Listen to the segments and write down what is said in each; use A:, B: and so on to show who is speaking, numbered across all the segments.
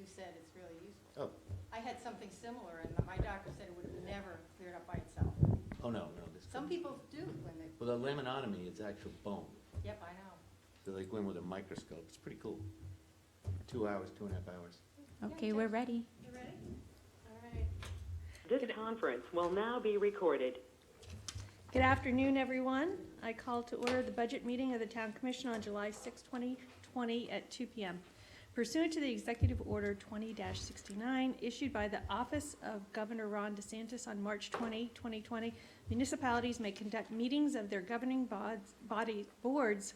A: said it's really useful.
B: Oh,
A: I had something similar, and my doctor said it would have never cleared up by itself.
B: oh, no, this.
A: Some people do when they,
B: Well, the laminotomy is actual bone,
A: yep, I know.
B: so they go in with a microscope, it's pretty cool. 2 hours, 2.5 hours.
C: Okay, we're ready.
A: You ready? All right.
D: This conference will now be recorded.
E: Good afternoon, everyone. I call to order the budget meeting of the Town Commission on July 6, 2020 at 2 p.m. Pursuant to the Executive Order 20-69 issued by the Office of Governor Ron DeSantis on March 20, 2020, municipalities may conduct meetings of their governing boards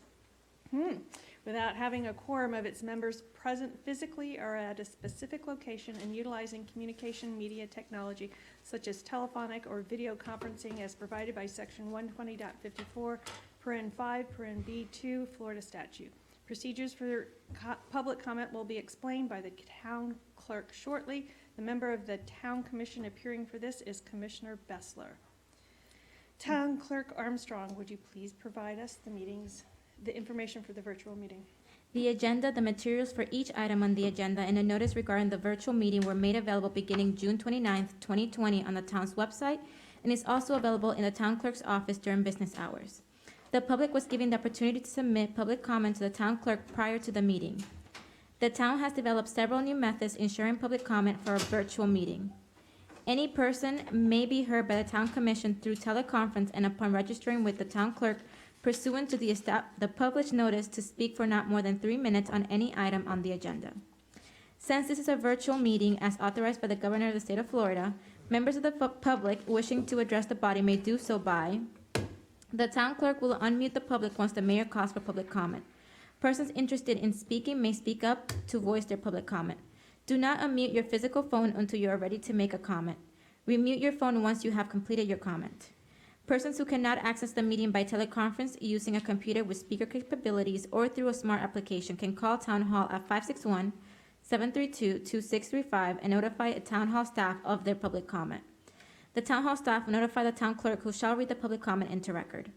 E: without having a quorum of its members present physically or at a specific location and utilizing communication media technology such as telephonic or video conferencing as provided by Section 120.54, paren 5, paren B2, Florida statute. Procedures for public comment will be explained by the town clerk shortly. The member of the Town Commission appearing for this is Commissioner Bessler. Town Clerk Armstrong, would you please provide us the information for the virtual meeting?
C: The agenda, the materials for each item on the agenda, and a notice regarding the virtual meeting were made available beginning June 29th, 2020 on the town's website and is also available in the town clerk's office during business hours. The public was given the opportunity to submit public comment to the town clerk prior to the meeting. The town has developed several new methods ensuring public comment for a virtual meeting. Any person may be heard by the town commission through teleconference and upon registering with the town clerk pursuant to the published notice to speak for not more than 3 minutes on any item on the agenda. Since this is a virtual meeting as authorized by the Governor of the State of Florida, members of the public wishing to address the body may do so by the town clerk will unmute the public once the mayor calls for public comment. Persons interested in speaking may speak up to voice their public comment. Do not unmute your physical phone until you are ready to make a comment. Remute your phone once you have completed your comment. Persons who cannot access the meeting by teleconference using a computer with speaker capabilities or through a smart application can call Town Hall at 561-732-2635 and notify a Town Hall staff of their public comment. The Town Hall staff will notify the town clerk, who shall read the public comment into record.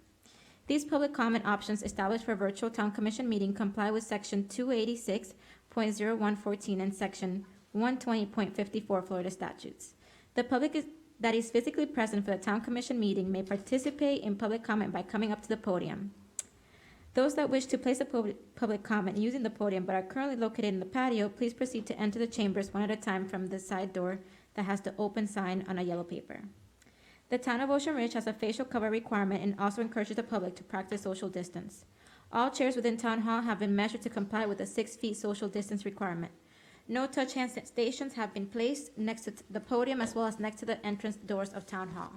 C: These public comment options established for a virtual Town Commission meeting comply with Section 286.0114 and Section 120.54 Florida statutes. The public that is physically present for the Town Commission meeting may participate in public comment by coming up to the podium. Those that wish to place a public comment using the podium but are currently located in the patio, please proceed to enter the chambers one at a time from the side door that has the open sign on a yellow paper. The town of Ocean Ridge has a facial cover requirement and also encourages the public to practice social distance. All chairs within Town Hall have been measured to comply with the 6 feet social distance requirement. No touch hand stations have been placed next to the podium as well as next to the entrance doors of Town Hall.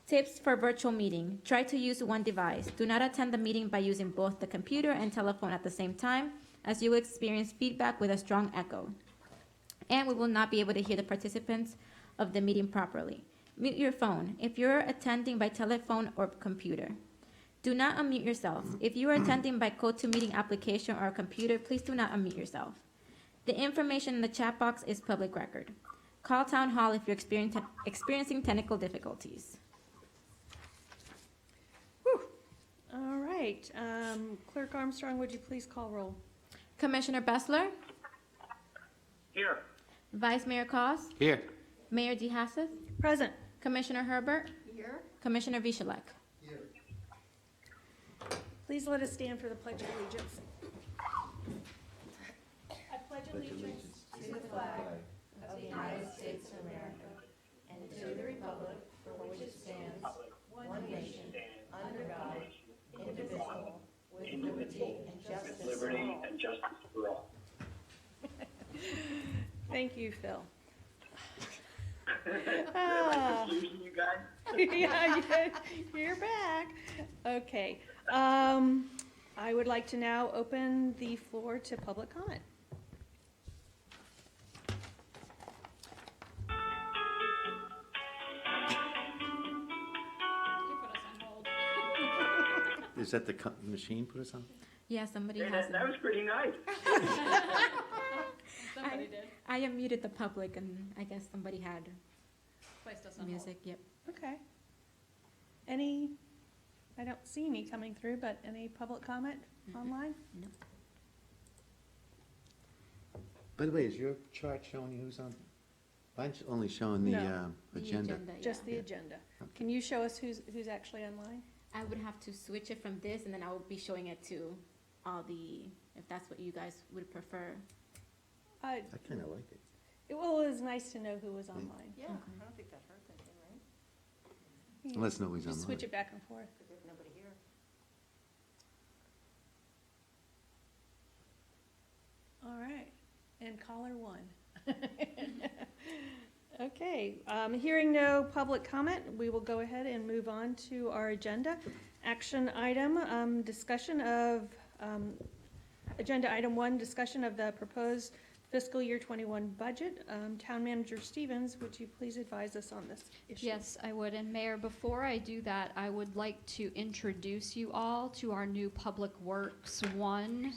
C: Tips for virtual meeting. Try to use one device. Do not attend the meeting by using both the computer and telephone at the same time, as you will experience feedback with a strong echo. And we will not be able to hear the participants of the meeting properly. Mute your phone if you're attending by telephone or computer. Do not unmute yourself. If you are attending by GoToMeeting application or computer, please do not unmute yourself. The information in the chat box is public record. Call Town Hall if you're experiencing technical difficulties.
E: All right. Clerk Armstrong, would you please call roll?
C: Commissioner Bessler?
D: Here.
C: Vice Mayor Koss?
B: Here.
C: Mayor DeHasses?
E: Present.
C: Commissioner Herbert?
A: Here?
C: Commissioner Vichalek?
E: Please let us stand for the Pledge of Allegiance. I pledge allegiance
A: To the flag of the United States of America and to the republic for which it stands, one nation, under God, indivisible, with liberty and justice for all.
E: Thank you, Phil.
D: Confusing you guys?
E: Yeah, you're back. Okay. I would like to now open the floor to public comment.
B: Is that the machine put us on?
C: Yeah, somebody
D: Yeah,
C: has
D: that was pretty nice.
F: Somebody did.
C: I unmuted the public and I guess somebody had
F: Placed us on
C: music, yep.
E: Okay. I don't see any coming through, but any public comment online?
C: No.
B: By the way, is your chart showing you who's on? Mine's only showing the
E: No.
B: agenda.
E: Just the
B: Yeah.
E: agenda.
B: Okay.
E: Can you show us who's actually online?
C: I would have to switch it from this, and then I would be showing it to all the, if that's what you guys would prefer.
E: I,
B: I kind of like it.
E: well, it was nice to know who was online.
A: Yeah,
C: Okay.
A: I don't think that hurts anything, right?
E: You
B: Let's know who's
E: Just
B: online.
E: switch it back and forth.
A: Because there's nobody here.
E: All right, and caller one. Okay, hearing no public comment, we will go ahead and move on to our agenda. Action item, discussion of, agenda item 1, discussion of the proposed fiscal year 21 budget. Town Manager Stevens, would you please advise us on this issue?
F: Yes, I would. And Mayor, before I do that, I would like to introduce you all to our new Public Works one.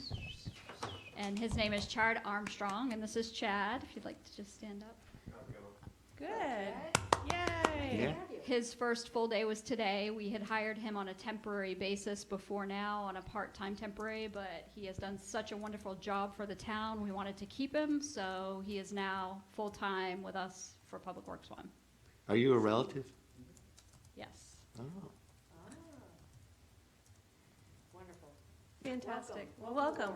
F: And his name is Chad Armstrong, and this is Chad, if you'd like to just stand up.
E: Good, yay.
B: Yeah.
F: His first full day was today. We had hired him on a temporary basis before now, on a part-time temporary, but he has done such a wonderful job for the town. We wanted to keep him, so he is now full-time with us for Public Works One.
B: Are you a relative?
F: Yes.
B: Oh.
A: Wonderful.
E: Fantastic, well, welcome.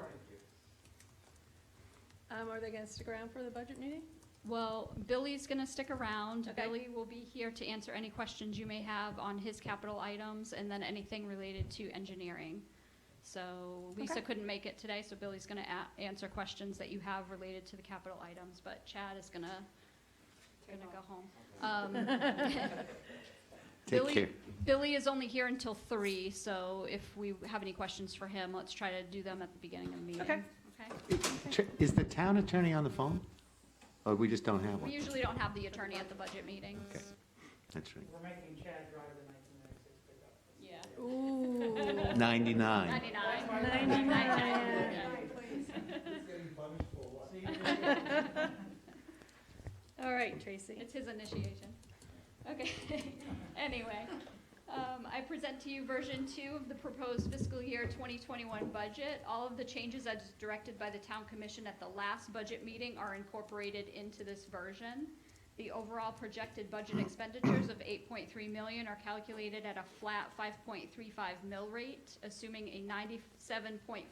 E: Are they gonna stick around for the budget meeting?
F: Well, Billy's gonna stick around.
E: Okay.
F: Billy will be here to answer any questions you may have on his capital items and then anything related to engineering. So Lisa
E: Okay.
F: couldn't make it today, so Billy's gonna answer questions that you have related to the capital items, but Chad is gonna go home.
B: Take
F: Billy-
B: care.
F: Billy is only here until 3, so if we have any questions for him, let's try to do them at the beginning of the meeting.
E: Okay.
F: Okay?
B: Is the town attorney on the phone? Or we just don't have
F: We
B: one?
F: usually don't have the attorney at the budget meetings.
B: Okay. That's right.
G: We're making Chad drive the 1996 pickup.
F: Yeah.
E: Ooh.
B: 99.
F: 99.
E: 99. All right, Tracy.
F: It's his initiation. Okay, anyway, I present to you version 2 of the proposed fiscal year 2021 budget. All of the changes as directed by the town commission at the last budget meeting are incorporated into this version. The overall projected budget expenditures of $8.3 million are calculated at a flat 5.35 mill rate, assuming a 97.5%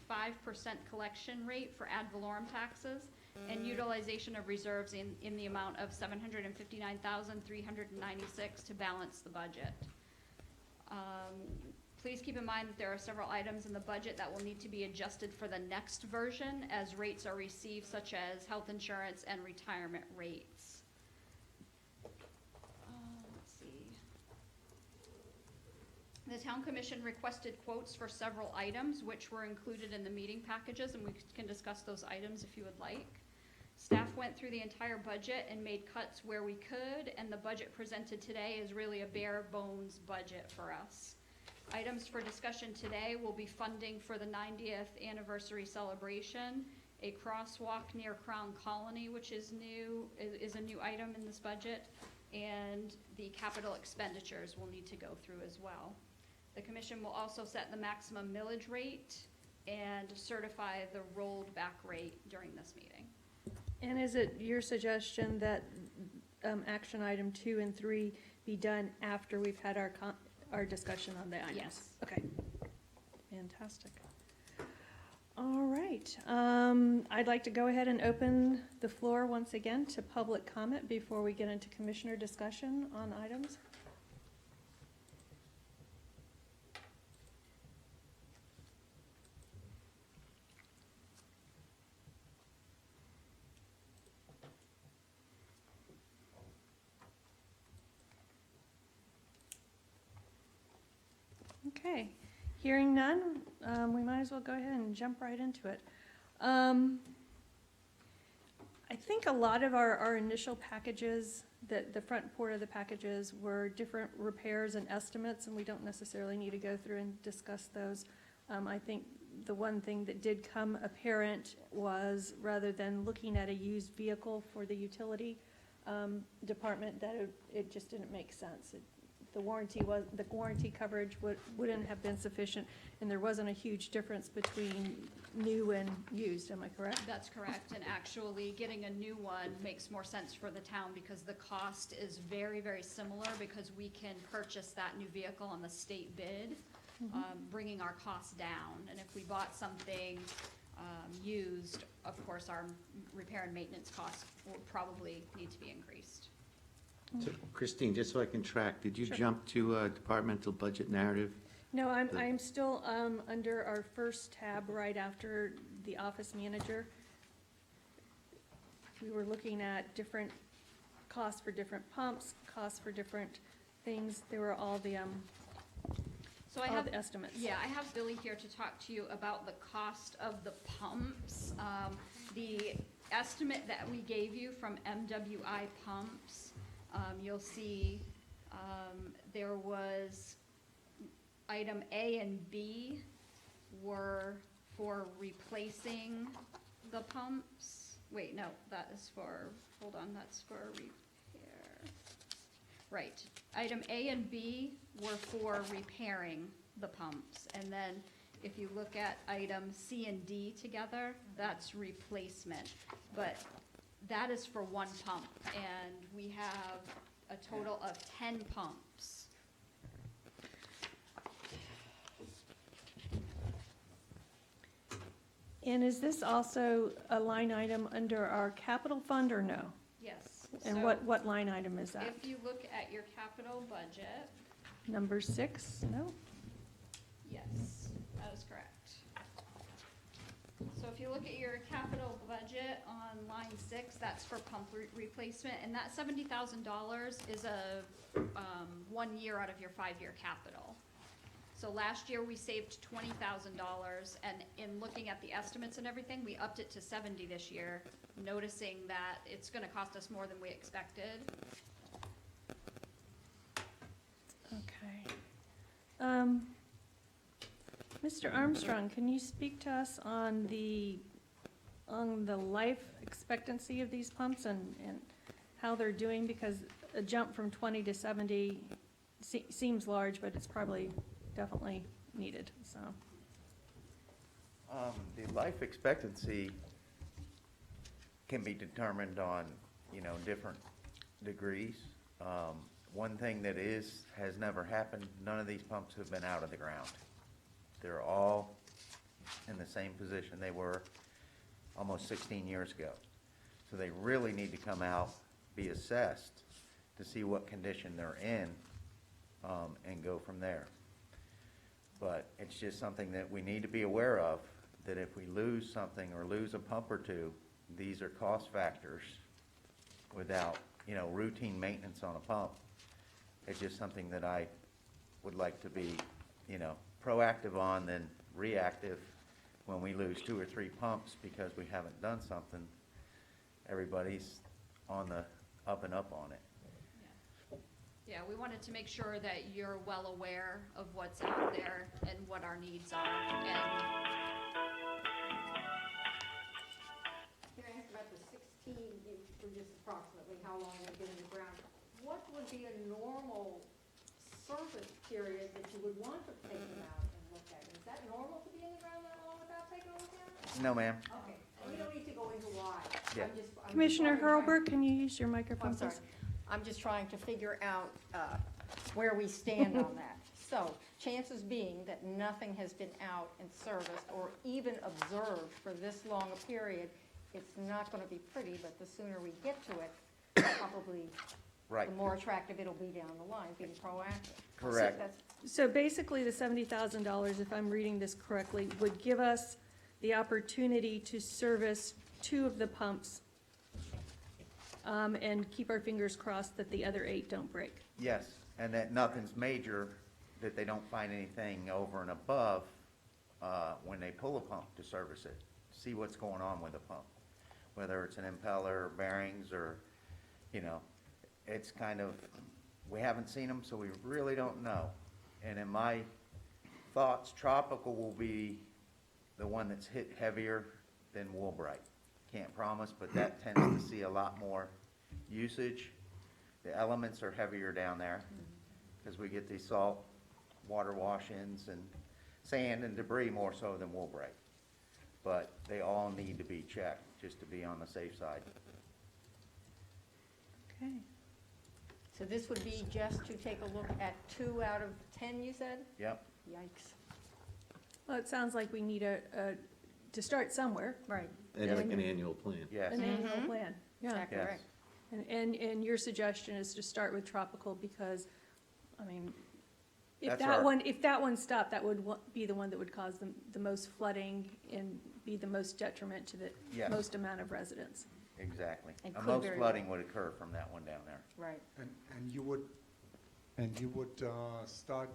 F: collection rate for ad valorem taxes and utilization of reserves in the amount of $759,396 to balance the budget. Please keep in mind that there are several items in the budget that will need to be adjusted for the next version as rates are received, such as health insurance and retirement rates. Let's see. The town commission requested quotes for several items, which were included in the meeting packages, and we can discuss those items if you would like. Staff went through the entire budget and made cuts where we could, and the budget presented today is really a bare bones budget for us. Items for discussion today will be funding for the 90th anniversary celebration, a crosswalk near Crown Colony, which is a new item in this budget, and the capital expenditures will need to go through as well. The commission will also set the maximum millage rate and certify the rolled back rate during this meeting.
E: And is it your suggestion that action item 2 and 3 be done after we've had our discussion on the items?
F: Yes.
E: Okay, fantastic. All right, I'd like to go ahead and open the floor once again to public comment before we get into commissioner discussion on items. Okay, hearing none, we might as well go ahead and jump right into it. I think a lot of our initial packages, the front part of the packages were different repairs and estimates, and we don't necessarily need to go through and discuss those. I think the one thing that did come apparent was, rather than looking at a used vehicle for the utility department, that it just didn't make sense. the warranty coverage wouldn't have been sufficient, and there wasn't a huge difference between new and used, am I correct?
F: That's correct, and actually, getting a new one makes more sense for the town because the cost is very, very similar because we can purchase that new vehicle on the state bid, bringing our costs down. And if we bought something used, of course, our repair and maintenance costs will probably need to be increased.
B: So Christine, just so I can track, did you
E: Sure.
B: jump to departmental budget narrative?
E: No, I'm still under our first tab right after the office manager. We were looking at different costs for different pumps, costs for different things. They were all the
F: So I have,
E: estimates.
F: yeah, I have Billy here to talk to you about the cost of the pumps. The estimate that we gave you from MWI Pumps, you'll see, there was item A and B were for replacing the pumps. Wait, no, that is for, hold on, that's for repair. Right, item A and B were for repairing the pumps. And then if you look at item C and D together, that's replacement. But that is for one pump, and we have a total of 10 pumps.
E: And is this also a line item under our capital fund or no?
F: Yes.
E: And
F: So
E: what line item is that?
F: if you look at your capital budget,
E: Number 6? No?
F: yes, that is correct. So if you look at your capital budget on line 6, that's for pump replacement, and that $70,000 is a 1 year out of your 5-year capital. So last year, we saved $20,000, and in looking at the estimates and everything, we upped it to 70 this year, noticing that it's gonna cost us more than we expected.
E: Okay. Mr. Armstrong, can you speak to us on the life expectancy of these pumps and how they're doing? Because a jump from 20 to 70 seems large, but it's probably definitely needed, so.
H: The life expectancy can be determined on, different degrees. One thing that has never happened, none of these pumps have been out of the ground. They're all in the same position they were almost 16 years ago. So they really need to come out, be assessed to see what condition they're in, and go from there. But it's just something that we need to be aware of, that if we lose something or lose a pump or two, these are cost factors without, routine maintenance on a pump. It's just something that I would like to be, proactive on than reactive when we lose 2 or 3 pumps because we haven't done something. Everybody's on the up and up on it.
F: Yeah, we wanted to make sure that you're well aware of what's out there and what our needs are, and
A: Can I ask about the 16, for just approximately how long they've been in the ground? What would be a normal service period that you would want to take them out and look at? Is that normal to be in the ground that long without taking a look at it?
H: No, ma'am.
A: Okay, and you don't need to go into why.
H: Yeah.
A: I'm
E: Commissioner
A: just trying-
E: Hurlbert, can you use your microphone,
A: I'm sorry.
E: please?
A: I'm just trying to figure out where we stand on that. So, chances being that nothing has been out and serviced or even observed for this long a period, it's not going to be pretty, but the sooner we get to it, probably
H: Right.
A: the more attractive it'll be down the line, being proactive.
H: Correct.
A: So that's-
E: So basically, the $70,000, if I'm reading this correctly, would give us the opportunity to service 2 of the pumps and keep our fingers crossed that the other 8 don't break.
H: Yes, and that nothing's major, that they don't find anything over and above when they pull a pump to service it. See what's going on with the pump, whether it's an impeller or bearings or, it's kind of, we haven't seen them, so we really don't know. And in my thoughts, Tropical will be the one that's hit heavier than Woolbright. Can't promise, but that tends to see a lot more usage. The elements are heavier down there. because we get these salt water wash-ins and sand and debris more so than we'll break. But they all need to be checked, just to be on the safe side.
E: Okay.
A: So this would be just to take a look at 2 out of 10, you said?
H: Yep,
A: Yikes.
E: Well, it sounds like we need to start somewhere,
A: Right.
B: And like an annual plan.
H: yes.
E: an annual
A: Mhm.
E: plan. Yeah.
A: Exactly
H: Yes.
A: right.
E: And your suggestion is to start with tropical because, I mean, if
H: That's
E: that
H: our-
E: one, if that one stopped, that would be the one that would cause the most flooding and be the most detriment to the
H: Yes.
E: most amount of residents.
H: Exactly.
A: And
H: And
A: could
H: most
A: very
H: flooding would occur from that one down there.
A: Right.
I: And you would start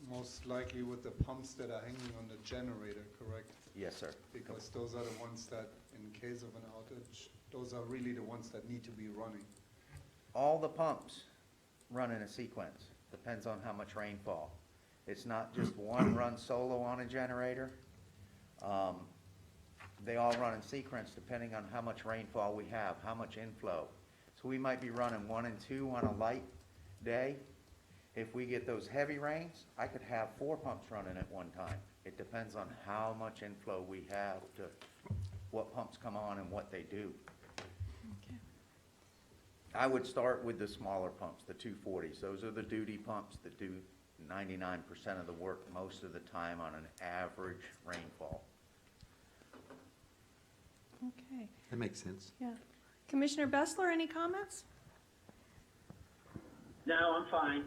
I: most likely with the pumps that are hanging on the generator, correct?
H: Yes, sir.
I: Because those are the ones that, in case of an outage, those are really the ones that need to be running.
H: All the pumps run in a sequence, depends on how much rainfall. It's not just one run solo on a generator. They all run in sequence depending on how much rainfall we have, how much inflow. So we might be running 1 and 2 on a light day. If we get those heavy rains, I could have 4 pumps running at one time. It depends on how much inflow we have to what pumps come on and what they do.
E: Okay.
H: I would start with the smaller pumps, the 240s. Those are the duty pumps that do 99% of the work most of the time on an average rainfall.
E: Okay,
B: That makes sense.
E: yeah. Commissioner Bessler, any comments?
D: No, I'm fine.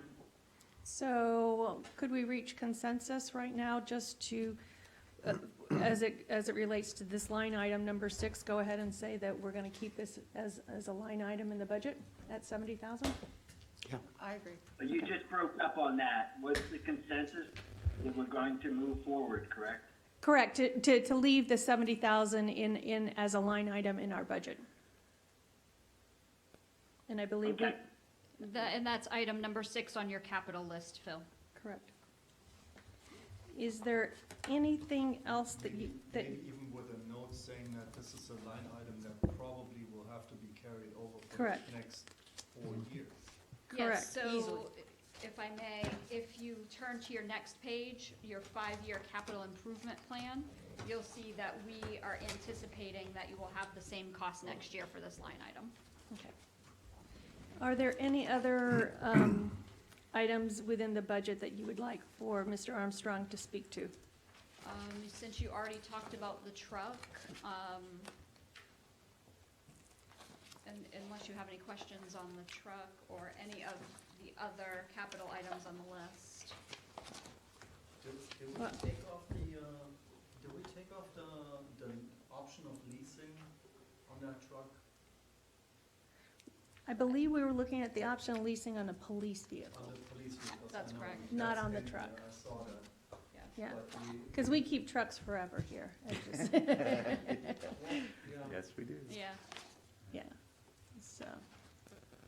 E: So could we reach consensus right now just to, as it relates to this line item, number 6, go ahead and say that we're gonna keep this as a line item in the budget at 70,000?
A: I agree.
D: But you just broke up on that. What's the consensus? That we're going to move forward, correct?
E: Correct, to leave the 70,000 in as a line item in our budget. And I believe we,
D: Okay.
F: And that's item number 6 on your capital list, Phil.
E: correct. Is there anything else that you, that,
I: Maybe even with a note saying that this is a line item that probably will have to be carried over for
E: Correct.
I: the next 4 years.
E: Correct.
F: Yes, so,
A: Easily.
F: if I may, if you turn to your next page, your 5-year capital improvement plan, you'll see that we are anticipating that you will have the same cost next year for this line item.
E: okay. Are there any other items within the budget that you would like for Mr. Armstrong to speak to?
F: Since you already talked about the truck, and unless you have any questions on the truck or any of the other capital items on the list.
G: Did
E: What?
G: we take off the option of leasing on that truck?
E: I believe we were looking at the option of leasing on a police vehicle.
G: On the police vehicles?
F: That's
G: I know
F: correct.
E: Not
G: that's
E: on the
G: in there.
E: truck.
G: I saw that.
E: Yeah,
G: But we,
E: because we keep trucks forever here. It just-
G: yeah,
H: Yes, we do.
F: Yeah.
E: Yeah, so,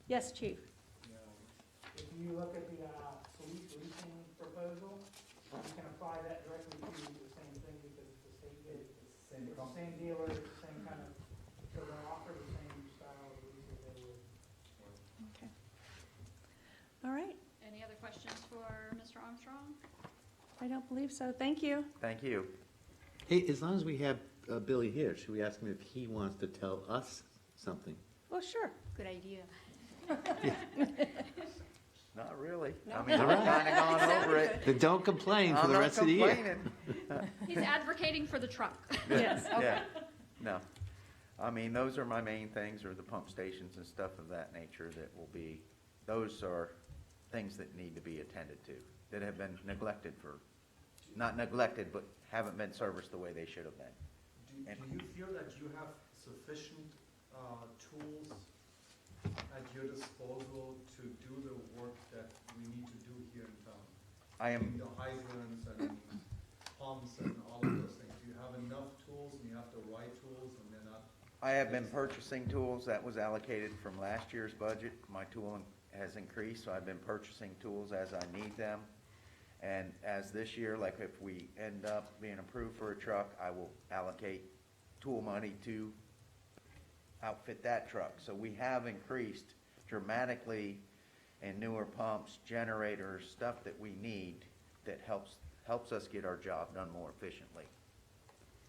E: yes, chief?
J: You know, if you look at the police leasing proposal, you can apply that directly to the same thing because it's the state bid. It's the same dealer, it's the same kind of, so they'll offer the same style of leases they would.
E: Okay. All right,
F: Any other questions for Mr. Armstrong?
E: I don't believe so. Thank you.
H: Thank you.
B: Hey, as long as we have Billy here, should we ask him if he wants to tell us something?
E: Well, sure.
F: Good idea.
H: Not really.
A: No.
H: I mean,
B: All
H: we've
B: right.
H: kinda gone over it.
B: Then don't complain for
H: I'm
B: the
H: not
B: rest of the year.
H: complaining.
F: He's advocating for the truck.
E: Yes.
H: Yeah, no. I mean, those are my main things, or the pump stations and stuff of that nature that will be, those are things that need to be attended to, that have been neglected for, not neglected, but haven't been serviced the way they should have been.
G: do you feel that you have sufficient tools at your disposal to do the work that we need to do here in town?
H: I am,
G: The hydrants and pumps and all of those things. Do you have enough tools and you have the right tools and they're not?
H: I have been purchasing tools that was allocated from last year's budget. My tooling has increased, so I've been purchasing tools as I need them. And as this year, like if we end up being approved for a truck, I will allocate tool money to outfit that truck. So we have increased dramatically and newer pumps, generators, stuff that we need that helps us get our job done more efficiently.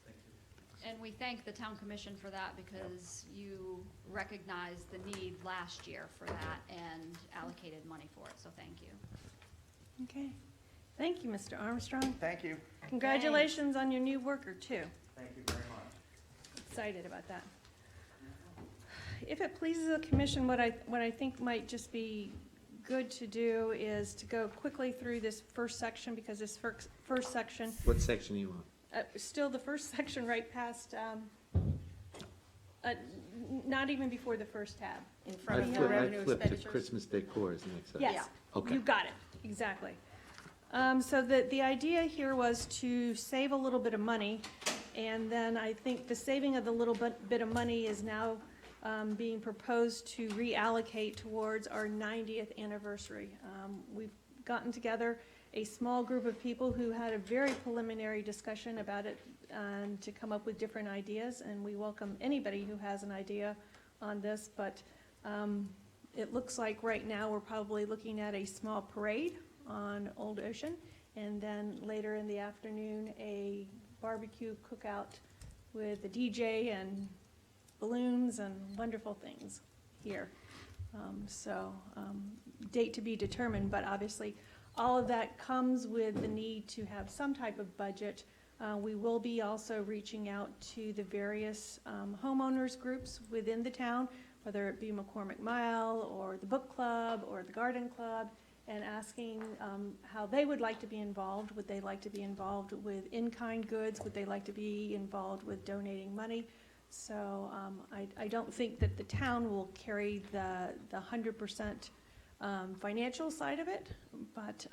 G: Thank you.
F: And we thank the town commission for that because you recognized the need last year for that and allocated money for it, so thank you.
E: Okay. Thank you, Mr. Armstrong.
H: Thank you.
E: Congratulations on your new worker, too.
H: Thank you very much.
E: Excited about that. If it pleases the commission, what I think might just be good to do is to go quickly through this first section, because this first section,
B: What section do you want?
E: still the first section right past, not even before the first tab.
A: In
B: I
A: front of your
B: flipped
A: revenue
B: to
A: expenditures.
B: Christmas decor is next up.
E: Yes,
B: Okay.
E: you got it, exactly. So the idea here was to save a little bit of money, and then I think the saving of the little bit of money is now being proposed to reallocate towards our 90th anniversary. We've gotten together a small group of people who had a very preliminary discussion about it to come up with different ideas, and we welcome anybody who has an idea on this, but it looks like right now we're probably looking at a small parade on Old Ocean, and then later in the afternoon, a barbecue cookout with a DJ and balloons and wonderful things here. Date to be determined, but obviously, all of that comes with the need to have some type of budget. We will be also reaching out to the various homeowners groups within the town, whether it be McCormick Mile, or the Book Club, or the Garden Club, and asking how they would like to be involved. Would they like to be involved with in-kind goods? Would they like to be involved with donating money? So I don't think that the town will carry the 100% financial side of it, but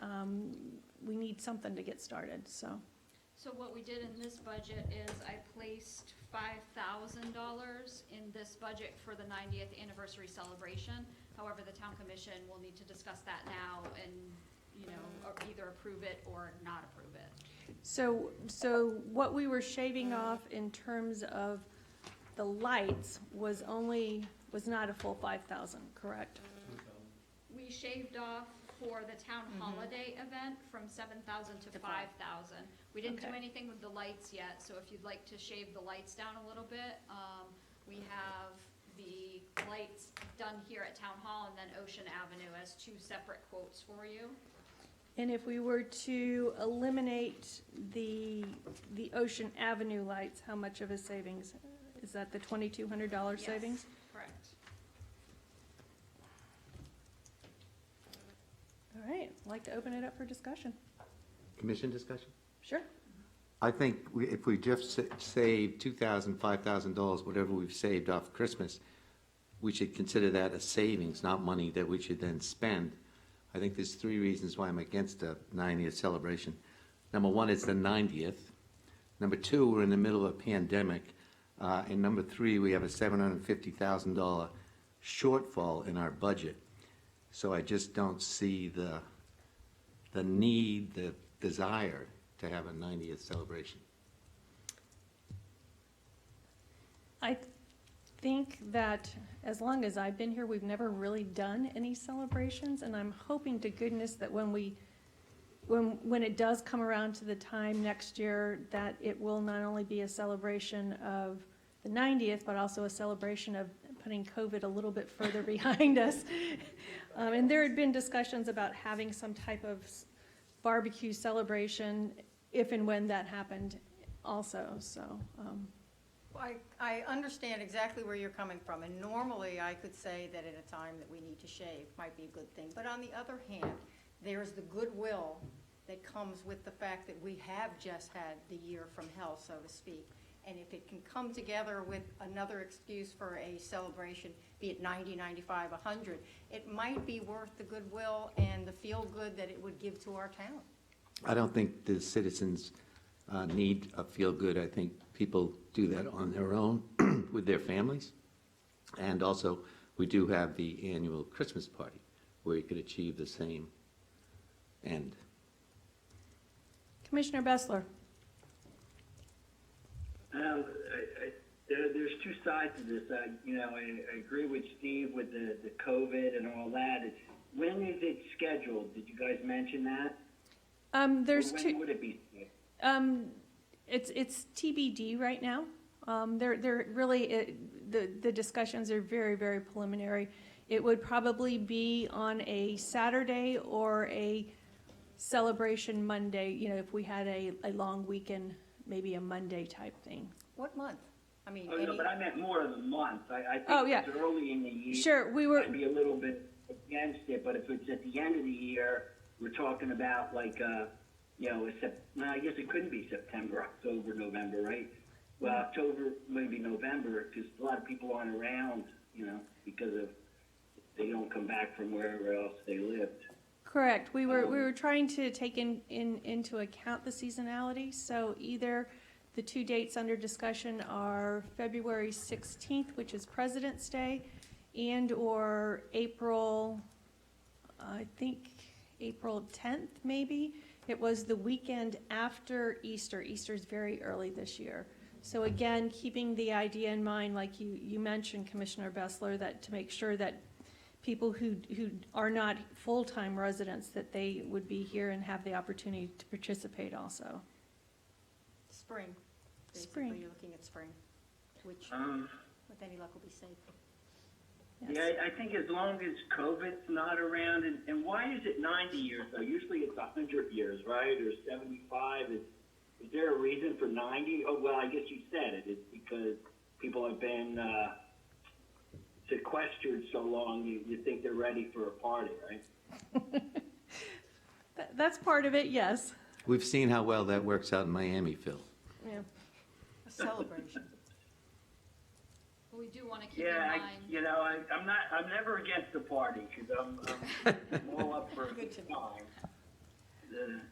E: we need something to get started, so.
F: So what we did in this budget is I placed $5,000 in this budget for the 90th anniversary celebration. However, the town commission will need to discuss that now and, or either approve it or not approve it.
E: So what we were shaving off in terms of the lights was not a full 5,000, correct?
F: We shaved off for the town holiday event from 7,000 to 5,000. We didn't do
E: Okay.
F: anything with the lights yet, so if you'd like to shave the lights down a little bit, we have the lights done here at Town Hall and then Ocean Avenue as two separate quotes for you.
E: And if we were to eliminate the Ocean Avenue lights, how much of a savings? Is that the $2,200 savings?
F: Yes, correct.
E: All right, I'd like to open it up for discussion.
B: Commission discussion?
E: Sure.
B: I think if we just save $2,000, $5,000, whatever we've saved off Christmas, we should consider that a savings, not money that we should then spend. I think there's 3 reasons why I'm against a 90th celebration. Number 1, it's the 90th. Number 2, we're in the middle of a pandemic. And number 3, we have a $750,000 shortfall in our budget. So I just don't see the need, the desire to have a 90th celebration.
E: I think that as long as I've been here, we've never really done any celebrations, and I'm hoping to goodness that when it does come around to the time next year, that it will not only be a celebration of the 90th, but also a celebration of putting COVID a little bit further behind us. And there had been discussions about having some type of barbecue celebration if and when that happened also, so.
A: I understand exactly where you're coming from, and normally I could say that at a time that we need to shave might be a good thing. But on the other hand, there's the goodwill that comes with the fact that we have just had the year from hell, so to speak. And if it can come together with another excuse for a celebration, be it 90, 95, 100, it might be worth the goodwill and the feel-good that it would give to our town.
B: I don't think the citizens need a feel-good. I think people do that on their own with their families. And also, we do have the annual Christmas party where you could achieve the same end.
E: Commissioner Bessler.
D: there's two sides to this. I agree with Steve with the COVID and all that. When is it scheduled? Did you guys mention that?
E: There's
D: Or when
E: two,
D: would it be scheduled?
E: it's TBD right now. They're really, the discussions are very, very preliminary. It would probably be on a Saturday or a celebration Monday, if we had a long weekend, maybe a Monday type thing.
A: What month? I mean,
D: Oh, no, but I meant more of the month. I think
E: Oh, yeah.
D: it's early in the year.
E: Sure, we were,
D: I'd be a little bit against it, but if it's at the end of the year, we're talking about like, I guess it couldn't be September, October, November, right? Well, October, maybe November, because a lot of people aren't around, because they don't come back from wherever else they lived.
E: correct. We were trying to take into account the seasonality, so either the two dates under discussion are February 16th, which is President's Day, and/or April 10th, maybe. It was the weekend after Easter. Easter's very early this year. So again, keeping the idea in mind, like you mentioned, Commissioner Bessler, that to make sure that people who are not full-time residents, that they would be here and have the opportunity to participate also.
A: spring.
E: Spring.
A: Basically, you're looking at spring, which with any luck will be safe.
E: Yes.
D: Yeah, I think as long as COVID's not around, and why is it 90 years though? Usually it's 100 years, right, or 75. Is there a reason for 90? Oh, well, I guess you said it. It's because people have been sequestered so long, you think they're ready for a party, right?
E: That's part of it, yes.
B: We've seen how well that works out in Miami, Phil.
E: Yeah.
A: A celebration.
F: But we do want to keep in
D: Yeah,
F: mind.
D: I'm never against the party because I'm all up for a
A: Good
D: good
A: to know.
D: time.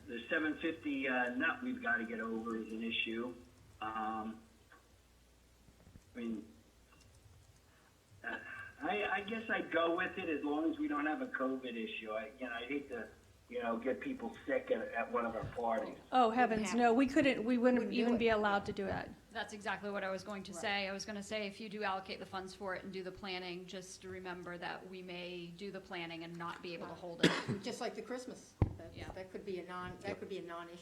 D: The 750 nut we've got to get over is an issue. I guess I'd go with it as long as we don't have a COVID issue. I hate to, get people sick at one of our parties.
E: Oh, heavens, no, we wouldn't
A: Wouldn't do
E: even
A: it.
E: be allowed to do that.
F: That's exactly what I was going to
A: Right.
F: say. I was going to say, if you do allocate the funds for it and do the planning, just remember that we may do the planning and not be able to hold it.
A: Just like the Christmas.
F: Yeah.
A: That could be a non-issue.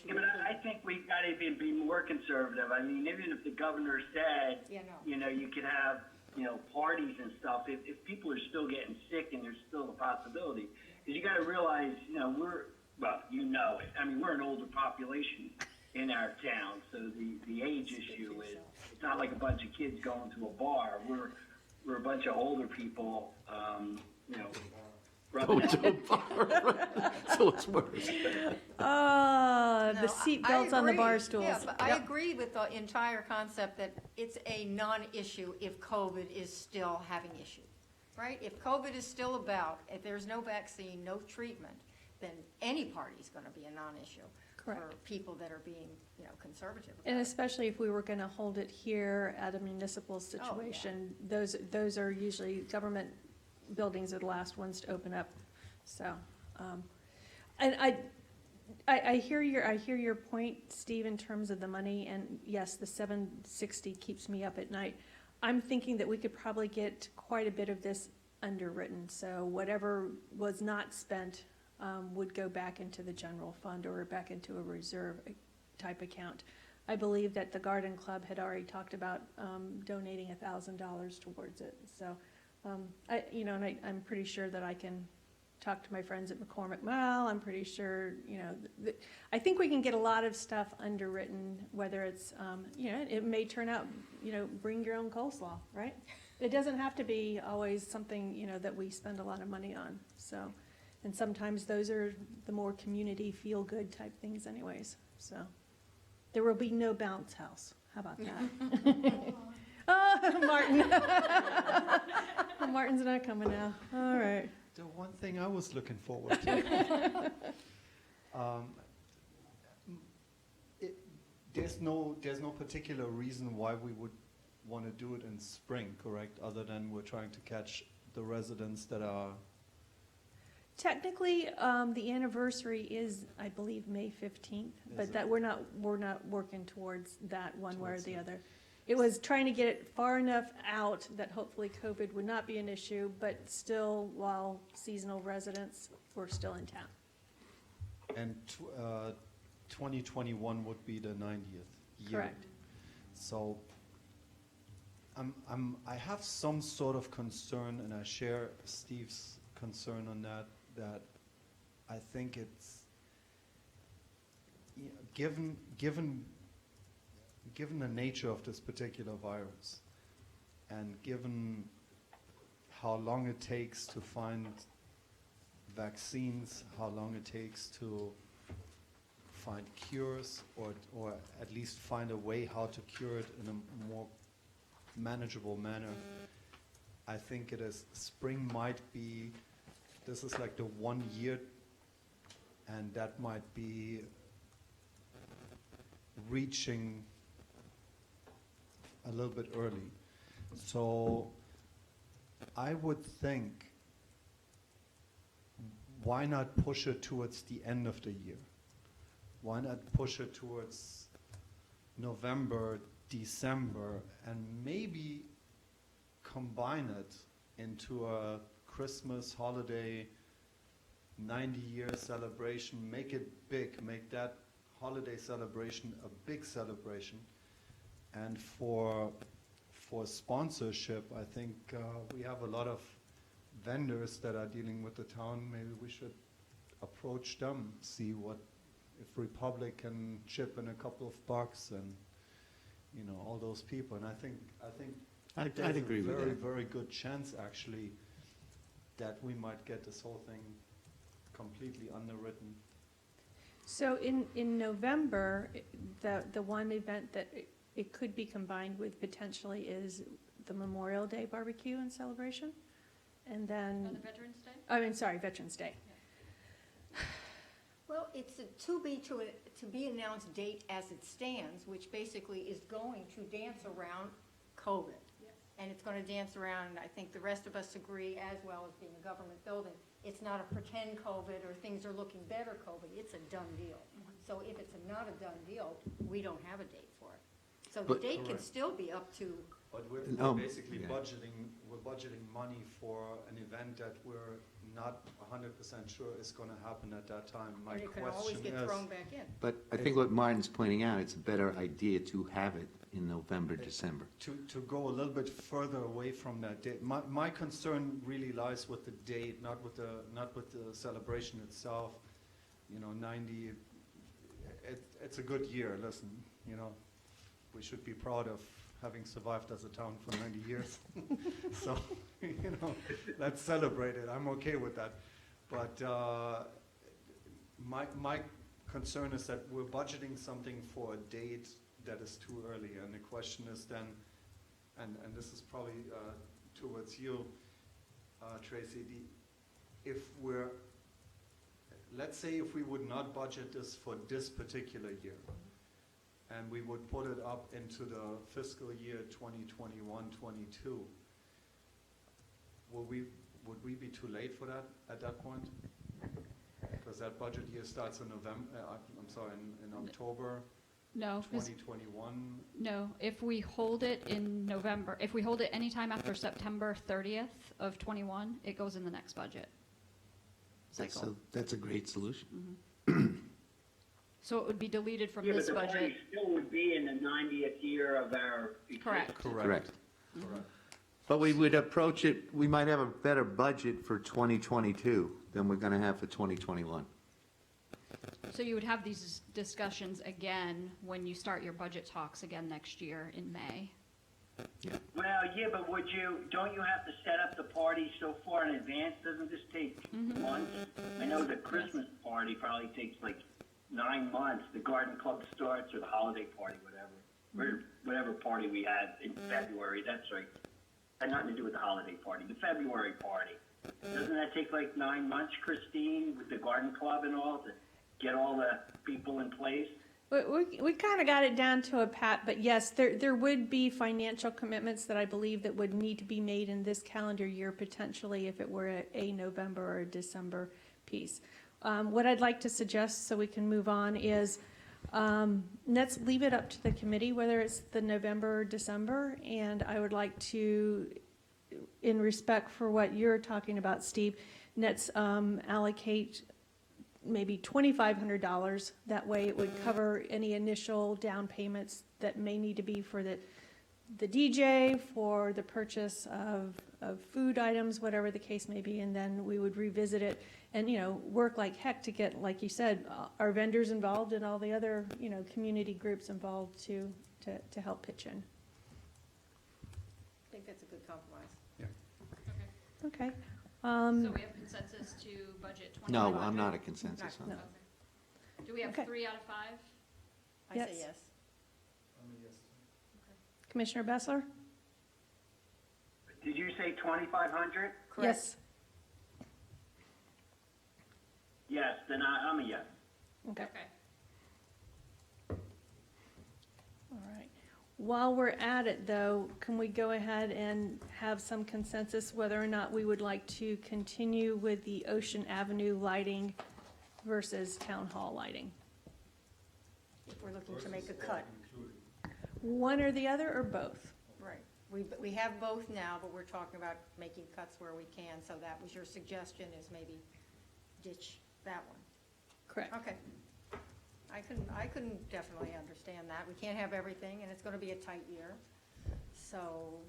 D: Yeah, but I think we've got to even be more conservative. I mean, even if the governor said,
A: Yeah, no.
D: you could have, parties and stuff, if people are still getting sick and there's still a possibility, because you got to realize, we're it. I mean, we're an older population in our town, so the age issue is, it's not like a bunch of kids going to a bar. We're a bunch of older people, rubbing
B: So it's worse.
E: The
A: No,
E: seat
A: I
E: belts on the
A: agree.
E: bar stools.
A: Yeah, but I
E: Yep.
A: agree with the entire concept that it's a non-issue if COVID is still having issues, right? If COVID is still about, if there's no vaccine, no treatment, then any party's gonna be a non-issue for
E: Correct.
A: people that are being, conservative about
E: And
A: it.
E: especially if we were gonna hold it here at a municipal situation, those are usually government buildings are the last ones to open up, so. And I hear your point, Steve, in terms of the money, and yes, the 760 keeps me up at night. I'm thinking that we could probably get quite a bit of this underwritten, so whatever was not spent would go back into the general fund or back into a reserve type account. I believe that the Garden Club had already talked about donating $1,000 towards it, so, I'm pretty sure that I can talk to my friends at McCormick Mile. I'm pretty sure, I think we can get a lot of stuff underwritten, whether it's, it may turn out, bring your own coleslaw, right? It doesn't have to be always something, that we spend a lot of money on, so. And sometimes those are the more community feel-good type things anyways, so. There will be no bounce house. How about that? Oh, Martin. Martin's not coming now. All right.
K: The one thing I was looking forward to. There's no particular reason why we would want to do it in spring, correct? Other than we're trying to catch the residents that are.
E: Technically, the anniversary is, I believe, May 15th, but
K: Is
E: that
K: it?
E: we're not working towards that one way or
K: Towards
E: the
K: that.
E: other. It was trying to get it far enough out that hopefully COVID would not be an issue, but still while seasonal residents were still in town.
K: And 2021 would be the 90th year.
E: Correct.
K: So I have some sort of concern, and I share Steve's concern on that, that I think it's, yeah, given the nature of this particular virus, and given how long it takes to find vaccines, how long it takes to find cures, or at least find a way how to cure it in a more manageable manner, I think it is, spring might be, this is like the 1 year, and that might be reaching a little bit early. So I would think, why not push it towards the end of the year? Why not push it towards November, December, and maybe combine it into a Christmas holiday 90-year celebration, make it big, make that holiday celebration a big celebration. And for sponsorship, I think we have a lot of vendors that are dealing with the town. Maybe we should approach them, see what, if Republic can chip in a couple of bucks, and you know, all those people. And I think
B: I'd agree with
K: very,
B: that.
K: very good chance actually that we might get this whole thing completely underwritten.
E: So in November, the one event that it could be combined with potentially is the Memorial Day barbecue and celebration. And then,
F: On the Veterans Day?
E: I mean, sorry, Veterans Day.
A: Well, it's a to be announced date as it stands, which basically is going to dance around COVID. And it's going to dance around, I think the rest of us agree, as well as being a government building, it's not a pretend COVID or things are looking better COVID, it's a done deal. So if it's not a done deal, we don't have a date for it. So the
B: But-
A: date can
K: Correct.
A: still be up to,
K: But we're
B: No,
K: basically
B: yeah.
K: we're budgeting money for an event that we're not 100% sure is going to happen at that time. My
A: and it can always
K: question
A: get
K: is,
A: thrown back in.
B: But I think what Martin's pointing out, it's a better idea to have it in November, December.
K: to go a little bit further away from that date. My concern really lies with the date, not with the celebration itself. You know, 90, it's a good year, listen, you know, we should be proud of having survived as a town for 90 years. So, you know, let's celebrate it, I'm okay with that. But my concern is that we're budgeting something for a date that is too early, and the question is then, and this is probably towards you, Tracy, if we're, let's say if we would not budget this for this particular year, and we would put it up into the fiscal year 2021-22, would we be too late for that at that point? Because that budget year starts in November, I'm sorry, in October
F: No, 'cause-
K: 2021.
F: no, if we hold it in November, if we hold it anytime after September 30th of 21, it goes in the next budget cycle.
B: That's a great solution.
F: So it would be deleted from
D: Yeah, but
F: this
D: the
F: budget.
D: party still would be in the 90th year of our.
F: Correct.
B: Correct.
K: Correct.
B: But we would approach it, we might have a better budget for 2022 than we're gonna have for 2021.
F: So you would have these discussions again when you start your budget talks again next year in May.
D: Well, yeah, but don't you have to set up the party so far in advance? Doesn't this take months? I know the Christmas party probably takes like 9 months. The garden club starts, or the holiday party, whatever party we had in February, that's right. Had nothing to do with the holiday party, the February party. Doesn't that take like 9 months, Christine, with the garden club and all, to get all the people in place?
E: We kind of got it down to a pat, but yes, there would be financial commitments that I believe that would need to be made in this calendar year potentially if it were a November or a December piece. What I'd like to suggest so we can move on is Let's leave it up to the committee, whether it's the November or December, and I would like to, in respect for what you're talking about, Steve, let's allocate maybe $2,500. That way it would cover any initial down payments that may need to be for the DJ, for the purchase of food items, whatever the case may be, and then we would revisit it and, you know, work like heck to get, like you said, our vendors involved and all the other, you know, community groups involved to help pitch in.
A: I think that's a good compromise.
F: Okay.
E: Okay.
F: So we have consensus to budget 2,500?
B: No, I'm not a consensus on
E: No.
B: that.
F: Okay. Do we have
E: Okay.
F: 3 out of 5?
A: I say
E: Yes.
A: yes.
G: I'm a yes.
E: Commissioner Bessler?
D: Did you say 2,500?
E: Yes.
D: Yes, then I'm a yes.
E: Okay.
F: Okay.
E: All right. While we're at it, though, can we go ahead and have some consensus whether or not we would like to continue with the Ocean Avenue lighting versus Town Hall lighting?
A: If we're looking to make a cut.
E: One or the other, or both?
A: Right. We have both now, but we're talking about making cuts where we can, so that was your suggestion, is maybe ditch that one.
E: Correct.
A: Okay. I couldn't definitely understand that. We can't have everything, and it's gonna be a tight year. So,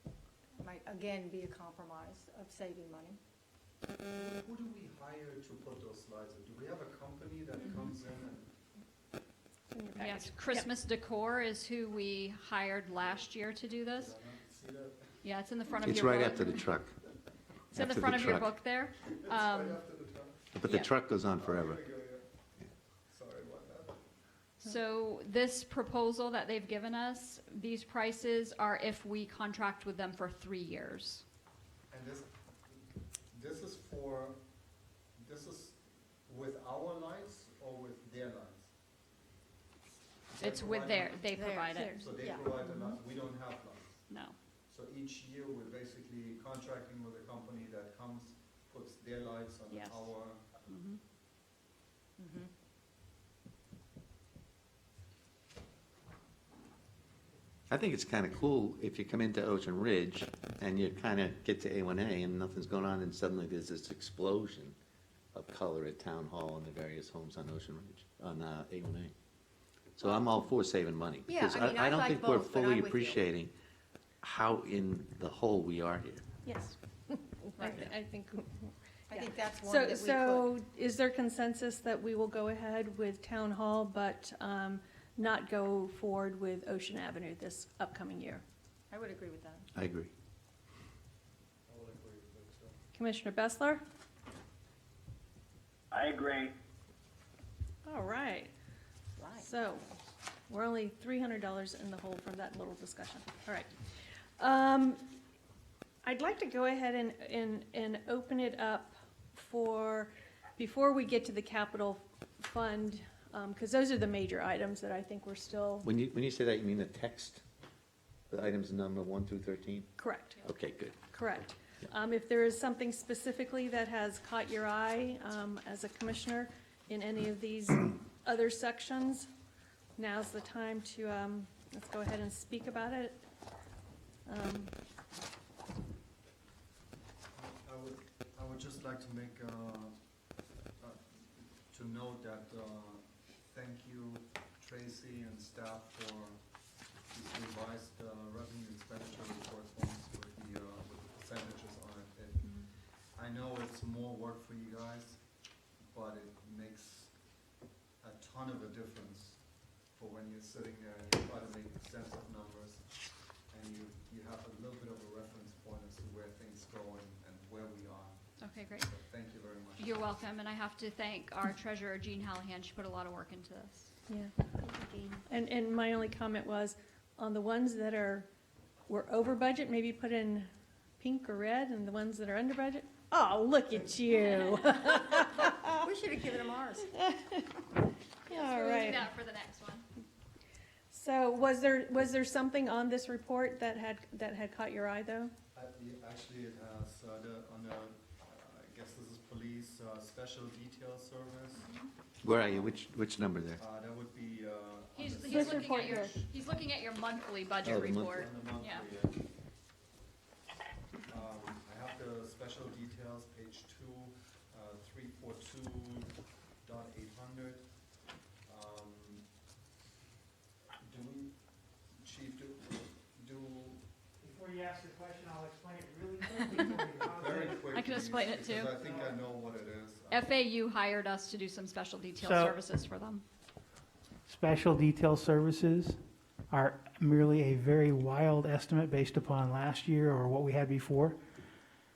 A: it might again be a compromise of saving money.
G: Who do we hire to put those slides in? Do we have a company that comes in and?
E: It's in your package.
F: Yes, Christmas Decor is who we hired last year to do this.
G: Did I not see that?
F: Yeah, it's in the front of
B: It's
F: your
B: right
F: book.
B: after the truck.
F: It's in the
B: after
F: front of your
B: truck.
F: book there.
G: It's right after the truck.
B: But the
F: Yeah.
B: truck goes on forever.
G: There we go, yeah. Sorry about that.
F: So this proposal that they've given us, these prices are if we contract with them for 3 years.
G: And this is with our lights or with their lights? They
F: It's with
G: provide
F: they
A: Theirs.
F: provide it.
G: lights. So they
A: Yeah.
G: provide the lights, we don't have lights.
F: No.
G: So each year, we're basically contracting with a company that comes, puts their lights on
F: Yes.
G: our,
F: Mhm.
A: Mhm.
B: I think it's kind of cool if you come into Ocean Ridge and you kind of get to A1A and nothing's going on, and suddenly there's this explosion of color at Town Hall and the various homes on Ocean Ridge, on A1A. So I'm all for saving money.
A: Yeah,
B: Because
A: I mean, I
B: I don't
A: like
B: think we're
A: both, but I'm
B: fully
A: with you.
B: appreciating how in the hole we are here.
E: Yes.
A: Right.
E: I think.
A: I
E: Yeah.
A: think that's one
E: So,
A: that we could.
E: so is there consensus that we will go ahead with Town Hall, but not go forward with Ocean Avenue this upcoming year?
A: I would agree with that.
B: I agree.
G: I will agree with it too.
E: Commissioner Bessler?
D: I agree.
E: All right.
A: Right.
E: So, we're only $300 in the hole from that little discussion. All right. I'd like to go ahead and open it up for, before we get to the capital fund, because those are the major items that I think we're still,
B: When you say that, you mean the text? The items number 1 through 13?
E: correct,
B: Okay, good.
E: correct. If there is something specifically that has caught your eye as a commissioner in any of these other sections, now's the time to, let's go ahead and speak about it.
G: I would just like to make, to note that, thank you Tracy and staff for these revised revenue expenditure report forms with the percentages on it. I know it's more work for you guys, but it makes a ton of a difference for when you're sitting there and you try to make sense of numbers, and you have a little bit of a reference point as to where things go and where we are.
F: Okay, great.
G: So thank you very much.
F: You're welcome, and I have to thank our treasurer, Jean Hallahan. She put a lot of work into this.
E: Yeah. And my only comment was, on the ones that were over budget, maybe put in pink or red, and the ones that are under budget, oh, look at you.
A: We should have given them ours.
E: All
F: We'll
E: right.
F: do that for the next one.
E: So was there something on this report that had caught your eye, though?
G: Actually, it has, on the guess this is police, special detail service.
B: Where are you? Which number there?
G: That would be, on
F: He's
G: the
E: This
F: looking
E: report
F: at your,
E: here.
F: he's looking at your monthly budget
B: Oh, the monthly.
F: report.
G: on the monthly,
F: Yeah.
G: I have the special details, page 2, 342.800. Do we, Chief, do,
J: Before you ask the question, I'll explain it really quickly for you. How's
G: very
J: that?
G: quickly.
F: I can explain it too.
G: Because I think I know what it is.
F: FAU hired us to do some special detail
J: So-
F: services for them.
J: Special detail services are merely a very wild estimate based upon last year or what we had before.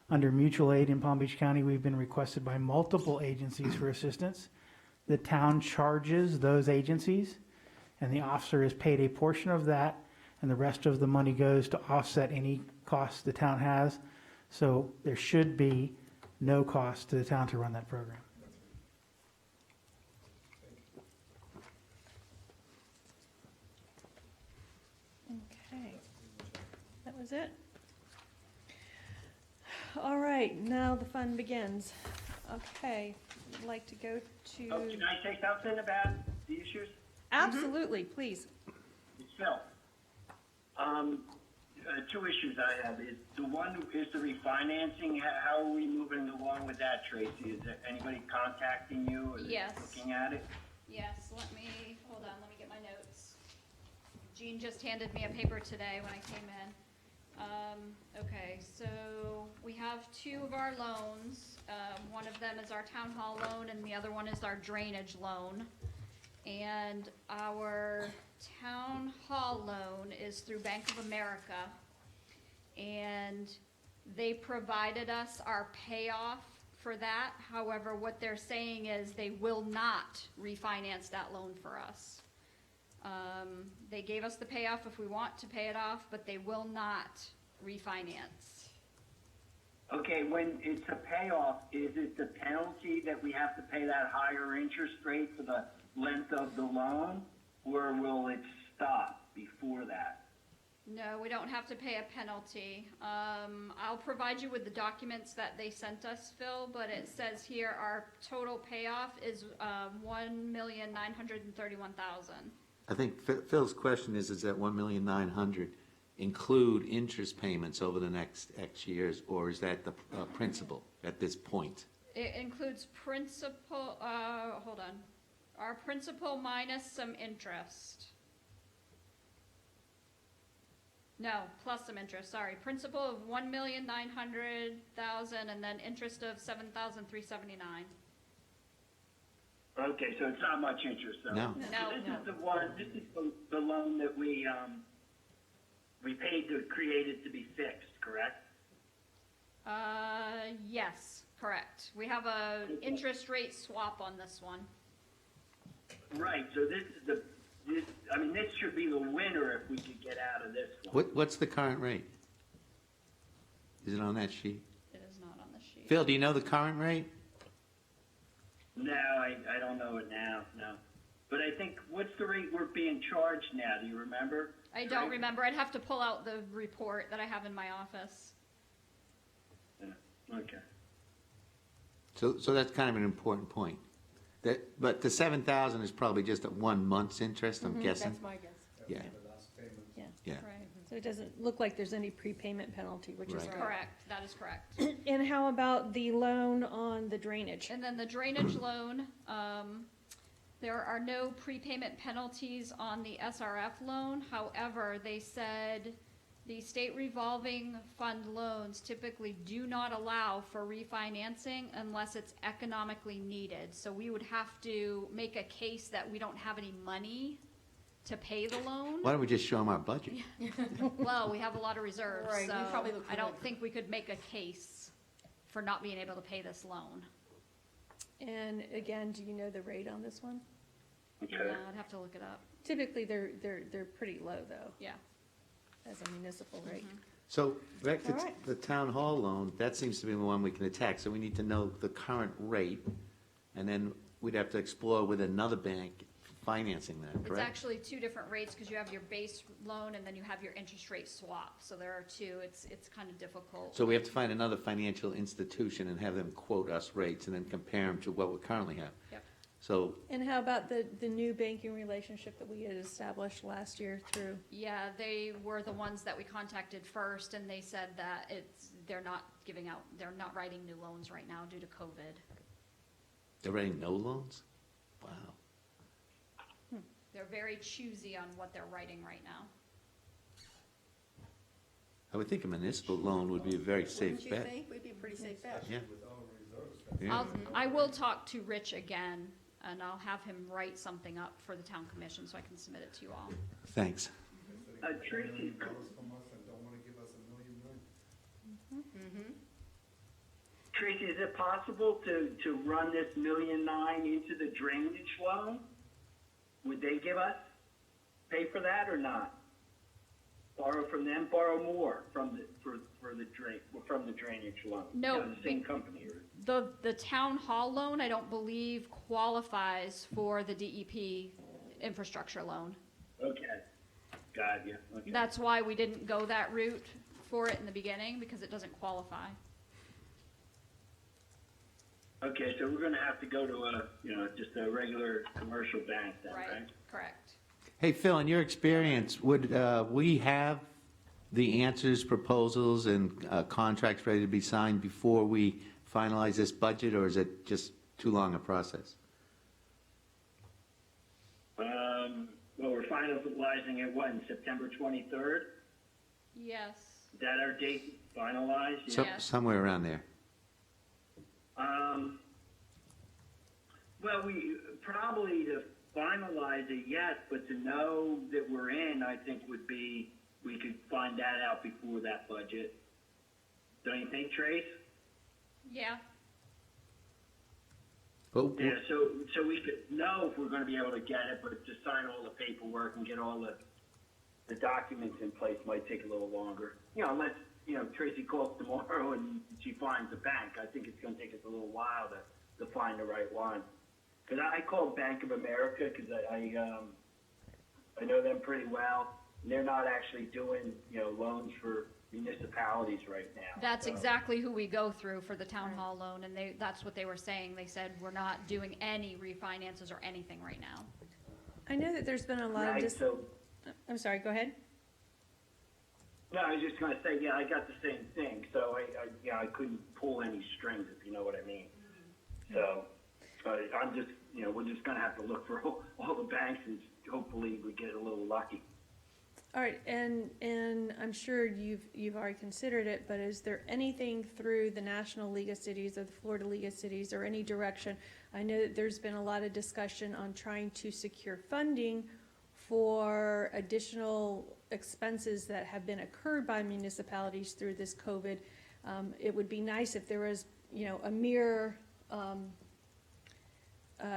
J: Under mutual aid in Palm Beach County, we've been requested by multiple agencies for assistance. The town charges those agencies, and the officer is paid a portion of that, and the rest of the money goes to offset any costs the town has. So there should be no cost to the town to run that program.
E: Okay, that was it? All right, now the fun begins. Okay, I'd like to go to,
D: Oh, can I say something about the issues?
E: absolutely, please.
D: It's Phil. Two issues I have is, the one is the refinancing. How are we moving along with that, Tracy? Is there anybody contacting you or
F: Yes.
D: looking at it?
F: Yes, hold on, let me get my notes. Jean just handed me a paper today when I came in. Okay, so we have two of our loans. One of them is our town hall loan and the other one is our drainage loan. And our town hall loan is through Bank of America. And they provided us our payoff for that. However, what they're saying is they will not refinance that loan for us. They gave us the payoff if we want to pay it off, but they will not refinance.
D: Okay, when it's a payoff, is it the penalty that we have to pay that higher interest rate for the length of the loan? Or will it stop before that?
F: No, we don't have to pay a penalty. I'll provide you with the documents that they sent us, Phil, but it says here our total payoff is $1,931,000.
B: I think Phil's question is that 1,900,000 include interest payments over the next X years, or is that the principal at this point?
F: It includes principal, hold on, our principal minus some interest. No, plus some interest, sorry. Principal of 1,900,000 and then interest of 7,379.
D: Okay, so it's not much interest though.
B: No.
D: So
F: No,
D: this
F: no.
D: is the one, this is the loan that we paid to create it to be fixed, correct?
F: Yes, correct. We have a interest rate swap on this one.
D: Right, so this is this should be the winner if we could get out of this one.
B: What's the current rate? Is it on that sheet?
F: It is not on the sheet.
B: Phil, do you know the current rate?
D: No, I don't know it now, no. But I think, what's the rate we're being charged now, do you remember?
F: I don't remember. I'd have to pull out the report that I have in my office.
D: Yeah, okay.
B: So that's kind of an important point. But the 7,000 is probably just at 1 month's interest, I'm guessing?
E: That's my guess.
B: Yeah,
G: The last payment.
B: yeah.
F: Right.
E: So it doesn't look like there's any prepayment penalty, which is
B: Right.
E: good.
F: Correct. That is correct.
E: And how about the loan on the drainage?
F: And then the drainage loan, there are no prepayment penalties on the SRF loan. However, they said the state revolving fund loans typically do not allow for refinancing unless it's economically needed. So we would have to make a case that we don't have any money to pay the loan.
B: Why don't we just show them our budget?
F: Well, we have a lot of reserves,
A: Right, we
F: so
A: probably look
F: I don't
A: like-
F: think we could make a case for not being able to pay this loan.
E: And again, do you know the rate on this one?
D: Okay.
F: I'd have to look it up.
E: Typically, they're pretty low though,
F: Yeah.
E: as a municipal rate.
B: So back to
E: All right.
B: the town hall loan, that seems to be the one we can attack. So we need to know the current rate, and then we'd have to explore with another bank financing that,
F: It's
B: correct?
F: actually two different rates, because you have your base loan and then you have your interest rate swap, so there are two, it's kind of difficult.
B: So we have to find another financial institution and have them quote us rates and then compare them to what we currently have.
F: Yep.
B: So,
E: And how about the new banking relationship that we had established last year through?
F: Yeah, they were the ones that we contacted first, and they said that they're not writing new loans right now due to COVID.
B: they're writing no loans? Wow.
F: They're very choosy on what they're writing right now.
B: I would think a municipal loan would be a very safe
A: Wouldn't you
B: bet.
A: think? We'd be a pretty safe bet.
B: Yeah.
G: With our reserves,
B: Yeah.
F: I will talk to Rich again, and I'll have him write something up for the town commission so I can submit it to you all.
B: Thanks.
D: Tracy,
G: $1 million from us and don't wanna give us $1 million.
D: Tracy, is it possible to run this $1.9 million into the drainage loan? Would they give us, pay for that or not? Borrow from them, borrow more from the drainage loan?
F: No,
D: You know, the same company, or?
F: The town hall loan, I don't believe qualifies for the DEP infrastructure loan.
D: Okay, got you, okay.
F: That's why we didn't go that route for it in the beginning, because it doesn't qualify.
D: Okay, so we're gonna have to go to just a regular commercial bank then, right?
F: Correct.
B: Hey, Phil, in your experience, would we have the answers, proposals, and contracts ready to be signed before we finalize this budget, or is it just too long a process?
D: Well, we're finalizing it, what, in September 23rd?
F: Yes.
D: Is that our date finalized?
B: So-
F: Yes.
B: Somewhere around there.
D: Well, we probably to finalize it, yes, but to know that we're in, I think would be, we could find that out before that budget. Don't you think, Trace?
F: Yeah.
B: But
D: Yeah, so we could know if we're gonna be able to get it, but to sign all the paperwork and get all the documents in place might take a little longer. Unless, Tracy calls tomorrow and she finds a bank. I think it's gonna take us a little while to find the right one. Cause I called Bank of America, cause I know them pretty well. And they're not actually doing, loans for municipalities right now.
F: That's
D: so.
F: exactly who we go through for the town hall loan, and that's what they were saying. They said, we're not doing any refinances or anything right now.
E: I know that there's been a lot of
D: Right, so,
E: I'm sorry, go ahead.
D: no, I was just gonna say, yeah, I got the same thing, so I couldn't pull any strings, if you know what I mean. So, I'm just, we're just gonna have to look for all the banks and hopefully we get a little lucky.
E: All right, and I'm sure you've already considered it, but is there anything through the National League of Cities or the Florida League of Cities or any direction? I know that there's been a lot of discussion on trying to secure funding for additional expenses that have been incurred by municipalities through this COVID. It would be nice if there was, a mirror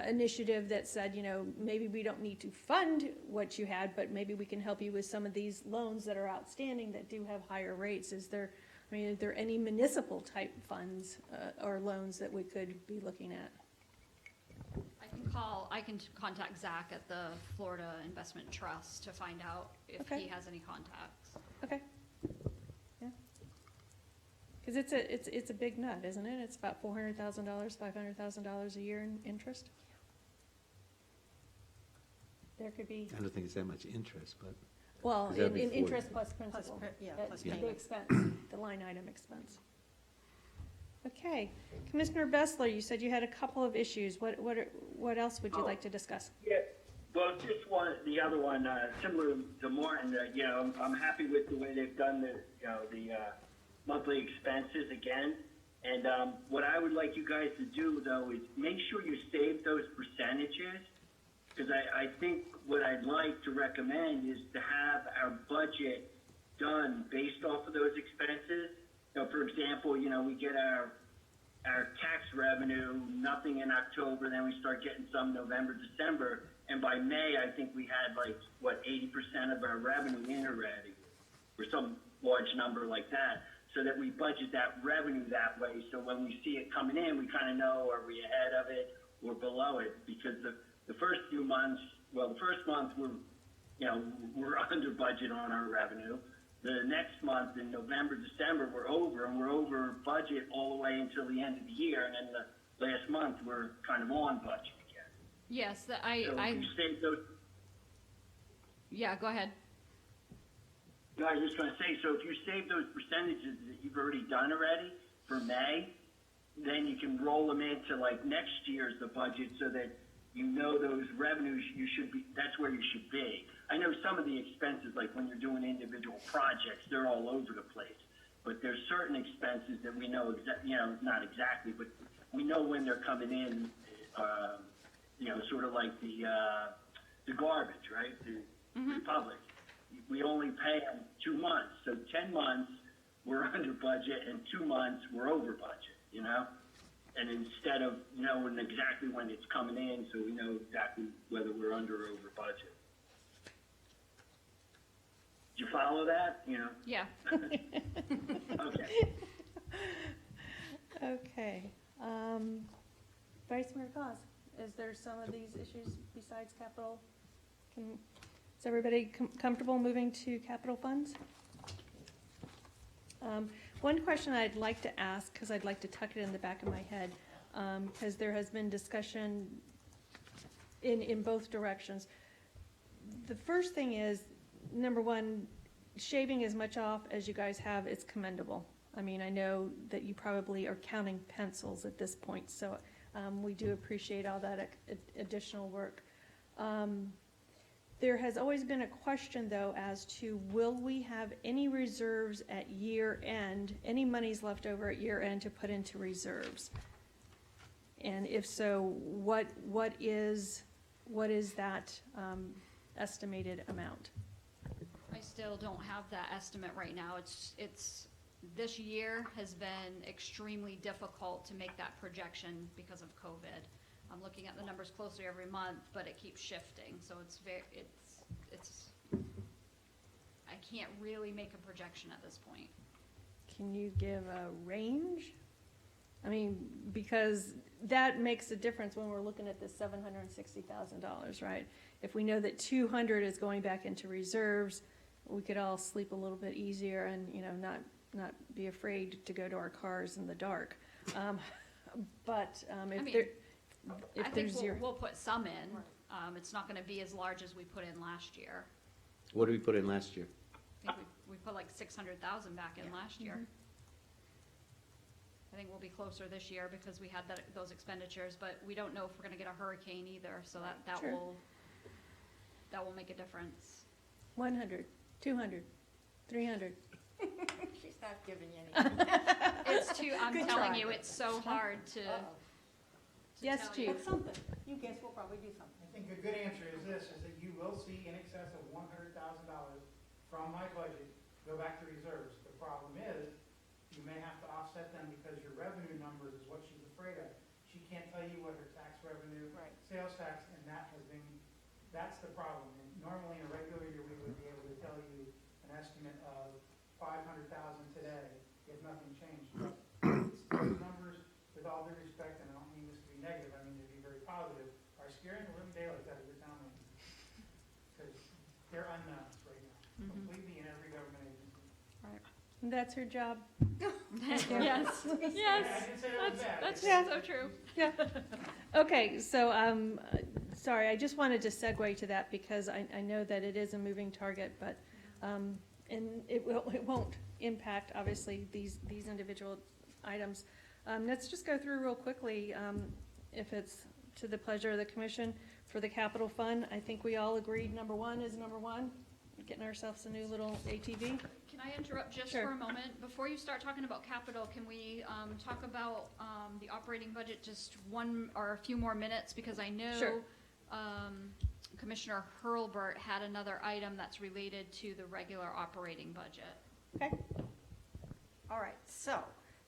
E: initiative that said, maybe we don't need to fund what you had, but maybe we can help you with some of these loans that are outstanding that do have higher rates. Is there any municipal type funds or loans that we could be looking at?
F: I can contact Zach at the Florida Investment Trust to find out if
E: Okay.
F: he has any contacts.
E: Okay. Yeah. Because it's a big nut, isn't it? It's about $400,000, $500,000 a year in interest. There could be,
B: I don't think it's that much interest, but
E: well,
B: Is that
E: in
B: before-
E: interest plus
A: Plus,
E: principal.
A: plus
E: The
A: payment.
E: expense, the line item expense. Okay, Commissioner Bessler, you said you had a couple of issues. What else would you like to discuss?
D: Yeah, well, just the other one, similar to Martin, I'm happy with the way they've done the monthly expenses again. And what I would like you guys to do, though, is make sure you save those percentages, because I think what I'd like to recommend is to have our budget done based off of those expenses. For example, we get our tax revenue, nothing in October, then we start getting some November, December, and by May, I think we had 80% of our revenue in already, or some large number like that, so that we budget that revenue that way, so when we see it coming in, we kind of know, are we ahead of it or below it, because the first few months, well, the first month we're under budget on our revenue. The next month in November, December, we're over budget all the way until the end of the year, and then the last month we're kind of on budget again.
F: Yes,
D: So if you save those,
F: yeah, go ahead.
D: I was just going to say, so if you save those percentages that you've already done already for May, then you can roll them into like next year's the budget so that you know those revenues that's where you should be. I know some of the expenses, like when you're doing individual projects, they're all over the place. But there's certain expenses that we know, not exactly, but we know when they're coming in, sort of like the garbage, right? The Republic. We only pay them 2 months. So 10 months, we're under budget, and 2 months, we're over budget, And instead of knowing exactly when it's coming in, so we know exactly whether we're under or over budget. Did you follow that?
F: Yeah.
D: Okay.
E: Okay. Vice Mayor Cos, is there some of these issues besides capital? Is everybody comfortable moving to capital funds? One question I'd like to ask, because I'd like to tuck it in the back of my head, because there has been discussion in both directions. The first thing is, number one, shaving as much off as you guys have is commendable. I mean, I know that you probably are counting pencils at this point, so we do appreciate all that additional work. There has always been a question, though, as to will we have any reserves at year end, any monies left over at year end to put into reserves? And if so, what is that estimated amount?
F: I still don't have that estimate right now. This year has been extremely difficult to make that projection because of COVID. I'm looking at the numbers closely every month, but it keeps shifting, so I can't really make a projection at this point.
E: Can you give a range? I mean, because that makes a difference when we're looking at this $760,000, right? If we know that 200 is going back into reserves, we could all sleep a little bit easier and, not be afraid to go to our cars in the dark.
F: I think we'll put some in. It's not gonna be as large as we put in last year.
B: What did we put in last year?
F: I think we put like 600,000 back in last year. I think we'll be closer this year because we had those expenditures, but we don't know if we're gonna get a hurricane either, so that
E: Sure.
F: will make a difference.
E: 100, 200, 300.
A: She's not giving you any.
F: I'm
A: Good
F: telling
A: try.
F: you, it's so hard to
E: Yes,
F: tell you.
E: Chief.
A: Something. You guess we'll probably do something.
J: I think a good answer is this, is that you will see in excess of $100,000 from my budget go back to reserves. The problem is, you may have to offset them because your revenue numbers is what she's afraid of. She can't tell you what her tax revenue,
A: Right.
J: sales tax, and that's the problem. And normally in a regular year, we would be able to tell you an estimate of 500,000 today if nothing changed. But those numbers, with all due respect, and I don't mean this to be negative, I mean to be very positive, are scaring the living daylights out of your town meeting. Because they're unknowns right now, completely in every government agency.
E: And that's her job.
F: Yes,
J: I
F: yes,
J: didn't say that was bad.
F: that's
E: Yeah.
F: so true.
E: Okay, so, sorry, I just wanted to segue to that because I know that it is a moving target, but, and it won't impact, obviously, these individual items. Let's just go through real quickly, if it's to the pleasure of the commission, for the capital fund. I think we all agreed number one is number one, getting ourselves a new little ATV.
F: Can I interrupt just
E: Sure.
F: for a moment? Before you start talking about capital, can we talk about the operating budget just one or a few more minutes? Because I know
E: Sure.
F: Commissioner Hurlbert had another item that's related to the regular operating budget.
E: Okay.
A: All right, so,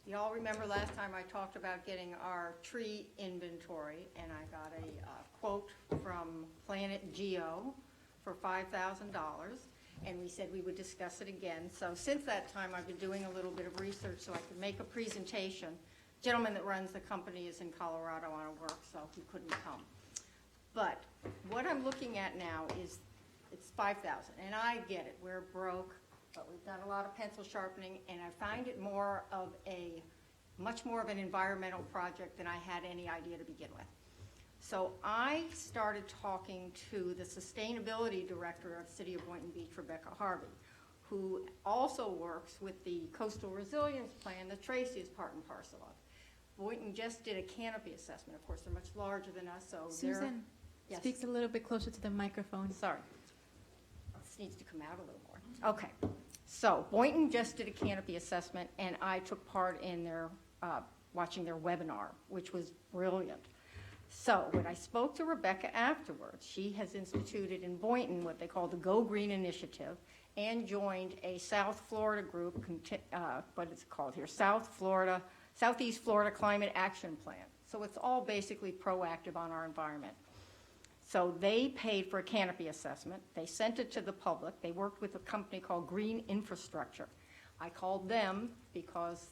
A: you all remember last time I talked about getting our tree inventory, and I got a quote from Planet Geo for $5,000, and we said we would discuss it again. So since that time, I've been doing a little bit of research so I could make a presentation. Gentleman that runs the company is in Colorado on a work, so he couldn't come.
L: But what I'm looking at now is, it's 5,000, and I get it, we're broke, but we've done a lot of pencil sharpening, and I find it much more of an environmental project than I had any idea to begin with. So I started talking to the sustainability director of City of Boynton Beach, Rebecca Harvey, who also works with the coastal resilience plan that Tracy is part and parcel of. Boynton just did a canopy assessment. Of course, they're much larger than us, so they're...
C: Susan,
L: Yes.
C: speaks a little bit closer to the microphone.
L: Sorry. This needs to come out a little more. Okay. So Boynton just did a canopy assessment, and I took part in their, watching their webinar, which was brilliant. So when I spoke to Rebecca afterwards, she has instituted in Boynton what they call the Go Green Initiative and joined a South Florida group, what is it called here? Southeast Florida Climate Action Plan. So it's all basically proactive on our environment. So they paid for a canopy assessment. They sent it to the public. They worked with a company called Green Infrastructure. I called them because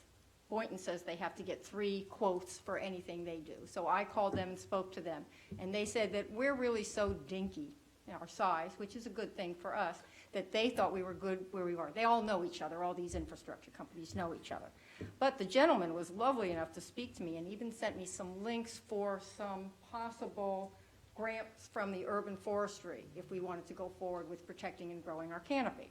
L: Boynton says they have to get 3 quotes for anything they do. So I called them and spoke to them. And they said that we're really so dinky in our size, which is a good thing for us, that they thought we were good where we are. They all know each other. All these infrastructure companies know each other. But the gentleman was lovely enough to speak to me and even sent me some links for some possible grants from the urban forestry if we wanted to go forward with protecting and growing our canopy.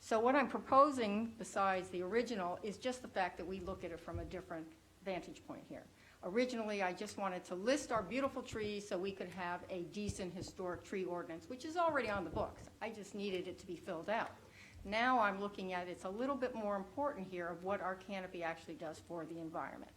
L: So what I'm proposing, besides the original, is just the fact that we look at it from a different vantage point here. Originally, I just wanted to list our beautiful trees so we could have a decent historic tree ordinance, which is already on the books. I just needed it to be filled out. Now I'm looking at it's a little bit more important here of what our canopy actually does for the environment.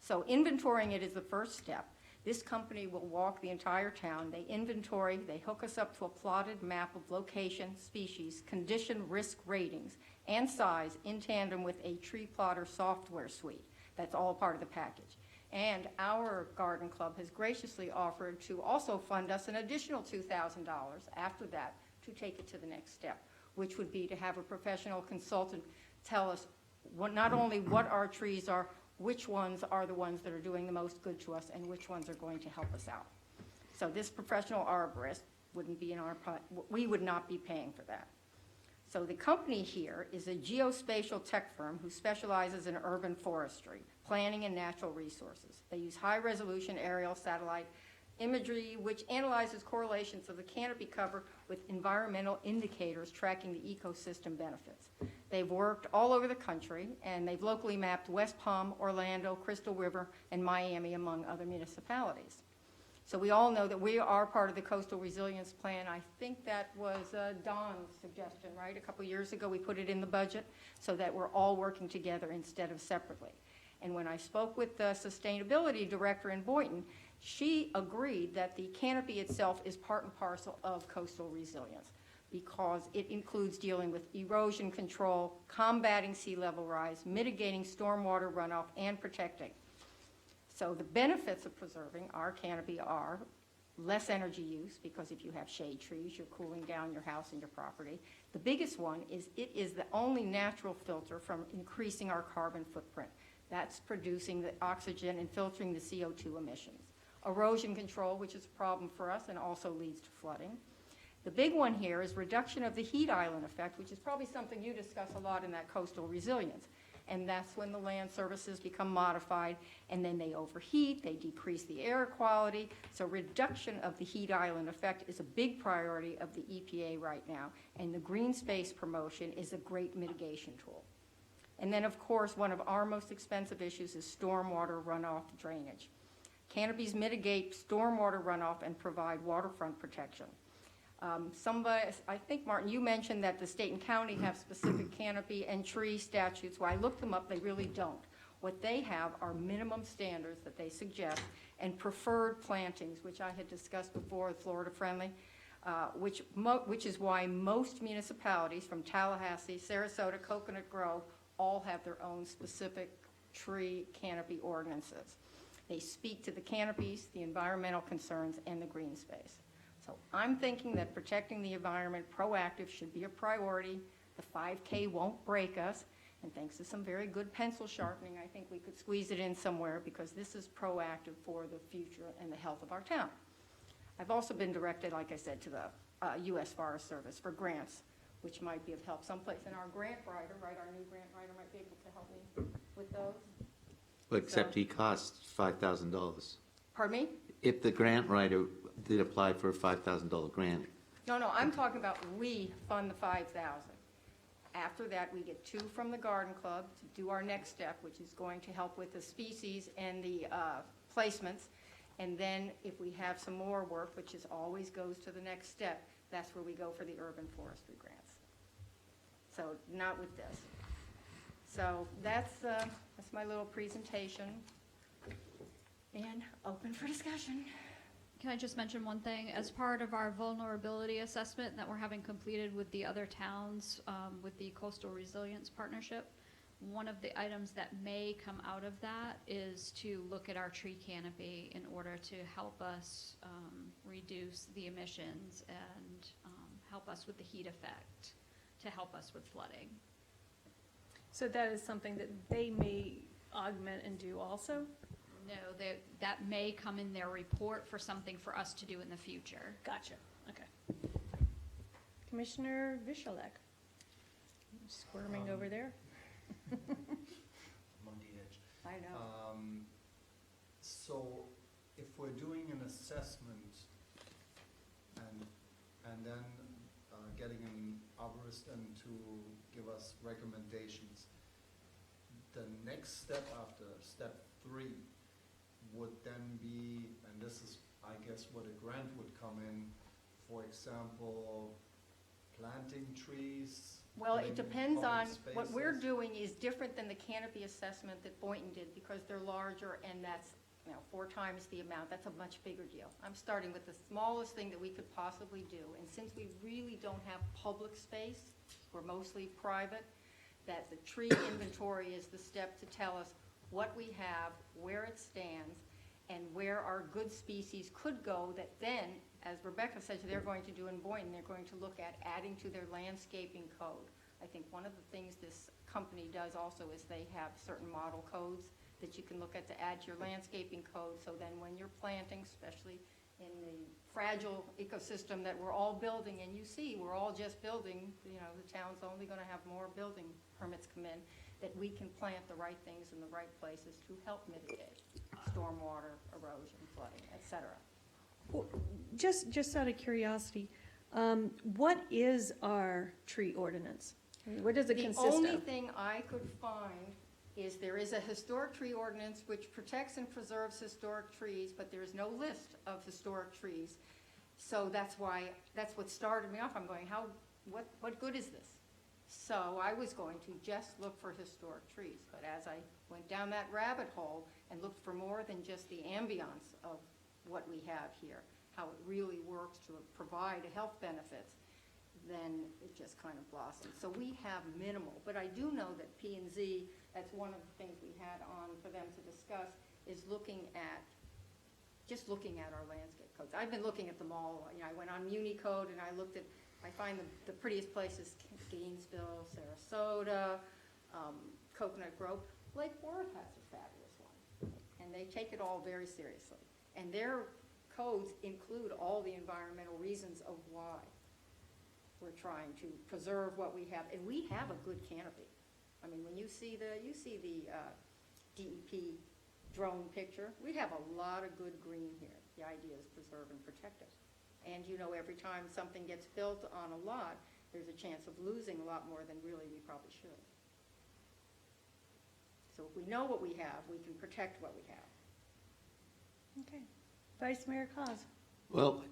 L: So inventorying it is the first step. This company will walk the entire town. They inventory, they hook us up to a plotted map of location, species, condition, risk ratings, and size in tandem with a tree plotter software suite. That's all part of the package. And our garden club has graciously offered to also fund us an additional $2,000 after that to take it to the next step, which would be to have a professional consultant tell us not only what our trees are, which ones are the ones that are doing the most good to us and which ones are going to help us out. So this professional arborist wouldn't be in our, we would not be paying for that. So the company here is a geospatial tech firm who specializes in urban forestry, planning, and natural resources. They use high-resolution aerial satellite imagery, which analyzes correlations of the canopy cover with environmental indicators tracking the ecosystem benefits. They've worked all over the country, and they've locally mapped West Palm, Orlando, Crystal River, and Miami, among other municipalities. So we all know that we are part of the Coastal Resilience Plan. I think that was Don's suggestion, right? A couple years ago, we put it in the budget so that we're all working together instead of separately. And when I spoke with the sustainability director in Boynton, she agreed that the canopy itself is part and parcel of coastal resilience because it includes dealing with erosion control, combating sea level rise, mitigating stormwater runoff, and protecting. So the benefits of preserving our canopy are less energy use, because if you have shade trees, you're cooling down your house and your property. The biggest one is it is the only natural filter from increasing our carbon footprint. That's producing the oxygen and filtering the CO2 emissions. Erosion control, which is a problem for us and also leads to flooding. The big one here is reduction of the heat island effect, which is probably something you discuss a lot in that coastal resilience. And that's when the land surfaces become modified, and then they overheat, they decrease the air quality. So reduction of the heat island effect is a big priority of the EPA right now, and the green space promotion is a great mitigation tool. And then, of course, one of our most expensive issues is stormwater runoff drainage. Canopies mitigate stormwater runoff and provide waterfront protection. I think, Martin, you mentioned that the state and county have specific canopy and tree statutes. Well, I looked them up, they really don't. What they have are minimum standards that they suggest and preferred plantings, which I had discussed before, Florida Friendly, which is why most municipalities from Tallahassee, Sarasota, Coconut Grove, all have their own specific tree canopy ordinances. They speak to the canopies, the environmental concerns, and the green space. So I'm thinking that protecting the environment proactive should be a priority. The 5K won't break us. And thanks to some very good pencil sharpening, I think we could squeeze it in somewhere because this is proactive for the future and the health of our town. I've also been directed, like I said, to the U.S. Forest Service for grants, which might be of help someplace. And our grant writer, right, our new grant writer might be able to help me with those.
B: Well, except he costs $5,000.
L: Pardon me?
B: If the grant writer did apply for a $5,000 grant,
L: No, I'm talking about we fund the 5,000. After that, we get 2 from the Garden Club to do our next step, which is going to help with the species and the placements. And then if we have some more work, which is always goes to the next step, that's where we go for the urban forestry grants. So not with this. So that's my little presentation. And open for discussion.
F: Can I just mention one thing? As part of our vulnerability assessment that we're having completed with the other towns, with the Coastal Resilience Partnership, one of the items that may come out of that is to look at our tree canopy in order to help us reduce the emissions and help us with the heat effect, to help us with flooding.
E: So that is something that they may augment and do also?
F: No, that may come in their report for something for us to do in the future.
E: Gotcha, okay. Commissioner Vishalek. Squirming over there.
K: I'm on the edge.
L: I know.
K: So if we're doing an assessment and then getting an arborist in to give us recommendations, the next step after step 3 would then be, and this is, I guess, what a grant would come in, for example, planting trees?
L: Well, it
K: putting
L: depends on,
K: public
L: what we're
K: spaces?
L: doing is different than the canopy assessment that Boynton did, because they're larger and that's, 4 times the amount. That's a much bigger deal. I'm starting with the smallest thing that we could possibly do, and since we really don't have public space, we're mostly private, that the tree inventory is the step to tell us what we have, where it stands, and where our good species could go that then, as Rebecca said, they're going to do in Boynton, they're going to look at adding to their landscaping code. I think one of the things this company does also is they have certain model codes that you can look at to add to your landscaping code, so then when you're planting, especially in the fragile ecosystem that we're all building, and you see, we're all just building, the town's only gonna have more building permits come in, that we can plant the right things in the right places to help mitigate stormwater, erosion, flooding, et cetera.
E: Well, just out of curiosity, what is our tree ordinance? I mean, what does it consist of?
L: The only thing I could find is there is a historic tree ordinance which protects and preserves historic trees, but there is no list of historic trees. So that's what started me off. I'm going, what good is this? So I was going to just look for historic trees, but as I went down that rabbit hole and looked for more than just the ambiance of what we have here, how it really works to provide health benefits, then it just kind of blossomed. So we have minimal, but I do know that P&Z, that's one of the things we had on for them to discuss, is looking at our landscape codes. I've been looking at them all. I went on MuniCode and I find the prettiest places, Gainesville, Sarasota, Coconut Grove. Lake Worth has a fabulous one, and they take it all very seriously. And their codes include all the environmental reasons of why we're trying to preserve what we have, and we have a good canopy. I mean, when you see the DEP drone picture, we have a lot of good green here. The idea is preserve and protect it. And every time something gets built on a lot, there's a chance of losing a lot more than really we probably should. So if we know what we have, we can protect what we have.
E: Okay. Vice Mayor Cos.
B: well,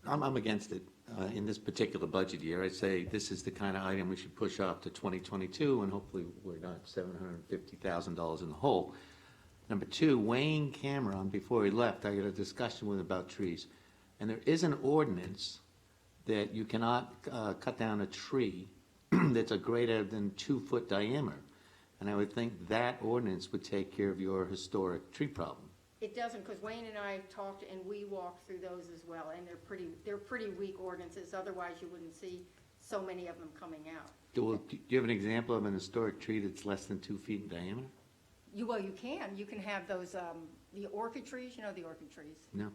B: I'm against it. In this particular budget year, I'd say this is the kind of item we should push off to 2022, and hopefully we're not $750,000 in the hole. Number 2, Wayne Cameron, before he left, I had a discussion with him about trees. And there is an ordinance that you cannot cut down a tree that's a greater than 2-foot diameter. And I would think that ordinance would take care of your historic tree problem.
L: It doesn't, because Wayne and I talked and we walked through those as well, and they're pretty weak ordinances. Otherwise, you wouldn't see so many of them coming out.
B: Do you have an example of an historic tree that's less than 2 feet in diameter?
L: You can. You can have those, the orchid trees, the orchid trees.
B: No.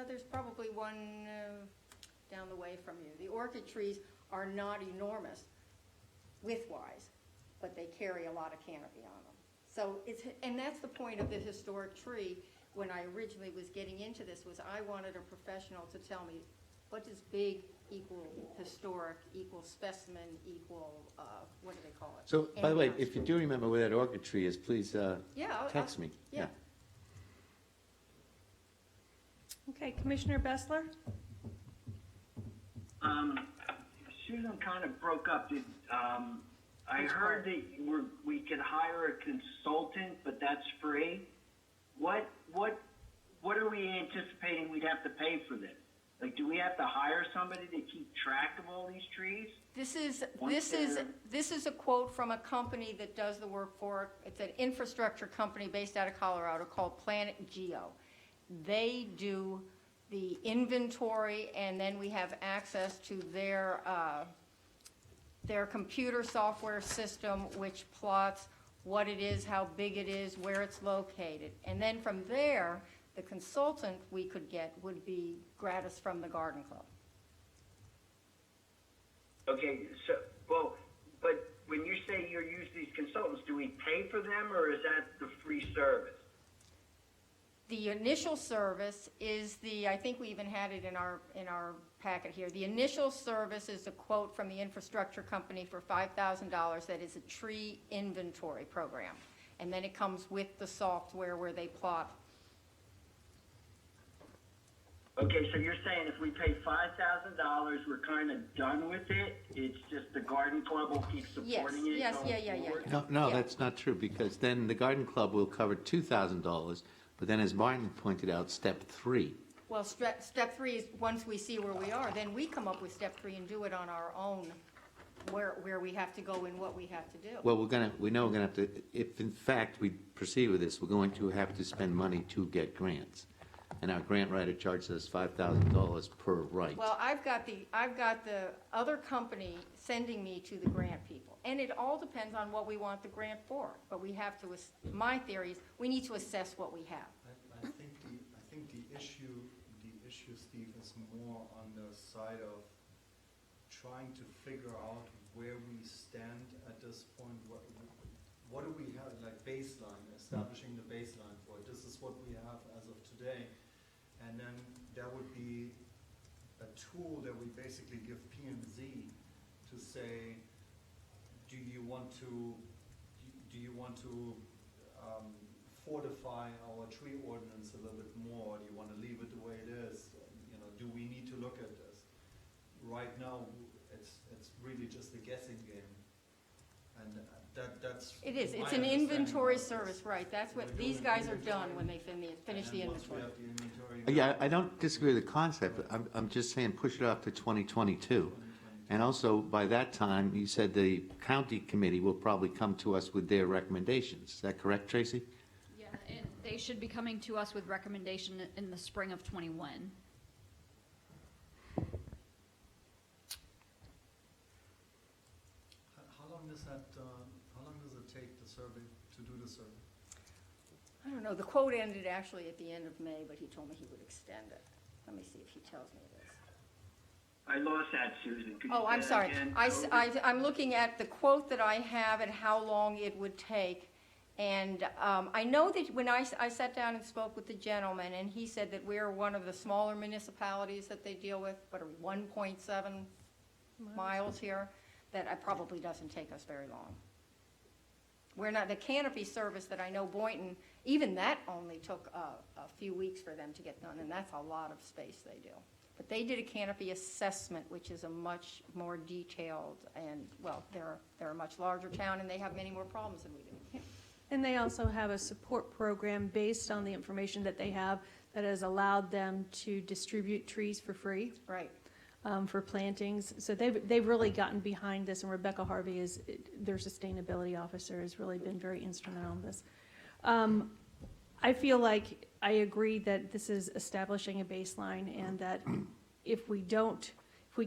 L: There's probably one down the way from you. The orchid trees are not enormous width-wise, but they carry a lot of canopy on them. So and that's the point of the historic tree. When I originally was getting into this, was I wanted a professional to tell me, what does big equal historic, equal specimen, equal, what do they call it?
B: So, by the way,
L: Anything
B: if you do remember where that orchid tree is, please
L: Yeah,
B: text me.
L: yeah.
E: Okay, Commissioner Bessler?
D: Susan kind of broke up. I heard that we could hire a consultant, but that's free. What are we anticipating we'd have to pay for this? Like, do we have to hire somebody to keep track of all these trees?
L: This is a quote from a company that does the work for it. It's an infrastructure company based out of Colorado called Planet Geo. They do the inventory, and then we have access to their computer software system, which plots what it is, how big it is, where it's located. And then from there, the consultant we could get would be gratis from the Garden Club.
D: Okay, but when you say you use these consultants, do we pay for them, or is that the free service?
L: The initial service is I think we even had it in our packet here. The initial service is a quote from the infrastructure company for $5,000 that is a tree inventory program. And then it comes with the software where they plot.
D: Okay, so you're saying if we pay $5,000, we're kind of done with it? It's just the Garden Club will keep supporting it?
L: Yes,
D: going
L: yeah.
D: forward?
B: No,
L: Yeah.
B: that's not true, because then the garden club will cover $2,000, but then as Martin pointed out, step 3.
L: Well, step 3 is once we see where we are, then we come up with step 3 and do it on our own, where we have to go and what we have to do.
B: Well, we know we're gonna have to, if in fact we proceed with this, we're going to have to spend money to get grants. And our grant writer charges us $5,000 per right.
L: Well, I've got the other company sending me to the grant people, and it all depends on what we want the grant for. But we have to, my theory is, we need to assess what we have.
K: I think the issue, Steve, is more on the side of trying to figure out where we stand at this point. What do we have, like baseline, establishing the baseline for it? This is what we have as of today. And then there would be a tool that we basically give P&Z to say, do you want to fortify our tree ordinance a little bit more? Do you want to leave it the way it is? You know, do we need to look at this? Right now, it's really just a guessing game, and that's.
L: It is.
K: my
L: It's an
K: understanding
L: inventory
K: of this.
L: service, right? That's what
K: We're
L: these
K: doing
L: guys are
K: inventory,
L: done when they finish the
K: and then once we
L: inventory.
K: have the inventory
B: Yeah,
K: done,
B: I don't disagree with the concept, I'm just saying push it off to 2022. And also, by that time, you said the county committee will probably come to us with their recommendations. Is that correct, Tracy?
F: Yeah, and they should be coming to us with recommendation in the spring of '21.
K: How long does it take the survey, to do the survey?
L: I don't know. The quote ended actually at the end of May, but he told me he would extend it. Let me see if he tells me this.
D: I lost that, Susan. Could you
L: Oh,
D: say
L: I'm
D: that
L: sorry.
D: again?
L: I'm looking at the quote that I have and how long it would take. And I know that when I sat down and spoke with the gentleman, and he said that we're one of the smaller municipalities that they deal with, what are we, 1.7 miles here, that it probably doesn't take us very long. We're not, the canopy service that I know Boynton, even that only took a few weeks for them to get done, and that's a lot of space they do. But they did a canopy assessment, which is a much more detailed, and, well, they're a much larger town, and they have many more problems than we do.
E: And they also have a support program based on the information that they have that has allowed them to distribute trees for free.
L: Right.
E: For plantings. So they've really gotten behind this, and Rebecca Harvey is, their sustainability officer, has really been very instrumental in this. I feel like I agree that this is establishing a baseline, and that if we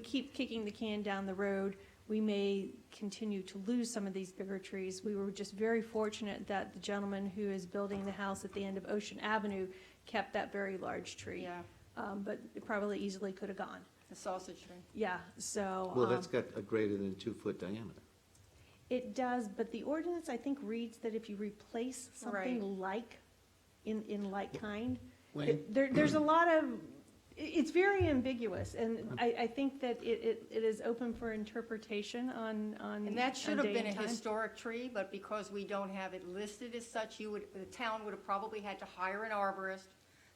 E: keep kicking the can down the road, we may continue to lose some of these bigger trees. We were just very fortunate that the gentleman who is building the house at the end of Ocean Avenue kept that very large tree.
L: Yeah.
E: but it probably easily could have gone.
L: The sausage tree.
E: Yeah, so.
B: Well, that's got a greater than 2-foot diameter.
E: It does, but the ordinance, I think, reads that if you replace something like, in like kind,
B: Wayne?
E: there's a lot of, it's very ambiguous, and I think that it is open for interpretation on
L: And that should
E: on
L: have
E: day
L: been a
E: and time.
L: historic tree, but because we don't have it listed as such, the town would have probably had to hire an arborist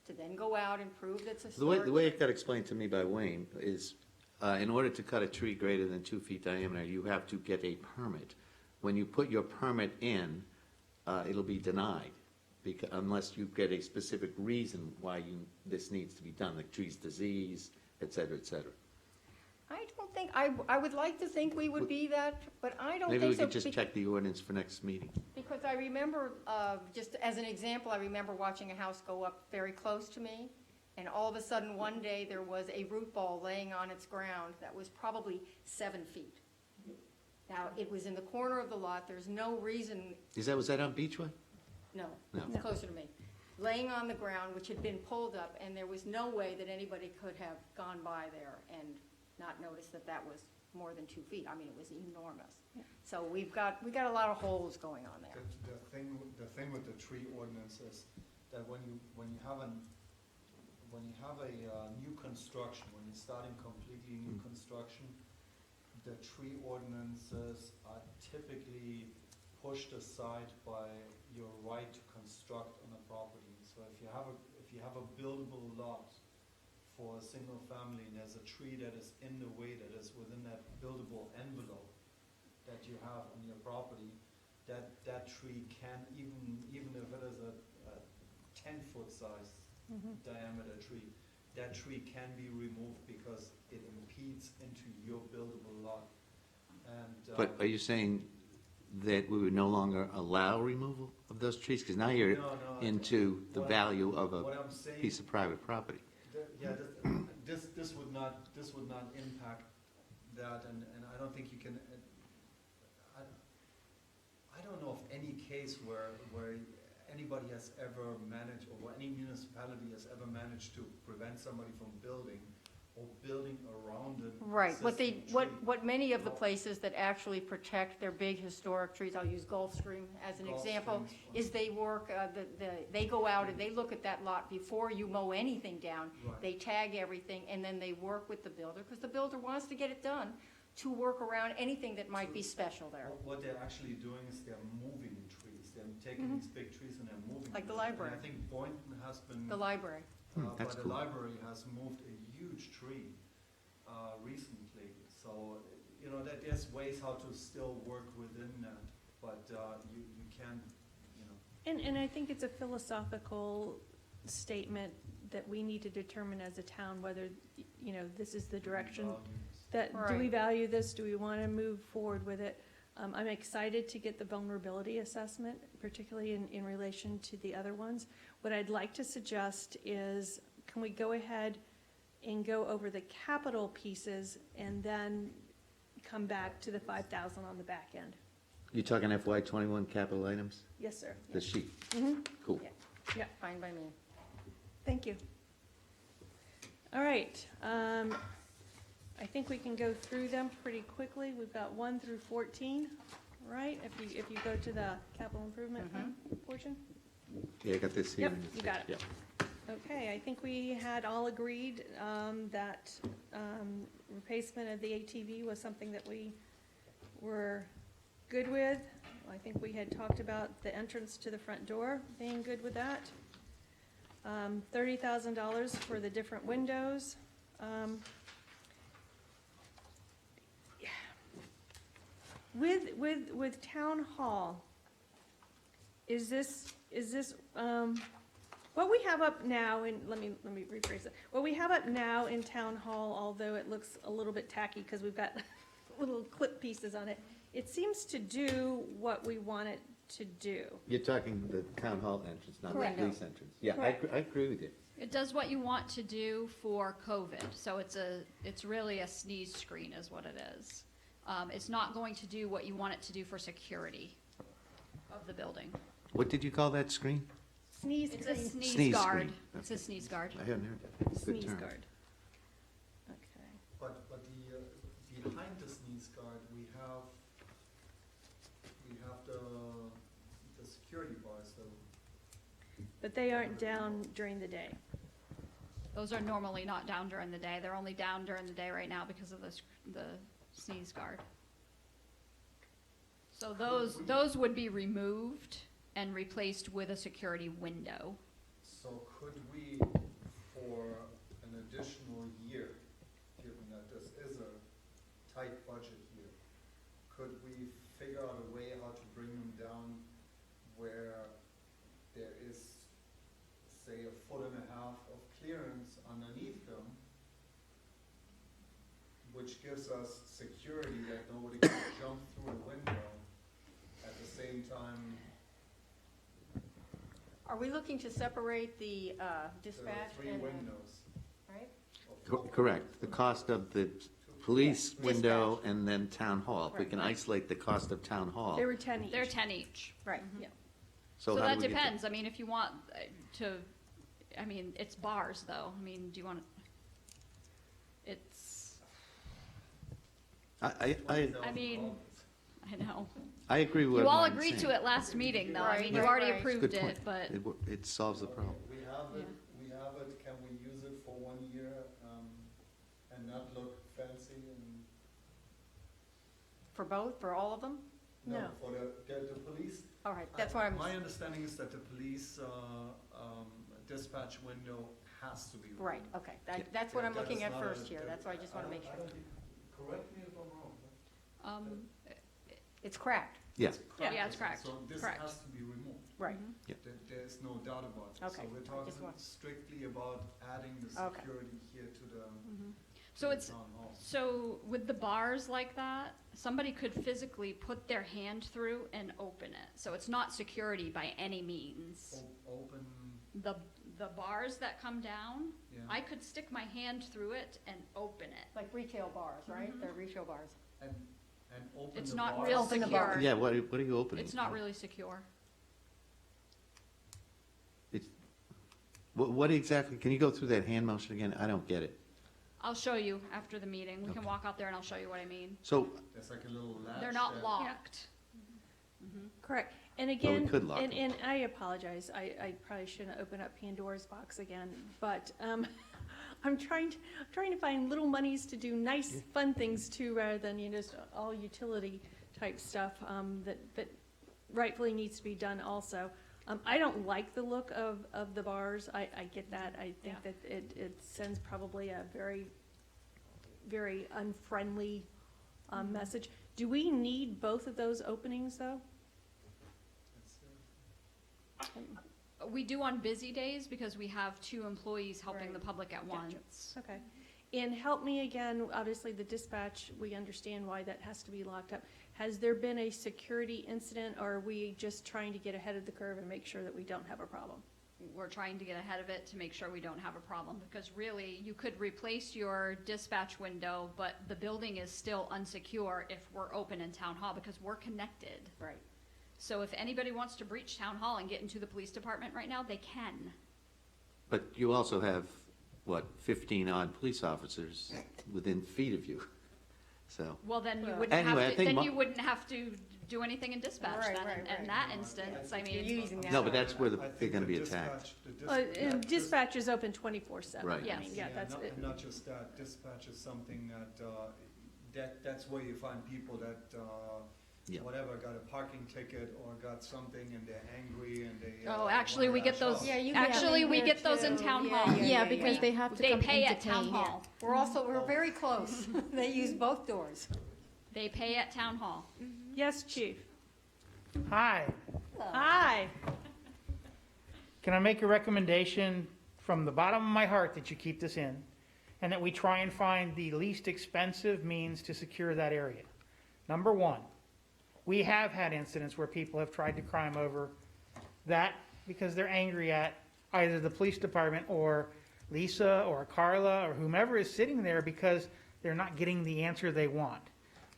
L: to then go out and prove that's historic.
B: The way it got explained to me by Wayne is, in order to cut a tree greater than 2 feet diameter, you have to get a permit. When you put your permit in, it'll be denied, unless you get a specific reason why this needs to be done, like tree's disease, et cetera, et cetera.
L: I don't think, I would like to think we would be that, but I don't think so.
B: Maybe we could just check the ordinance for next meeting.
L: Because I remember, just as an example, I remember watching a house go up very close to me, and all of a sudden, one day, there was a root ball laying on its ground that was probably 7 feet. Now, it was in the corner of the lot, there's no reason,
B: Was that on Beachway?
L: no,
B: No.
L: it's closer to me, laying on the ground, which had been pulled up, and there was no way that anybody could have gone by there and not noticed that that was more than 2 feet. I mean, it was enormous. So we got a lot of holes going on there.
G: The thing with the tree ordinance is that when you have a new construction, when you're starting completely new construction, the tree ordinances are typically pushed aside by your right to construct on a property. So if you have a buildable lot for a single family and there's a tree that is in the way, that is within that buildable envelope that you have on your property, that tree can, even if it is a 10-foot size diameter tree, that tree can be removed because it impedes into your buildable lot. And,
B: But are you saying that we would no longer allow removal of those trees? Because now you're
G: No,
B: into the value of
G: what
B: a
G: I'm saying,
B: piece of private property.
G: This would not impact that, and I don't think you can. I don't know of any case where anybody has ever managed, or where any municipality has ever managed to prevent somebody from building or building around an
L: Right,
G: existing tree.
L: what many of the places that actually protect their big historic trees, I'll use Gulfstream as an example, is they work, they go out and they look at that lot before you mow anything down.
G: Right.
L: They tag everything, and then they work with the builder, because the builder wants to get it done, to work around anything that might be special there.
G: What they're actually doing is they're moving trees. They're taking these big trees and they're moving
L: Like the
G: them.
L: library.
G: And I think Boynton has been.
L: The library.
B: That's
G: But
B: cool.
G: the library has moved a huge tree recently. So, there's ways how to still work within that, but you can,
E: And I think it's a philosophical statement that we need to determine as a town whether, this is the direction that, do we
L: Right.
E: value this? Do we want to move forward with it? I'm excited to get the vulnerability assessment, particularly in relation to the other ones. What I'd like to suggest is, can we go ahead and go over the capital pieces and then come back to the 5,000 on the back end?
B: You talking FY21 capital items?
E: Yes, sir.
B: The sheet?
E: Mhm.
B: Cool.
E: Yeah.
L: Fine by me.
E: Thank you. All right, I think we can go through them pretty quickly. We've got 1 through 14, right? If you go to the capital improvement portion.
B: Yeah, I got this here.
E: Yep, you got it.
B: Yeah.
E: Okay, I think we had all agreed that replacement of the ATV was something that we were good with. I think we had talked about the entrance to the front door, being good with that. $30,000 for the different windows. With town hall, is this, what we have up now in, let me rephrase it. What we have up now in town hall, although it looks a little bit tacky because we've got little clip pieces on it, it seems to do what we want it to do.
B: You're talking the town hall entrance, not the
E: Correct.
B: police entrance. Yeah,
E: Correct.
B: I agree with you.
F: It does what you want to do for COVID, so it's really a sneeze screen is what it is. It's not going to do what you want it to do for security of the building.
B: What did you call that screen?
E: Sneeze
F: It's a
E: screen.
F: sneeze
B: Sneeze
F: guard.
B: screen.
F: It's a sneeze guard.
B: I hadn't heard that. Good
E: Sneeze
B: term.
E: guard. Okay.
G: But behind the sneeze guard, we have the security bars though.
E: But they aren't down during the day.
F: Those are normally not down during the day. They're only down during the day right now because of the sneeze guard. So those would be removed and replaced with a security window.
G: So could we, for an additional year, given that this is a tight budget year, could we figure out a way how to bring them down where there is, say, 1.5 feet of clearance underneath them, which gives us security that nobody can jump through a window at the same time?
L: Are we looking to separate the
G: There are
L: dispatch
G: 3
L: and,
G: windows.
L: right?
B: Correct. The cost of the police window and then town hall. If we can isolate the cost of town hall.
E: They were 10 each.
F: They're 10 each.
L: Right.
E: Yeah.
F: So
B: how
F: that
B: do we get
F: depends. I mean, if you want to, I mean, it's bars though. I mean, do you want, it's,
B: I
F: I mean, I know.
B: I agree with
F: You
B: what
F: all
B: Martin's
F: agreed to
B: saying.
F: it last meeting though. I
L: Right,
F: mean, you
L: right,
F: already
L: right.
F: approved
B: Good point.
F: it, but
B: It solves the problem.
G: We have it, can we use it for 1 year, and not look fancy and?
L: For both, for all of them?
E: No.
G: For the police.
L: All right, that's what I'm,
G: My understanding is that the police, dispatch window has to be. removed.
L: right, okay.
B: Yeah.
L: That's what I'm
G: That
L: looking
G: is
L: at
G: not
L: first here. That's why I just want to make sure.
I: Correct me if I'm wrong.
F: um,
L: It's cracked,
B: Yeah.
F: yeah, it's cracked.
G: So this
F: Correct.
G: has to be removed.
L: right.
G: There's no doubt about it.
L: Okay,
G: So we're
L: I
G: talking
L: just want-
G: strictly about adding the
L: Okay.
G: security here to the,
F: So
G: to the
F: it's,
G: town hall.
F: so with the bars like that, somebody could physically put their hand through and open it. So it's not security by any means.
G: Open,
F: The bars that come down,
G: yeah.
F: I could stick my hand through it and open it.
L: Like retail bars, right? They're retail bars.
G: And open
F: It's
G: the
F: not
G: bars.
F: real
L: Open the
F: secure.
L: bars.
B: Yeah, what are you opening?
F: It's not really secure.
B: It's, what exactly, can you go through that hand motion again? I don't get it.
F: I'll show you after the meeting. We can
B: Okay.
F: walk out there and I'll show you what I mean.
B: So,
G: There's like a little latch.
F: They're not
G: that-
F: locked.
E: Correct. And again,
B: could lock
E: and,
B: them.
E: and I apologize, I probably shouldn't open up Pandora's box again, but, I'm trying to find little monies to do nice, fun things too, rather than, just all utility type stuff, that rightfully needs to be done also. I don't like the look of the bars, I get that, I think
F: Yeah.
E: that it sends probably a very, very unfriendly, message. Do we need both of those openings, though?
F: We do on busy days because we have 2 employees helping
E: Right.
F: the public at
E: Gotcha.
F: once.
E: Okay. And help me again, obviously the dispatch, we understand why that has to be locked up. Has there been a security incident, or are we just trying to get ahead of the curve and make sure that we don't have a problem?
F: We're trying to get ahead of it to make sure we don't have a problem, because really, you could replace your dispatch window, but the building is still unsecure if we're open in town hall, because we're connected.
L: Right.
F: So if anybody wants to breach town hall and get into the police department right now, they can.
B: but you also have, what, 15 odd police officers within feet of you. So,
F: Well, then you
E: Well-
F: wouldn't
B: Anyway, I
F: have to,
B: think
F: then
B: mo-
F: you wouldn't have to do anything in dispatch
L: Right,
F: then,
L: right,
F: in
L: right.
F: that instance, I
L: You're
F: mean,
L: using that.
B: No, but that's where
G: I
B: they're
G: think
B: gonna
G: the
B: be attacked.
G: dispatch- the dis-
E: And
G: dis-
E: dispatch is open 24/7.
B: Right.
E: I
F: Yes.
E: mean, yeah, that's it.
G: Not just that, dispatch is something that's where you find people that,
B: Yeah.
G: whatever, got a parking ticket or got something and they're angry and they.
F: Oh, actually,
G: wanna
F: we get
G: lash
F: those,
G: out.
L: Yeah, you have
F: actually,
L: them
F: we
L: here
F: get those in
L: too.
F: town
L: Yeah,
F: hall.
L: yeah,
C: Yeah, because they have to
F: They
C: come in
F: pay
C: to
F: at town
C: pay.
F: hall.
L: We're very close. They use both doors.
F: They pay at town hall.
E: Yes, chief?
J: Hi,
E: Hi.
J: can I make a recommendation from the bottom of my heart that you keep this in, and that we try and find the least expensive means to secure that area? Number one, we have had incidents where people have tried to climb over that because they're angry at either the police department or Lisa or Carla or whomever is sitting there because they're not getting the answer they want.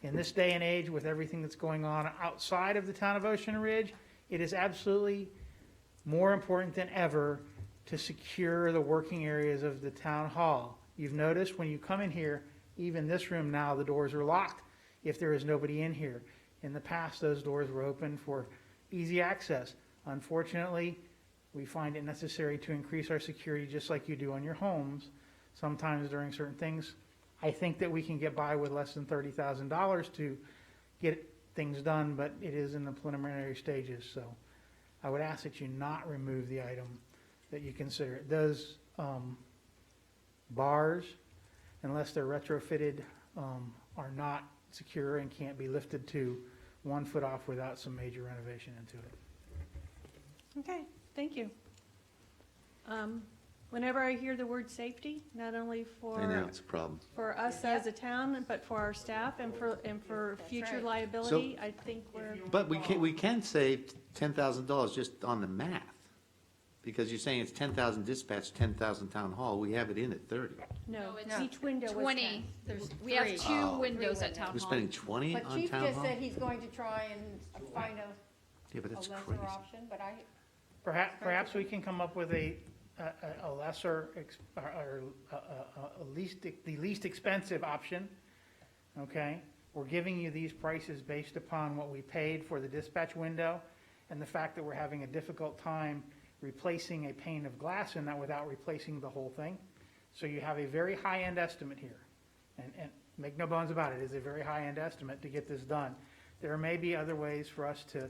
J: In this day and age, with everything that's going on outside of the town of Ocean Ridge, it is absolutely more important than ever to secure the working areas of the town hall. You've noticed when you come in here, even this room now, the doors are locked if there is nobody in here. In the past, those doors were open for easy access. Unfortunately, we find it necessary to increase our security just like you do on your homes, sometimes during certain things. I think that we can get by with less than $30,000 to get things done, but it is in the preliminary stages, so I would ask that you not remove the item, that you consider it. Those bars, unless they're retrofitted, are not secure and can't be lifted to 1 foot off without some major renovation into it.
E: Okay, thank you. Whenever I hear the word safety, not only
B: I know, it's a problem.
E: for us as a town, but for our staff and for future
L: right.
E: liability, I think we're,
B: But we can save $10,000 just on the math, because you're saying it's 10,000 dispatch, 10,000 town hall, we have it in at 30.
E: no,
F: No, it's
E: each window was 10.
F: 20.
L: There's
F: We have
L: three.
F: two
B: Oh.
F: windows
L: Three
F: at town
B: We're
F: hall.
B: spending 20
L: But
B: on
L: Chief
B: town
L: just
B: hall?
L: said he's going to try and find
B: Yeah, but
L: a
B: that's
L: lesser
B: crazy.
L: option, but I,
J: Perhaps we can come up with a lesser, the least expensive option, okay? We're giving you these prices based upon what we paid for the dispatch window and the fact that we're having a difficult time replacing a pane of glass in that without replacing the whole thing. So you have a very high-end estimate here. And make no bones about it, it's a very high-end estimate to get this done. There may be other ways for us to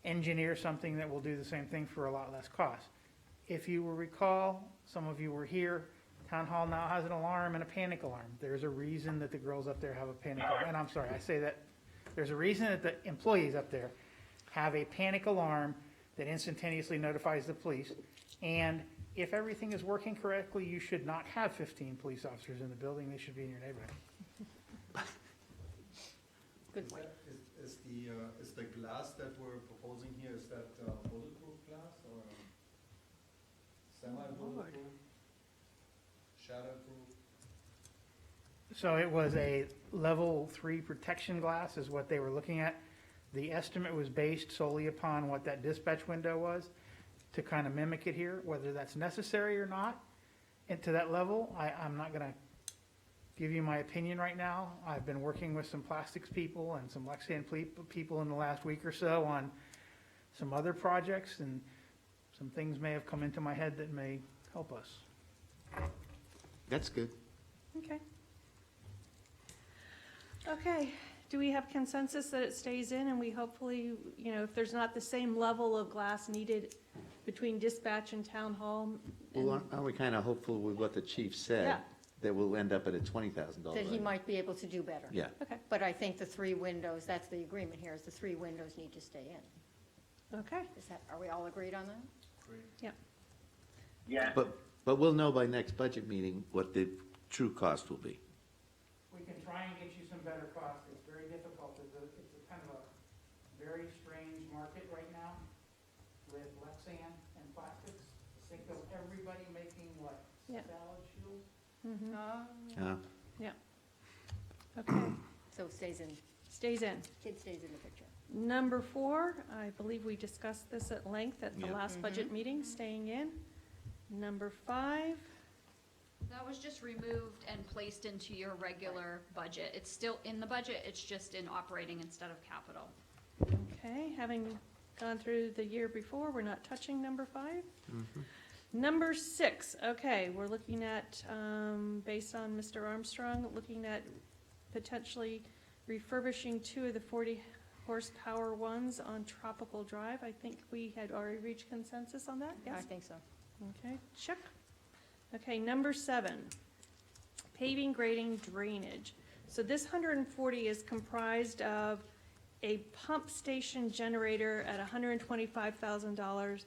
J: engineer something that will do the same thing for a lot less cost. If you will recall, some of you were here, Town Hall now has an alarm and a panic alarm. There's a reason that the girls up there have a panic alarm, and I'm sorry, I say that, there's a reason that the employees up there have a panic alarm that instantaneously notifies the police, and if everything is working correctly, you should not have 15 police officers in the building, they should be in your neighborhood.
L: good point.
G: Is the glass that we're proposing here, is that bulletproof glass or semi-bulletproof? Shatterproof?
J: So it was a level 3 protection glass is what they were looking at. The estimate was based solely upon what that dispatch window was to kind of mimic it here, whether that's necessary or not. And to that level, I'm not gonna give you my opinion right now. I've been working with some plastics people and some Lexan people in the last week or so on some other projects, and some things may have come into my head that may help us.
B: That's good.
E: Okay. Okay, do we have consensus that it stays in and we hopefully, if there's not the same level of glass needed between dispatch and town hall?
B: Well, aren't we kind of hopeful with what the chief said?
E: Yeah.
B: That we'll end up at a $20,000
L: That he
B: item?
L: might be able to do better.
B: Yeah.
E: Okay,
L: But I think the 3 windows, that's the agreement here, is the 3 windows need to stay in.
E: okay,
L: Are we all agreed on that?
D: Yeah,
B: But we'll know by next budget meeting what the true cost will be.
J: We can try and get you some better costs. It's very difficult. It's a kind of a very strange market right now with Lexan and plastics. Think of everybody making what?
E: Yeah.
J: Salad shields?
E: okay,
L: So it stays in,
E: stays in.
L: kid stays in the picture.
E: Number 4, I believe we discussed this at length at the
B: Yeah.
E: last budget meeting, staying in. Number 5,
F: That was just removed and placed into your regular budget. It's still in the budget, it's just in operating instead of capital.
E: okay, having gone through the year before, we're not touching number 5. Number 6, okay, we're looking at, based on Mr. Armstrong, looking at potentially refurbishing 2 of the 40 horsepower ones on Tropical Drive. I think we had already reached consensus on that,
L: I
E: yes?
L: think so.
E: Okay, check. Okay, number 7, paving, grading, drainage. So this 140 is comprised of a pump station generator at $125,000,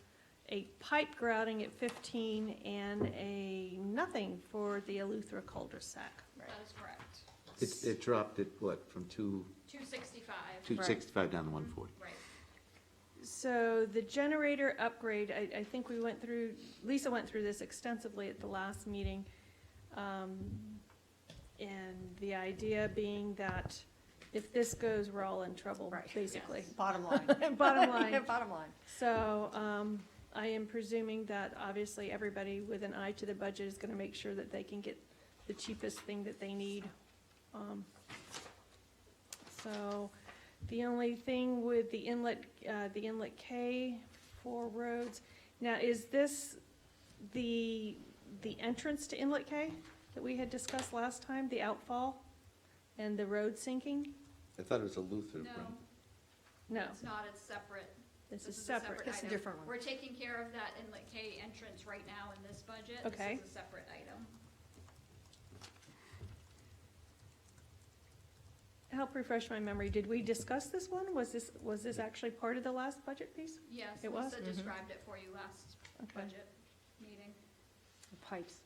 E: a pipe grouting at 15, and a nothing for the Eleuthera cul-de-sac.
F: That is correct.
B: It dropped it, what, from
F: 265,
B: 265 down to 140?
F: right.
E: So the generator upgrade, I think we went through, Lisa went through this extensively at the last meeting. And the idea being that if this goes, we're all in trouble,
L: Right.
E: basically.
L: Bottom line.
E: Bottom line.
L: Bottom line.
E: So, I am presuming that obviously everybody with an eye to the budget is gonna make sure that they can get the cheapest thing that they need. So, the only thing with the Inlet K for roads, now, is this the entrance to Inlet K that we had discussed last time, the outfall and the road sinking?
B: I thought it was a Luther
F: No,
B: thing.
E: No,
F: it's not, it's separate.
E: this is
F: a
E: separate.
L: It's a
F: item.
L: different one.
F: We're taking care of that Inlet K entrance right now in this budget.
E: Okay.
F: This is a separate item.
E: Help refresh my memory, did we discuss this one? Was this actually part of the last budget piece?
F: Yes,
E: It was?
F: Lisa described it for you last
E: Okay.
F: budget meeting.
L: The pipes.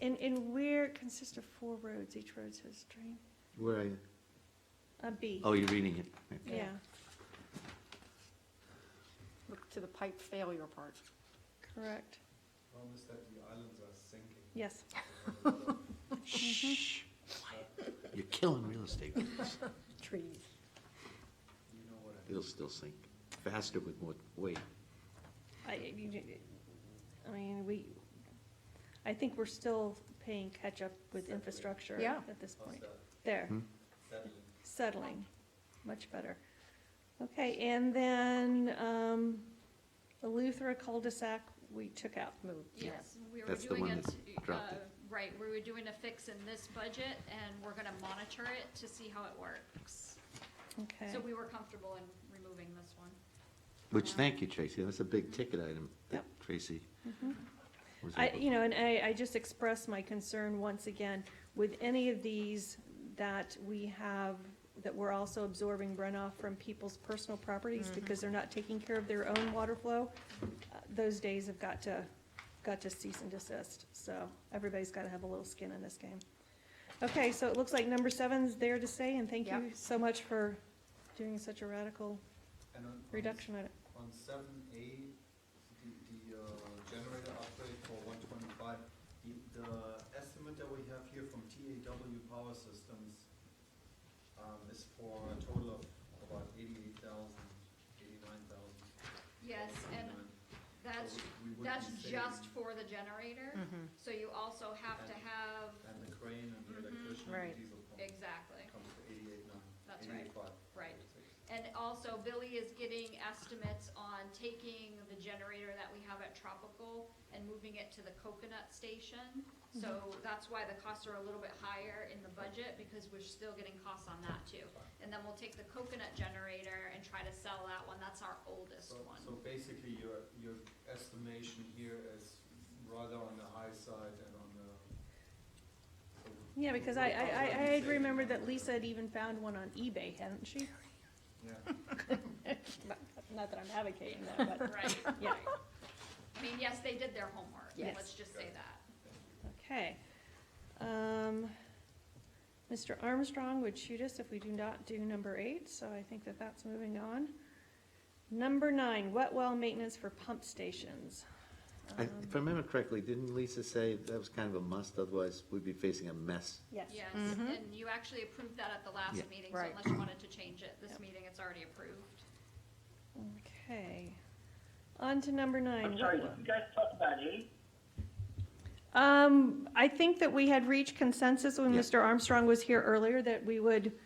E: And where it consists of 4 roads, each road says drain,
B: Where are you?
E: B,
B: Oh, you're reading it. Okay.
E: yeah,
L: Look to the pipe failure part.
E: correct,
G: Problem is that the islands are sinking.
E: yes.
B: Shh. You're killing real estate.
L: Trees.
G: You know what I mean?
B: It'll still sink faster with more weight.
E: I mean, I think we're still paying catch-up with infrastructure
L: Yeah.
E: at this
G: How's
E: point.
G: that?
E: There,
B: Hmm?
E: settling, much better. Okay, and then, the Luthra cul-de-sac, we took out.
L: Moved.
F: Yes, we were
B: That's the
F: doing
B: one
F: it,
B: that dropped it.
F: right, we were doing a fix in this budget, and we're gonna monitor it to see how it works.
E: Okay.
F: So we were comfortable in removing this one.
B: Which, thank you, Tracy. That's a big ticket item that
E: Yep.
B: Tracy was
E: I,
B: able.
E: you know, and I just express my concern once again, with any of these that we have, that we're also absorbing runoff from people's personal properties because they're not taking care of their own water flow, those days have got to cease and desist. So everybody's gotta have a little skin in this game. Okay, so it looks like number 7's there to stay, and thank you
L: Yep.
E: so much for doing such a radical
G: And
E: reduction on it.
G: on 7A, the generator upgrade for 125, the estimate that we have here from TAW Power Systems is for a total of about 88,000, 89,000.
F: Yes, and that's,
G: So we would
F: that's
G: be
F: just
G: saving-
F: for the generator, so you also have to have,
G: And the crane and the electrician
L: Right.
G: and diesel pump
F: exactly,
G: comes to 88,900.
F: That's right.
G: 88,500.
F: right. And also Billy is getting estimates on taking the generator that we have at Tropical and moving it to the Coconut Station. So that's why the costs are a little bit higher in the budget, because we're still getting costs on that too. And then we'll take the Coconut generator and try to sell that one, that's our oldest
G: So
F: one.
G: basically, your estimation here is rather on the high side and on the. so
E: Yeah, because
G: we're probably
E: I
G: saving
E: remember
G: on
E: that
G: the-
E: Lisa had even found one on eBay, hadn't she?
G: Yeah.
E: Not that I'm advocating that, but,
F: Right,
E: yeah.
F: right. I mean, yes, they did their homework,
L: Yes.
F: let's just say that.
E: Okay. Mr. Armstrong would shoot us if we do not do number 8, so I think that that's moving on. Number 9, wet well maintenance for pump stations.
B: If I remember correctly, didn't Lisa say that was kind of a must, otherwise we'd be facing a mess?
E: Yes.
F: Yes,
L: Mhm.
F: and you actually approved that at the last
B: Yeah.
F: meeting, so
L: Right.
F: unless you wanted to change it, this
E: Yep.
F: meeting it's already approved.
E: Okay. On to number 9.
D: I'm sorry, did you guys talk about 8?
E: I think that we had reached consensus when
B: Yeah.
E: Mr. Armstrong was here earlier that we would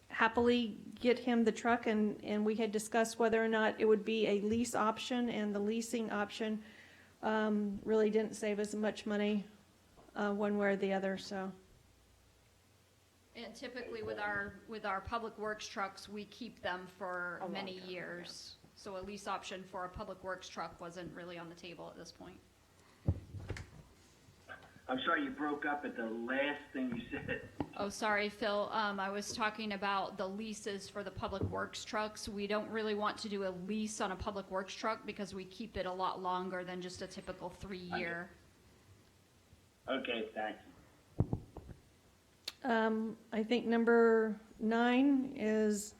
E: happily get him the truck, and we had discussed whether or not it would be a lease option, and the leasing option really didn't save us much money one way or the other, so.
F: And typically with our public works trucks, we keep them for
L: A long
F: many
L: time,
F: years. So a lease option for a public works truck wasn't really on the table at this point.
D: I'm sorry, you broke up at the last thing you said.
F: Oh, sorry, Phil, I was talking about the leases for the public works trucks. We don't really want to do a lease on a public works truck because we keep it a lot longer than just a typical 3-year.
D: Okay, thanks.
E: I think number 9 is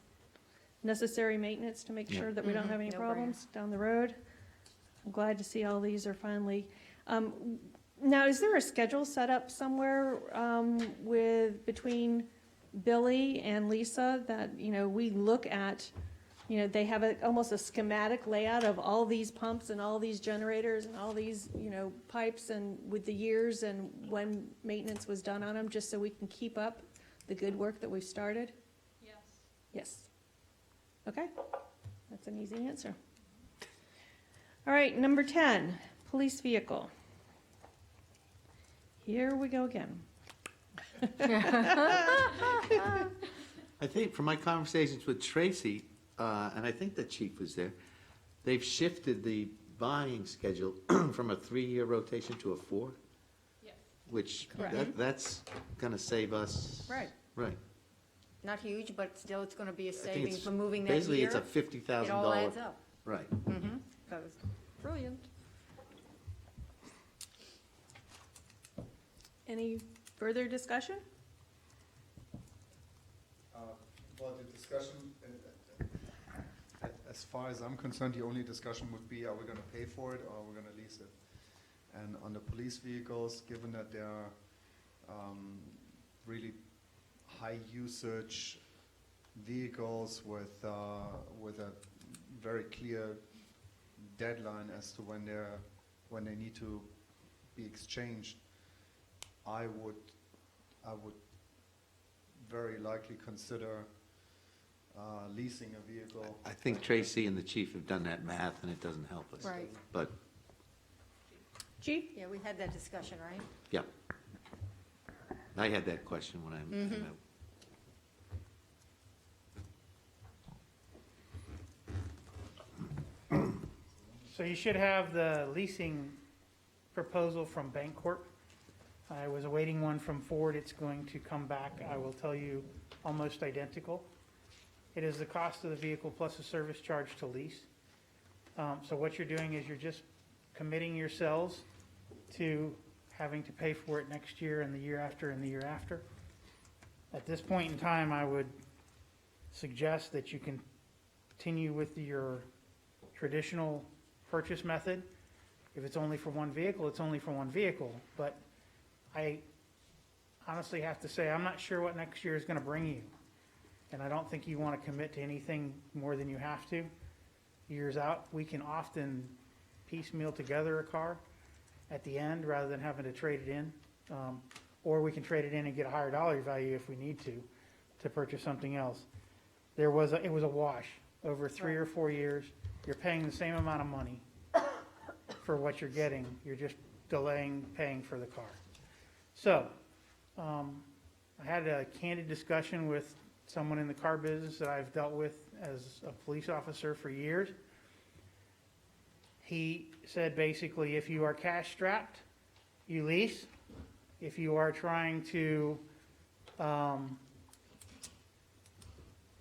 E: necessary maintenance to make
B: Yeah.
E: sure that we don't have any
L: No-brainer.
E: problems down the road. I'm glad to see all these are finally, now, is there a schedule set up somewhere, between Billy and Lisa that, we look at You know, they have almost a schematic layout of all these pumps and all these generators and all these, you know, pipes and with the years and when maintenance was done on them, just so we can keep up the good work that we've started?
F: Yes.
E: Yes. Okay, that's an easy answer. All right, number 10, police vehicle. Here we go again.
B: I think from my conversations with Tracy, and I think the chief was there, they've shifted the buying schedule from a 3-year rotation to a 4,
F: Yes.
B: which
E: Correct.
B: that's going to save us.
L: Right.
B: Right.
L: Not huge, but still it's gonna be a
B: I think
L: savings
B: it's
L: for moving that year.
B: basically it's a
L: It all
B: $50,000.
L: adds up.
B: Right.
L: Mm-hmm. That was brilliant.
E: Any further discussion?
I: Well, the discussion, as far as I'm concerned, the only discussion would be, are we gonna pay for it or are we gonna lease it? And on the police vehicles, given that they are really high usage vehicles with a very clear deadline as to when they need to be exchanged, I would very likely consider leasing a vehicle.
B: I think Tracy and the chief have done that math, and it doesn't help us.
L: Right.
B: But,
E: Chief?
L: Yeah, we had that discussion, right?
B: yeah. I had that question when I
L: Mhm.
B: met.
J: So you should have the leasing proposal from Bancorp. I was awaiting one from Ford. It's going to come back, I will tell you, almost identical. It is the cost of the vehicle plus a service charge to lease. So what you're doing is you're just committing yourselves to having to pay for it next year and the year after and the year after. At this point in time, I would suggest that you continue with your traditional purchase method. If it's only for one vehicle, it's only for one vehicle. But I honestly have to say, I'm not sure what next year is going to bring you. And I don't think you want to commit to anything more than you have to. Years out, we can often piecemeal together a car at the end rather than having to trade it in. Or we can trade it in and get a higher dollar value if we need to purchase something else. It was a wash. Over 3 or 4 years, you're paying the same amount of money for what you're getting. You're just delaying paying for the car. So, I had a candid discussion with someone in the car business that I've dealt with as a police officer for years. He said basically, if you are cash strapped, you lease. If you are trying to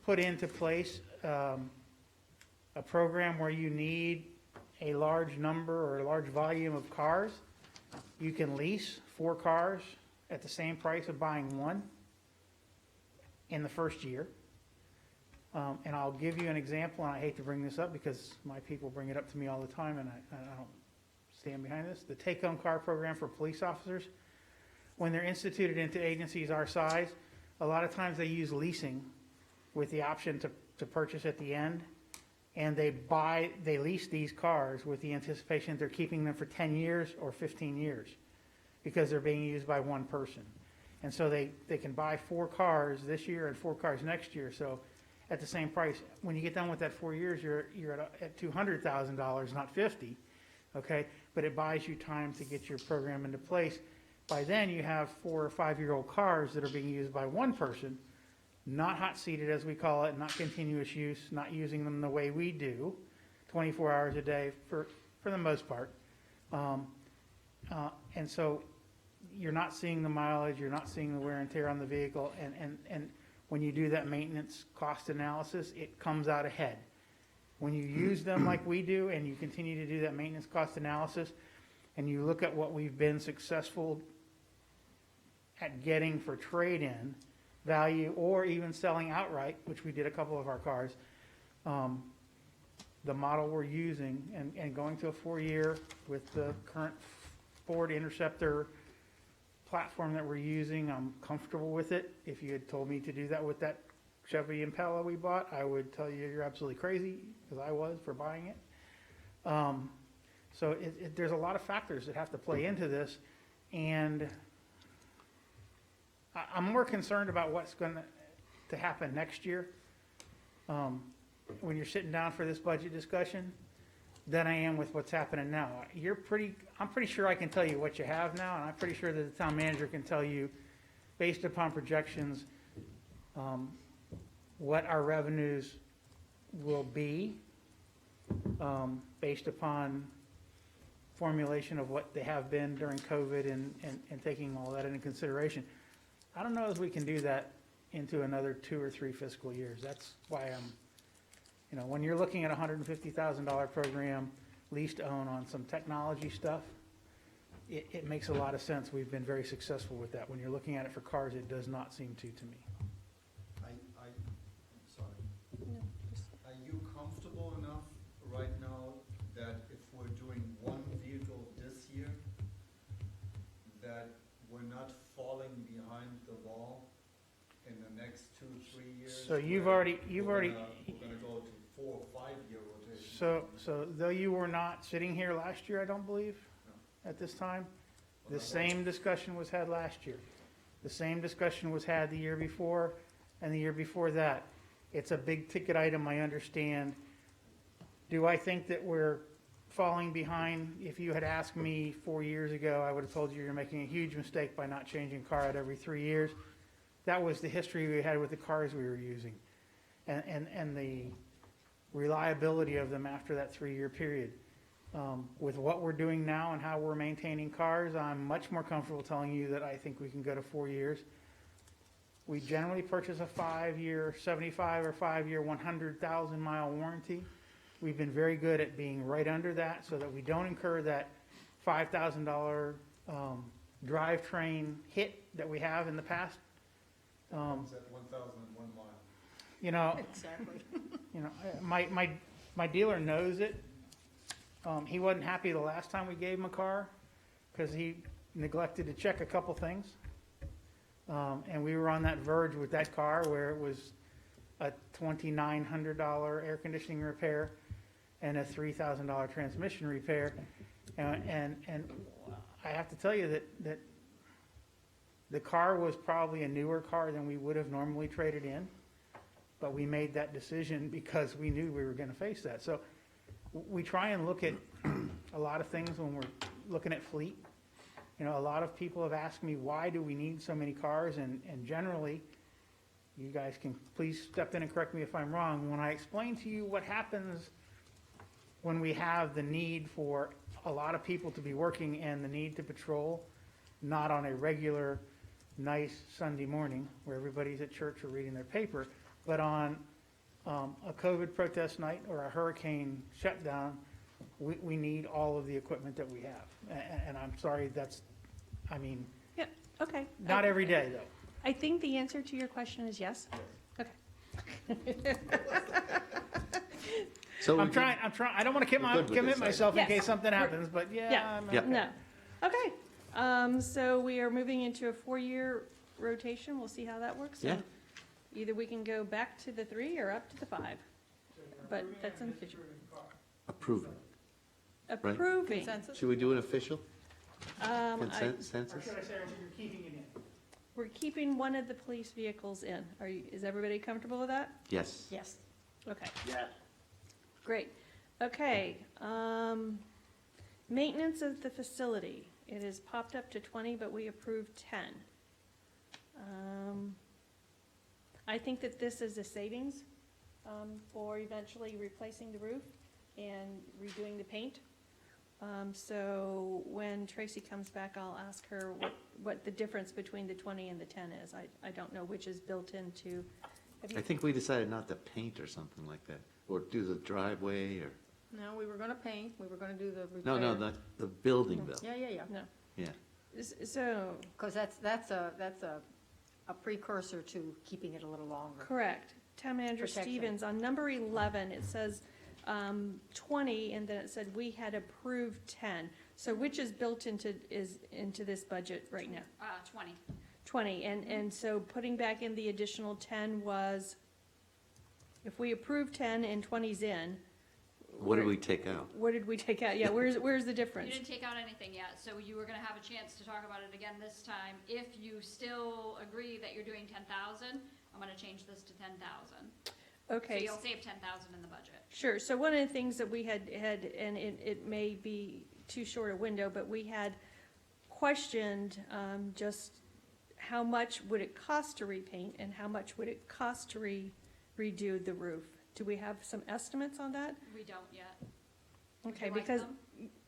J: put into place a program where you need a large number or a large volume of cars, you can lease 4 cars at the same price of buying one in the first year. And I'll give you an example, and I hate to bring this up because my people bring it up to me all the time, and I don't stand behind this. The take-home car program for police officers, when they're instituted into agencies our size, a lot of times they use leasing with the option to purchase at the end. And they lease these cars with the anticipation they're keeping them for 10 years or 15 years because they're being used by one person. And so they can buy 4 cars this year and 4 cars next year. So at the same price, when you get done with that 4 years, you're at $200,000, not 50, okay? But it buys you time to get your program into place. By then, you have 4 or 5-year-old cars that are being used by one person, not hot seated as we call it, not continuous use, not using them the way we do, 24 hours a day for the most part. And so you're not seeing the mileage, you're not seeing the wear and tear on the vehicle, and when you do that maintenance cost analysis, it comes out ahead. When you use them like we do and you continue to do that maintenance cost analysis and you look at what we've been successful at getting for trade-in value or even selling outright, which we did a couple of our cars, the model we're using and going to a 4-year with the current Ford Interceptor platform that we're using, I'm comfortable with it. If you had told me to do that with that Chevy Impala we bought, I would tell you you're absolutely crazy, because I was for buying it. So there's a lot of factors that have to play into this, and I'm more concerned about what's going to happen next year, when you're sitting down for this budget discussion, than I am with what's happening now. I'm pretty sure I can tell you what you have now, and I'm pretty sure that the town manager can tell you, based upon projections, what our revenues will be, based upon formulation of what they have been during COVID and taking all that into consideration. I don't know if we can do that into another 2 or 3 fiscal years. That's why when you're looking at a $150,000 program, lease to own on some technology stuff, it makes a lot of sense. We've been very successful with that. When you're looking at it for cars, it does not seem to me.
K: Sorry. Are you comfortable enough right now that if we're doing one vehicle this year, that we're not falling behind the ball in the next 2, 3 years?
J: So you're
K: gonna go to 4 or 5 year rotation.
J: So though you were not sitting here last year, I don't believe, at this time, the same discussion was had last year. The same discussion was had the year before and the year before that. It's a big ticket item, I understand. Do I think that we're falling behind? If you had asked me 4 years ago, I would have told you you're making a huge mistake by not changing car out every 3 years. That was the history we had with the cars we were using, and the reliability of them after that 3-year period. With what we're doing now and how we're maintaining cars, I'm much more comfortable telling you that I think we can go to 4 years. We generally purchase a 5-year 75 or 5-year 100,000 mile warranty. We've been very good at being right under that so that we don't incur that $5,000 drivetrain hit that we have in the past.
K: It's at 1,001 mile.
L: Exactly.
J: My dealer knows it. He wasn't happy the last time we gave him a car because he neglected to check a couple things. And we were on that verge with that car where it was a $2,900 air conditioning repair and a $3,000 transmission repair. And I have to tell you that the car was probably a newer car than we would have normally traded in, but we made that decision because we knew we were going to face that. So we try and look at a lot of things when we're looking at fleet. A lot of people have asked me, why do we need so many cars? And generally, you guys can please step in and correct me if I'm wrong. When I explain to you what happens when we have the need for a lot of people to be working and the need to patrol, not on a regular, nice Sunday morning where everybody's at church or reading their paper, but on a COVID protest night or a hurricane shutdown, we need all of the equipment that we have. And I'm sorry,
E: Yeah, okay.
J: not every day though.
E: I think the answer to your question is yes. Okay.
B: So
J: I'm trying, I don't want to
B: We're good with
J: commit
B: this,
J: myself in
E: Yes.
J: case something happens, but
E: Yeah.
J: yeah.
B: Yeah.
E: No. Okay. So we are moving into a 4-year rotation. We'll see how that works.
B: Yeah.
E: And either we can go back to the 3 or up to the 5. But that's in the future.
B: Approving.
E: Approving.
B: Should we do an official
E: I-
J: Or
B: consensus?
J: should I say you're keeping it in?
E: We're keeping one of the police vehicles in. Is everybody comfortable with that?
B: Yes.
L: Yes.
E: Okay,
D: Yes.
E: great. Okay, maintenance of the facility. It has popped up to 20, but we approved 10. I think that this is a savings, for eventually replacing the roof and redoing the paint. So when Tracy comes back, I'll ask her what the difference between the 20 and the 10 is. I don't know which is built into. Have
B: I
E: you-
B: think we decided not to paint or something like that, or do the driveway, or,
L: No, we were gonna paint, we were gonna do the repair.
B: no, the building bill.
L: Yeah.
E: No.
B: Yeah.
E: So,
L: Because that's a precursor to keeping it a little longer.
E: correct. Town Manager
L: Protection.
E: Stevens, on number 11, it says 20, and then it said we had approved 10. So which is built into this budget right now?
F: 20.
E: 20, and so putting back in the additional 10 was, if we approve 10 and 20's in,
B: What do we take out?
E: what did we take out? Yeah, where's the
F: You
E: difference?
F: didn't take out anything yet, so you were gonna have a chance to talk about it again this time. If you still agree that you're doing 10,000, I'm gonna change this to 10,000. So
E: Okay,
F: you'll save 10,000 in the budget.
E: sure. So one of the things that we had, and it may be too short a window, but we had questioned just how much would it cost to repaint and how much would it cost to redo the roof? Do we have some estimates on that?
F: We don't yet. Would
E: Okay,
F: you like
E: because,
F: them?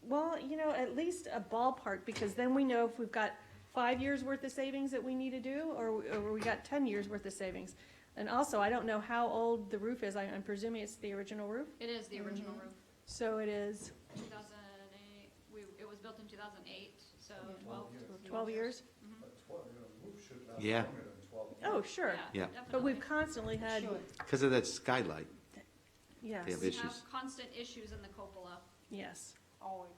E: well, at least a ballpark, because then we know if we've got 5 years' worth of savings that we need to do, or we got 10 years' worth of savings. And also, I don't know how old the roof is. I'm presuming it's the original roof?
F: It is the original roof,
E: So it is
F: 2008, it was built in 2008, so
E: 12 years?
G: But 12, roof should last
B: Yeah.
G: longer than 12 years.
E: Oh, sure.
B: Yeah.
E: But we've
F: definitely.
E: constantly had,
B: Because of that skylight.
E: yes,
B: They have
F: We
B: issues.
F: have constant issues in the cupola,
E: yes.
L: Always.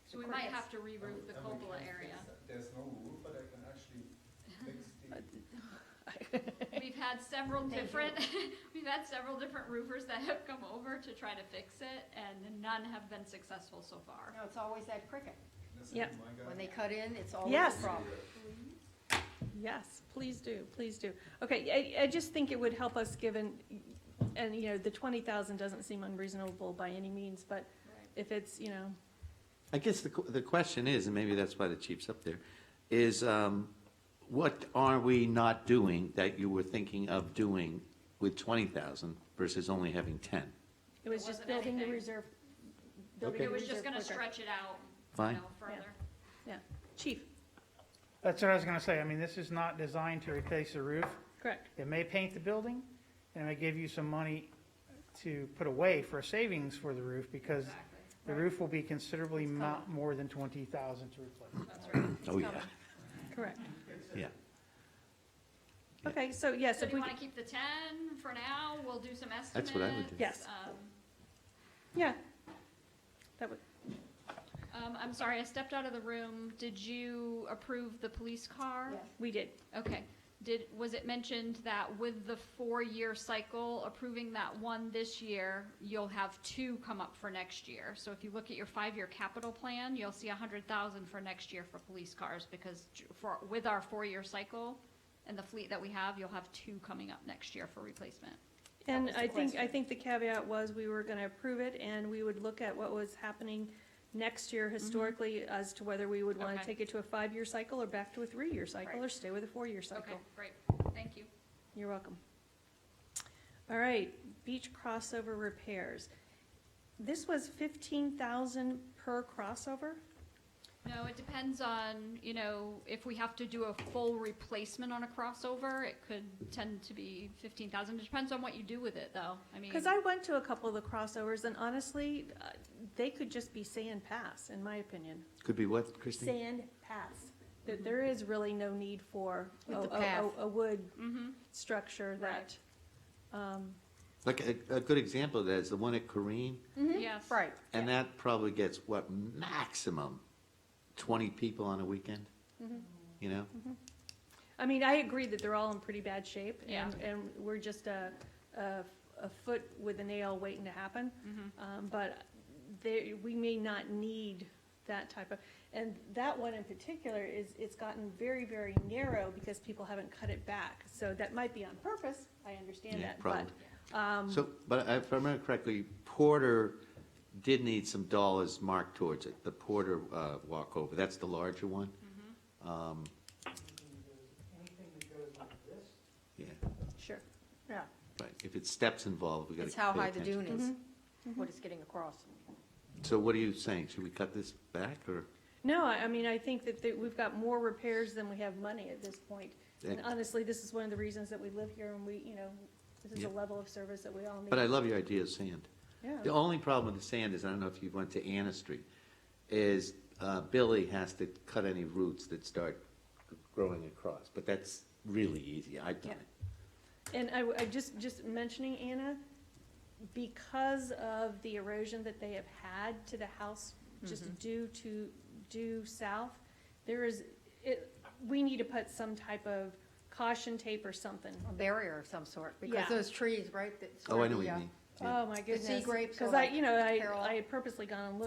F: so we might have to re-roof the
G: And we
F: cupola
G: can
F: area.
G: fix that. There's no roofer that can actually fix the.
F: We've had several different, we've had several different roofers that have come over to try to fix it, and none have been successful so far.
L: No, it's always that cricket.
G: Listen,
E: Yep.
G: my guy.
L: When they cut in, it's always
E: Yes.
L: a problem.
E: Yes, please do, please do. Okay, I just think it would help us given, and, the 20,000 doesn't seem unreasonable by any means, but if it's,
B: I guess the question is, and maybe that's why the chief's up there, is what are we not doing that you were thinking of doing with 20,000 versus only having 10?
E: it was just
F: wasn't
E: building the
F: anything.
E: reserve.
B: Okay.
E: building
F: It
E: the
F: was just
E: reserve
F: gonna
E: quicker.
F: stretch it out,
B: Fine.
F: further.
E: Chief,
J: That's what I was gonna say. I mean, this is not designed to replace the roof.
E: correct.
J: It may paint the building, and it may give you some money to put away for savings for the roof, because the roof will be considerably more than 20,000 to replace.
F: That's right.
B: Oh, yeah,
E: Correct.
B: yeah.
E: Okay, so yes,
F: So
E: if
F: do you
E: we,
F: wanna keep the 10 for now? We'll do some estimates.
B: That's what I would do.
E: Yes.
F: Um,
E: yeah. That would,
F: I'm sorry, I stepped out of the room. Did you approve the police car?
L: Yes.
E: we did.
F: Okay. Was it mentioned that with the 4-year cycle, approving that one this year, you'll have 2 come up for next year? So if you look at your 5-year capital plan, you'll see 100,000 for next year for police cars, because with our 4-year cycle and the fleet that we have, you'll have 2 coming up next year for replacement.
E: And
L: was the
E: I think
L: question.
E: the caveat was we were gonna approve it, and we would look at what was happening next year historically as to whether we would wanna
F: Okay.
E: take it to a 5-year cycle or back to a 3-year cycle,
F: Right.
E: or stay with a 4-year
F: Okay,
E: cycle.
F: great. Thank you.
E: You're welcome. All right, beach crossover repairs. This was 15,000 per crossover?
F: No, it depends on, if we have to do a full replacement on a crossover, it could tend to be 15,000. It depends on what you do with it, though. I mean,
E: Because I went to a couple of the crossovers, and honestly, they could just be sand pass, in my opinion.
B: Could be what, Christine?
E: Sand pass. There is really no need for
L: With the path.
E: a wood
F: mhm.
E: structure that,
B: Like a good example of that is the one at Kareem,
F: Yes.
L: Right.
B: and that probably gets, what, maximum 20 people on a weekend? You know?
E: I mean, I agree that they're all in pretty bad shape,
F: Yeah.
E: and we're just a foot with a nail waiting to happen. But we may not need that type of, and that one in particular it's gotten very, very narrow because people haven't cut it back. So that might be on purpose, I understand
B: Yeah,
E: that,
B: probably.
E: but,
B: So, but if I remember correctly, Porter did need some dollars marked towards it, the Porter walkover, that's the larger one.
J: Anything that goes like this,
B: Yeah,
E: sure.
L: Yeah.
B: right, if it's steps involved, we gotta
L: It's how
B: pay
L: high the
B: attention.
L: dune is, what it's getting across.
B: So what are you saying, should we cut this back, or?
E: No, I mean, I think that we've got more repairs than we have money at this point. And
B: Yeah.
E: honestly, this is one of the reasons that we live here, and this is
B: Yeah.
E: a level of service that we all need.
B: But I love your idea of sand.
E: Yeah.
B: The only problem with the sand is, I don't know if you went to Anna Street, is Billy has to cut any roots that start growing across, but that's really easy, I've done
E: Yeah.
B: it.
E: And I just mentioning Anna, because of the erosion that they have had to the house, just due south, we need to put some type of caution tape or something.
L: A barrier of some sort,
E: Yeah.
L: because those trees, right, that's
B: Oh,
L: where
B: I know
L: the,
B: what you mean. Yeah.
E: Oh, my
L: sea
E: goodness.
L: grapes
E: Because
L: are
E: I,
L: like
E: you know, peril.
L: Mm-hmm.
E: I had purposely gone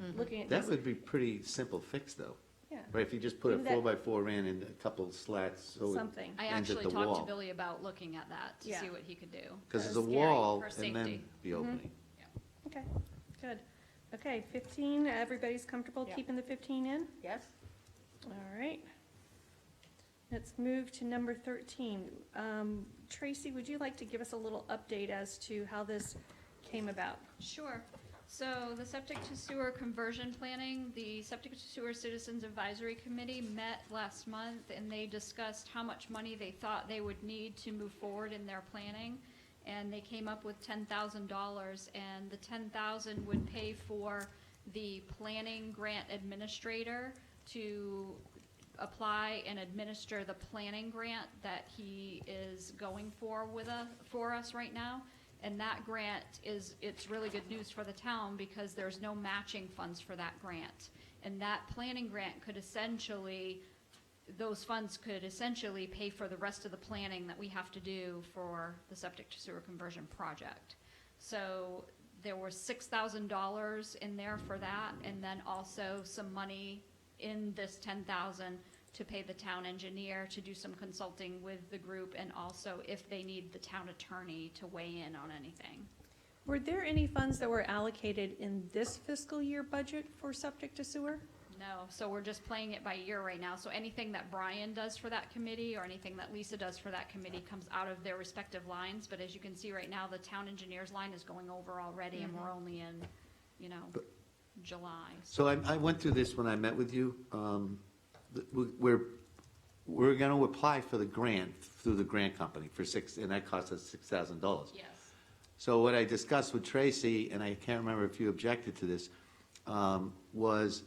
E: and looking at
B: That
E: these.
B: would be pretty simple fix, though.
E: Yeah,
B: Right, if you just put a
E: Isn't that-
B: 4x4 in and a couple of slats, so it,
E: something.
F: I
B: Ends at
F: actually
B: the
F: talked to
B: wall.
F: Billy about looking at that to
E: Yeah.
F: see what he could do.
B: because there's a
F: Scary
B: wall
F: for
B: and then
F: safety.
B: the opening.
E: Okay, good. Okay, 15, everybody's comfortable
L: Yeah.
E: keeping the 15 in?
L: yes?
E: All right. Let's move to number 13. Tracy, would you like to give us a little update as to how this came about?
F: Sure. So the septic to sewer conversion planning, the Septic to Sewer Citizens Advisory Committee met last month, and they discussed how much money they thought they would need to move forward in their planning. And they came up with $10,000, and the $10,000 would pay for the planning grant administrator to apply and administer the planning grant that he is going for for us right now. And that grant it's really good news for the town because there's no matching funds for that grant. And that planning grant could essentially, those funds could essentially pay for the rest of the planning that we have to do for the septic to sewer conversion project. So there was $6,000 in there for that, and then also some money in this $10,000 to pay the town engineer to do some consulting with the group, and also if they need the town attorney to weigh in on anything.
E: Were there any funds that were allocated in this fiscal year budget for septic to sewer?
F: No, so we're just playing it by ear right now. So anything that Brian does for that committee or anything that Lisa does for that committee comes out of their respective lines. But as you can see right now, the town engineer's line is going over already, and we're only in,
B: But-
F: July.
B: So I went through this when I met with you. We're going to apply for the grant through the grant company and that costs us $6,000.
F: Yes.
B: So what I discussed with Tracy, and I can't remember if you objected to this, was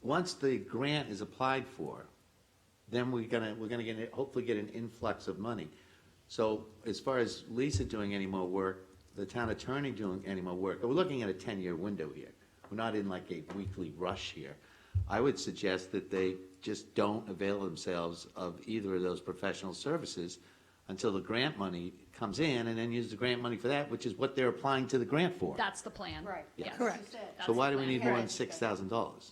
B: once the grant is applied for, then we're gonna hopefully get an influx of money. So as far as Lisa doing any more work, the town attorney doing any more work, we're looking at a 10-year window here. We're not in like a weekly rush here. I would suggest that they just don't avail themselves of either of those professional services until the grant money comes in, and then use the grant money for that, which is what they're applying to the grant for.
F: That's the plan.
L: Right.
F: Yes.
E: Correct.
F: That's
B: So why
F: the
B: do we
F: plan.
B: need more than $6,000?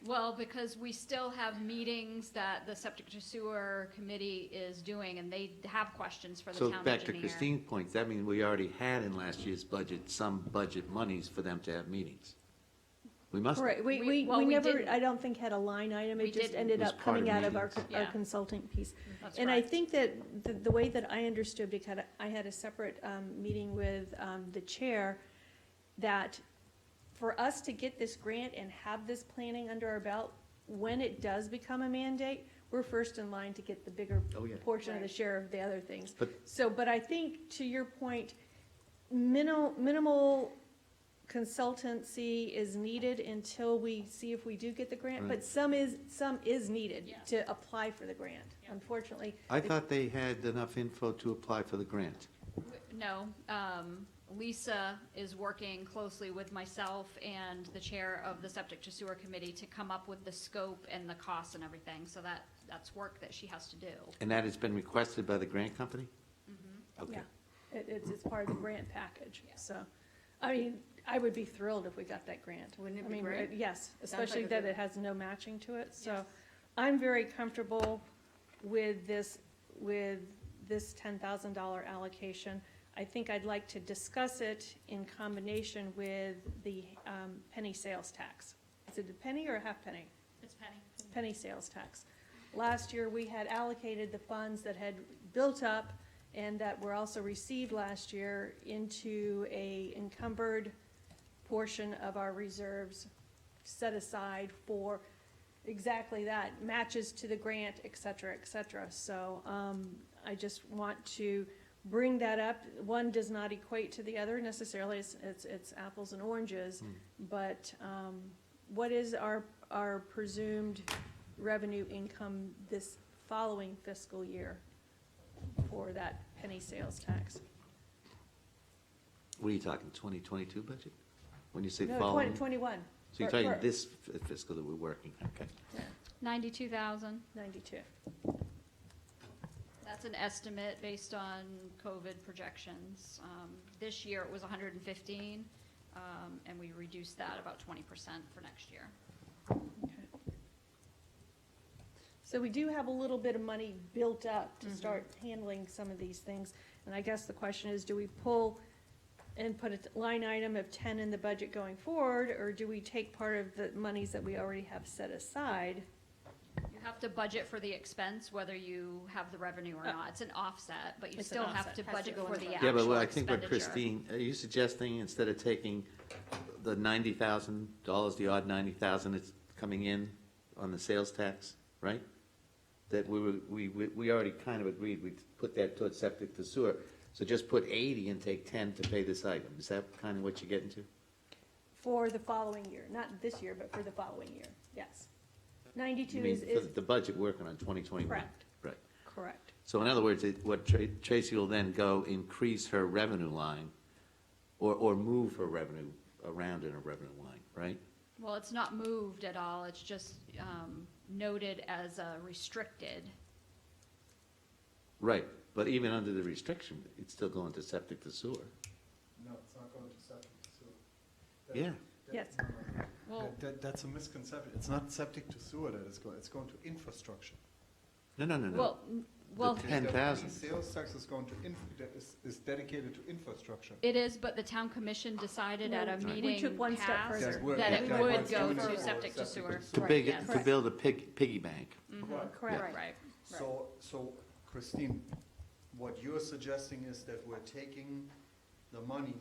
F: Well, because we still have meetings that the septic to sewer committee is doing, and they have questions for the
B: So
F: town
B: back to
F: engineer.
B: Christine's point, that means we already had in last year's budget some budget monies for them to have meetings. We must.
E: Right, we
F: well, we
E: never,
F: didn't.
E: I don't think had a line item,
F: We
E: it just
F: didn't.
E: ended
B: It was
E: up
B: part of
E: coming out of our
B: meetings.
F: Yeah.
E: consulting piece.
F: That's
E: And I
F: correct.
E: think that the way that I understood, because I had a separate meeting with the chair, that for us to get this grant and have this planning under our belt, when it does become a mandate, we're first in line to get the bigger
B: Oh, yeah.
E: portion of the share of the other things.
B: But-
E: But I think, to your point, minimal consultancy is needed until we see if we do get the grant, but
B: Right.
E: some is needed
F: Yeah.
E: to apply for the grant,
F: Yeah.
E: unfortunately.
B: I thought they had enough info to apply for the grant.
F: No, Lisa is working closely with myself and the chair of the septic to sewer committee to come up with the scope and the costs and everything, so that's work that she has to do.
B: And that has been requested by the grant company? Okay.
E: Yeah, it's part of the grant package,
F: Yeah.
E: so, I mean, I would be thrilled if we got that grant.
L: Wouldn't it
E: I
L: be
E: mean,
L: great?
E: yes,
L: Sounds
E: especially
L: like a
E: that
L: good
E: it has no matching to it, so
F: Yes.
E: I'm very comfortable with this $10,000 allocation. I think I'd like to discuss it in combination with the penny sales tax. Is it a penny or a half penny?
F: It's Penny.
E: Penny sales tax. Last year, we had allocated the funds that had built up and that were also received last year into a encumbered portion of our reserves set aside for exactly that, matches to the grant, et cetera, et cetera. So I just want to bring that up. One does not equate to the other necessarily, it's apples and oranges, but what is our presumed revenue income this following fiscal year for that penny sales tax?
B: What are you talking, 2022 budget? When you say
E: No,
B: following?
E: 2021.
B: So you're talking this fiscal that we're working, okay.
F: 92,000.
E: 92.
F: That's an estimate based on COVID projections. This year it was 115, and we reduced that about 20% for next year.
E: So we do have a little bit of money built up to start handling some of these things. And I guess the question is, do we pull and put a line item of 10 in the budget going forward, or do we take part of the monies that we already have set aside?
F: You have to budget for the expense, whether you have the revenue or not. It's an offset, but you
E: It's an
F: still have
E: offset.
F: to
E: Has to
F: budget
E: go
F: for
E: in
F: the
E: the
F: actual
B: Yeah, but I
F: expenditure.
B: think what Christine, are you suggesting instead of taking the $90,000, the odd 90,000 that's coming in on the sales tax, right? That we already kind of agreed, we'd put that towards septic to sewer. So just put 80 and take 10 to pay this item. Is that kind of what you're getting to?
E: For the following year, not this year, but for the following year, yes. 92
B: You mean
E: is
B: for the budget working on 2021?
E: correct,
B: Right.
E: correct.
B: So in other words, Tracy will then go increase her revenue line or move her revenue around in a revenue line, right?
F: Well, it's not moved at all. It's just noted as restricted.
B: Right, but even under the restriction, it's still going to septic to sewer.
I: No, it's not going to septic to sewer.
B: Yeah.
E: Yes.
F: Well,
K: That's a misconception. It's not septic to sewer that is going, it's going to infrastructure.
B: No.
F: well,
B: The 10,000.
I: The sales tax is going to, is dedicated to infrastructure.
F: it is, but the town commission decided at a
E: No, we
F: meeting
E: took one step
F: past
E: further.
I: That we're-
F: that it
I: that
F: would
I: one's
F: go
I: doing it
F: to
I: for
F: septic to sewer.
B: To
E: Right,
B: big,
E: yes.
B: to build a piggy bank.
E: Correct.
F: Right.
I: So Christine, what you're suggesting is that we're taking the money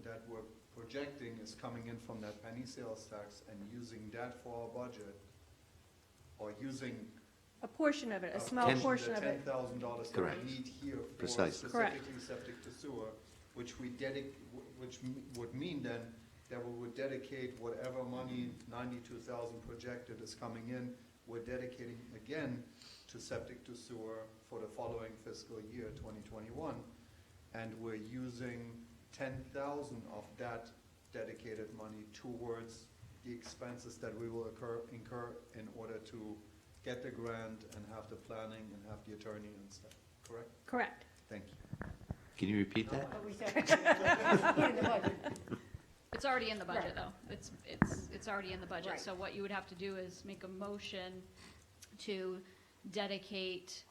I: that we're projecting is coming in from that penny sales tax and using that for our budget, or using
E: A portion of it, a small portion of it.
I: $10,000 that
B: Correct.
I: we need here for
B: Precisely.
E: Correct.
I: specifically septic to sewer, which would mean then that we would dedicate whatever money, 92,000 projected is coming in, we're dedicating again to septic to sewer for the following fiscal year, 2021. And we're using 10,000 of that dedicated money towards the expenses that we will incur in order to get the grant and have the planning and have the attorney and stuff, correct?
E: Correct.
I: Thank you.
B: Can you repeat that?
L: But we said, put in the budget.
F: It's already in the budget,
L: Right.
F: though. It's already in the budget.
L: Right.
F: So what you would have to do is make a motion to dedicate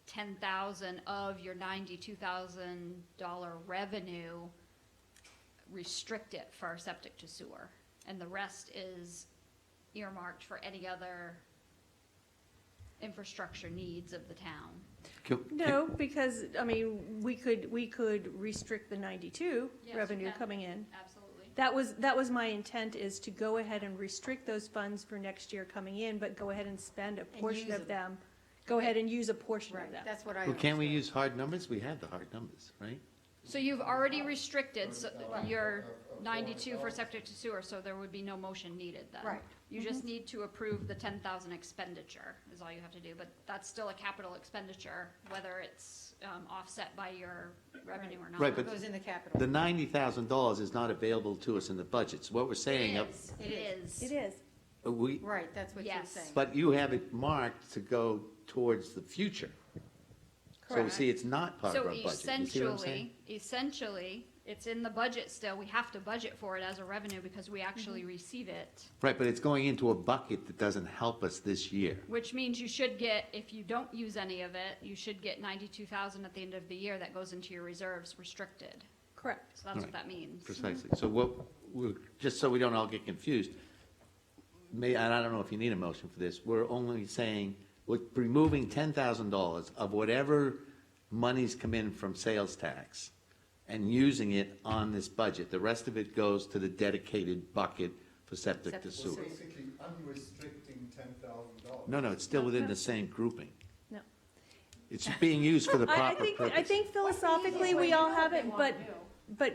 F: 10,000 of your $92,000 revenue, restrict it for septic to sewer, and the rest is earmarked for any other infrastructure needs of the town.
E: No, because, I mean, we could restrict the 92
F: Yes,
E: revenue
F: you can.
E: coming in.
F: Absolutely.
E: That was my intent, is to go ahead and restrict those funds for next year coming in, but go ahead and spend a portion
L: use
E: of
L: them.
E: them. Go ahead and use a portion of
L: Right,
E: them.
L: that's what I
B: Well, can't we
L: understood.
B: use hard numbers? We have the hard numbers, right?
F: So you've already restricted your 92 for septic to sewer, so there would be no motion needed then.
L: Right.
F: You just need to approve the 10,000 expenditure, is all you have to do, but that's still a capital expenditure, whether it's offset by your revenue or not.
B: Right,
L: It
B: but
L: goes in the capital.
B: the $90,000 is not available to us in the budget. So what we're saying,
F: It is, it is.
E: It is.
B: we,
L: Right, that's what you're
F: Yes.
L: saying.
B: but you have it marked to go towards the future. So
E: Correct.
B: see, it's not part of
F: So
B: our budget. You see what I'm saying?
F: essentially, it's in the budget still, we have to budget for it as a revenue because we actually receive it,
B: Right, but it's going into a bucket that doesn't help us this year.
F: which means you should get, if you don't use any of it, you should get 92,000 at the end of the year that goes into your reserves restricted.
E: Correct.
F: So that's what
B: Right.
F: that means.
B: Precisely. So what, just so we don't all get confused, and I don't know if you need a motion for this, we're only saying, we're removing $10,000 of whatever monies come in from sales tax and using it on this budget. The rest of it goes to the dedicated bucket for septic to
L: Septic to
B: sewer.
L: sewer.
I: Basically unrestricting $10,000.
B: No, it's still within the same grouping.
E: No.
B: It's being used for the
E: I
B: proper
E: think,
B: purpose.
E: I think philosophically, we all have it, but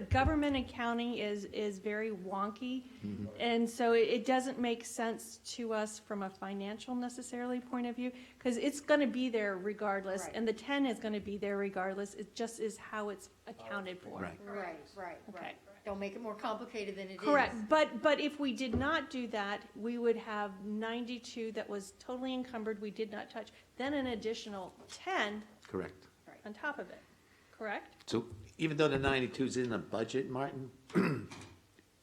E: government accounting is very wonky.
B: Mm-hmm.
E: And so it doesn't make sense to us from a financial necessarily point of view, because it's gonna be there regardless,
L: Right.
E: and the 10 is gonna be there regardless. It just is how it's accounted for.
B: Right.
L: Right.
E: Okay.
L: Don't make it more complicated than it is.
E: Correct, but if we did not do that, we would have 92 that was totally encumbered, we did not touch, then an additional 10
B: Correct.
L: Right.
E: on top of it, correct?
B: So even though the 92 is in the budget, Martin,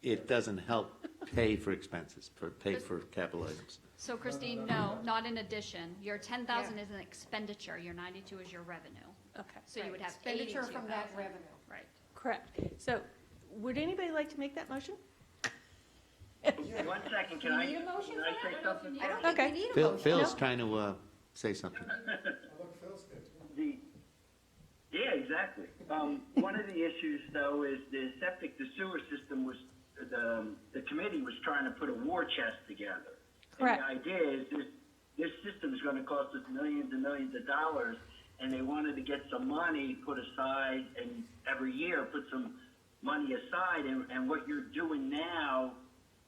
B: it doesn't help pay for expenses, pay for capital items.
F: So Christine, no, not in addition. Your 10,000 is an expenditure, your 92 is your revenue.
E: Okay.
F: So you would have
L: Expenditure from that
F: 82,000.
L: revenue.
F: Right.
E: Correct. So would anybody like to make that motion?
D: 1 second, can I
L: need a motion
D: can I say something?
L: I don't
E: Okay.
L: think we need a
B: Phil,
L: motion.
B: Phil's trying to say something.
D: Yeah, exactly. One of the issues, though, is the sewer system was, the committee was trying to put a war chest together.
E: Correct.
D: And the idea is this system is gonna cost us millions and millions of dollars, and they wanted to get some money put aside, and every year put some money aside, and what you're doing now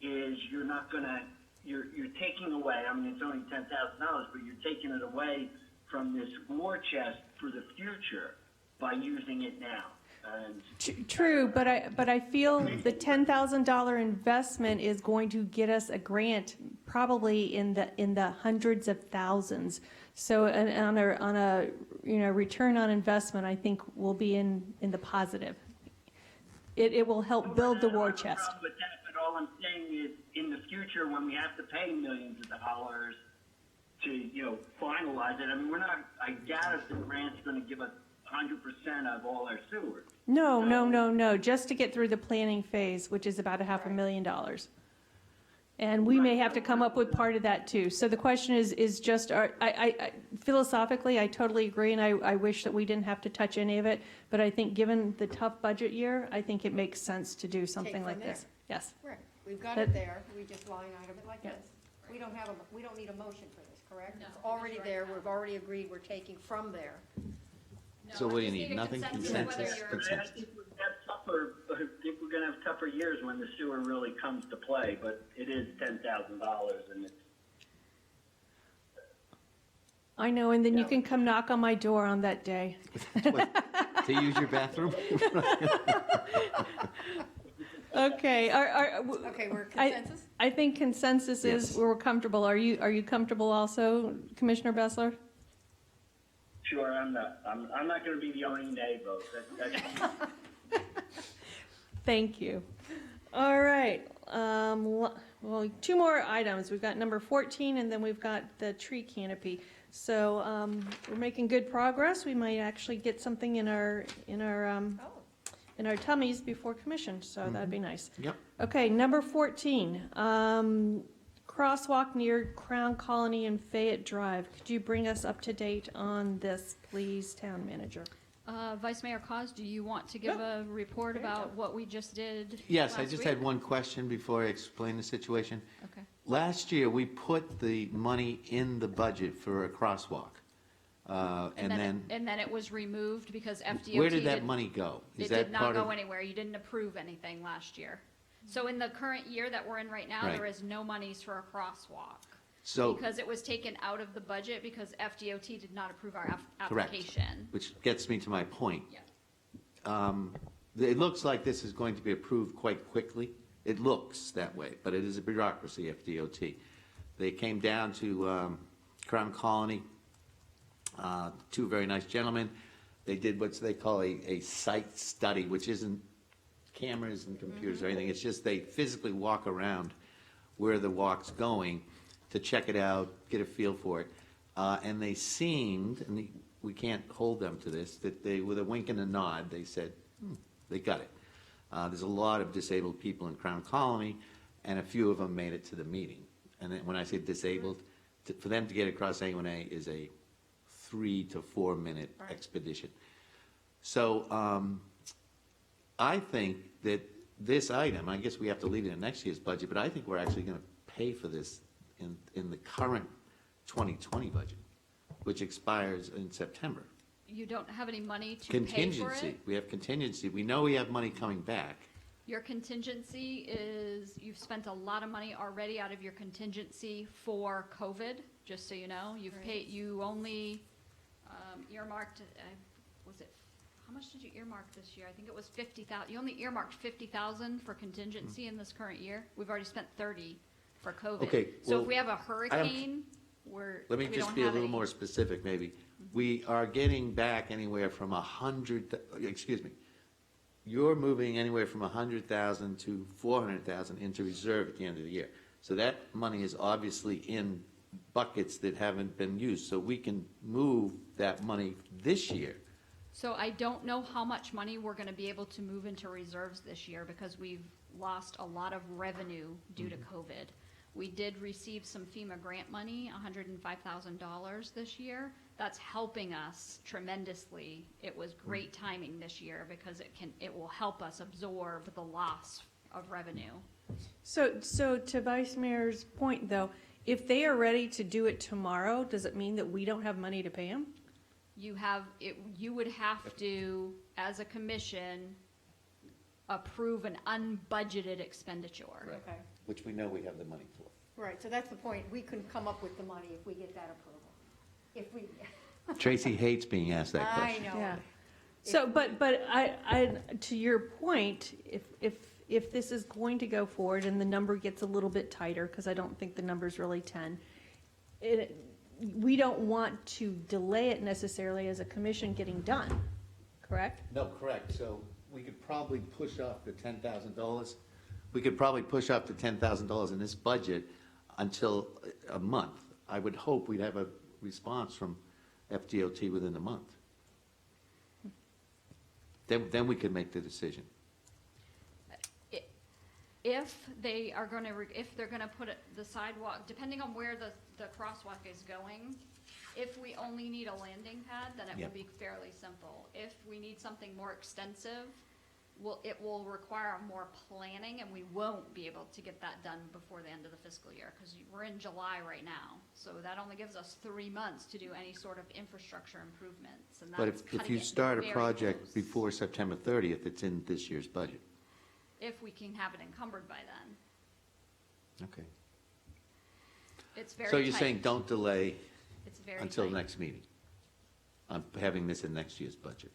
D: is you're not gonna, you're taking away, I mean, it's only $10,000, but you're taking it away from this war chest for the future by using it now. And
E: True, but I feel the $10,000 investment is going to get us a grant probably in the hundreds of thousands. So on a return on investment, I think we'll be in the positive. It will help build the war chest.
D: problem with that, but all I'm saying is, in the future, when we have to pay millions of dollars to, finalize it, I mean, I doubt if the grant's gonna give us 100% of all our sewers.
E: No, just to get through the planning phase, which is about $500,000. And we may have to come up with part of that too. So the question is just, I philosophically, I totally agree, and I wish that we didn't have to touch any of it. But I think given the tough budget year, I think it makes sense to do something
L: from
E: like
L: there.
E: this. Yes.
L: Right, we've got
E: But-
L: it there, we just line item it like
E: Yeah.
L: this. We don't need a motion for this, correct?
F: No,
L: It's
F: it's
L: already
F: right
L: there,
F: now.
L: we've already agreed we're taking from there.
F: No,
B: So
F: I
B: what do you
F: just
B: need?
F: a
B: Nothing?
F: whether
B: Consensus?
F: you're-
D: I
B: Consensus.
D: think we're gonna have tougher years when the sewer really comes to play, but it is $10,000, and it's,
E: I know, and then you can come knock on my door on that day.
B: What, to use your bathroom?
E: Okay,
L: Okay, we're
E: I-
L: consensus?
E: I think consensus is
B: Yes.
E: we're comfortable. Are you comfortable also, Commissioner Bessler?
D: sure, I'm not gonna be the only nay vote. That's
E: Thank you. All right, well, two more items. We've got number 14, and then we've got the tree canopy. So, we're making good progress. We might actually get something in our tummies before commission, so that'd be nice.
B: Yep.
E: Okay, number 14, crosswalk near Crown Colony and Fayette Drive. Could you bring us up to date on this, please, Town Manager?
F: Vice Mayor Cos, do you want to give a report about what we just did?
B: Yes, I
F: last
B: just
F: week?
B: had one question before I explain the situation.
F: Okay.
B: Last year, we put the money in the budget for a crosswalk. And then,
F: And then it was removed because FDOT.
B: where did that money go? Is
F: It
B: that
F: did not
B: part
F: go
B: of?
F: anywhere. You didn't approve anything last year. So in the current year that we're in right now,
B: Right.
F: there is no monies for a crosswalk.
B: So,
F: Because it was taken out of the budget because FDOT did not approve our
B: correct,
F: application.
B: which gets me to my point.
F: Yeah.
B: It looks like this is going to be approved quite quickly. It looks that way, but it is a bureaucracy, FDOT. They came down to Crown Colony, two very nice gentlemen. They did what they call a site study, which isn't cameras and computers or anything. It's just they physically walk around where the walk's going to check it out, get a feel for it. And they seemed, and we can't hold them to this, that they, with a wink and a nod, they said, they got it. There's a lot of disabled people in Crown Colony, and a few of them made it to the meeting. And then when I say disabled, for them to get across A1A is a 3 to 4 minute expedition. So I think that this item, I guess we have to leave it in next year's budget, but I think we're actually going to pay for this in the current 2020 budget, which expires in September.
F: You don't have any money to pay for
B: Contingency,
F: it?
B: we have contingency. We know we have money coming back.
F: Your contingency is, you've spent a lot of money already out of your contingency for COVID, just so you know. You've paid, you only earmarked, was it, how much did you earmark this year? I think it was 50,000. You only earmarked 50,000 for contingency in this current year. We've already spent 30 for COVID.
B: Okay,
F: So
B: well,
F: if we have a hurricane,
B: Let me
F: we
B: just
F: don't
B: be a
F: have
B: little
F: any.
B: more specific, maybe. we are getting back anywhere from 100, excuse me, you're moving anywhere from 100,000 to 400,000 into reserve at the end of the year. So that money is obviously in buckets that haven't been used, so we can move that money this year.
F: So I don't know how much money we're gonna be able to move into reserves this year because we've lost a lot of revenue due to COVID. We did receive some FEMA grant money, $105,000 this year. That's helping us tremendously. It was great timing this year because it will help us absorb the loss of revenue.
E: So to Vice Mayor's point, though, if they are ready to do it tomorrow, does it mean that we don't have money to pay them?
F: You would have to, as a commission, approve an unbudgeted expenditure.
L: Okay.
B: Which we know we have the money for.
L: Right, so that's the point. We can come up with the money if we get that approval. If we,
B: Tracy hates being asked that
L: I
B: question.
L: know.
E: Yeah. So, but I, to your point, if this is going to go forward and the number gets a little bit tighter, because I don't think the number's really 10, we don't want to delay it necessarily as a commission getting done, correct?
B: No, correct. So we could probably push off the $10,000. We could probably push off the $10,000 in this budget until a month. I would hope we'd have a response from FDOT within a month. Then we could make the decision.
F: If they are gonna, if they're gonna put the sidewalk, depending on where the crosswalk is going, if we only need a landing pad, then it
B: Yeah.
F: will be fairly simple. If we need something more extensive, it will require more planning, and we won't be able to get that done before the end of the fiscal year, because we're in July right now. So that only gives us 3 months to do any sort of infrastructure improvements, and
B: But
F: that's
B: if
F: cutting
B: you
F: it
B: start a
F: very
B: project
F: close.
B: before September 30th, it's in this year's budget.
F: If we can have it encumbered by then.
B: Okay.
F: It's very tight.
B: So you're saying don't delay
F: It's very
B: until
F: tight.
B: next meeting? I'm having this in next year's budget.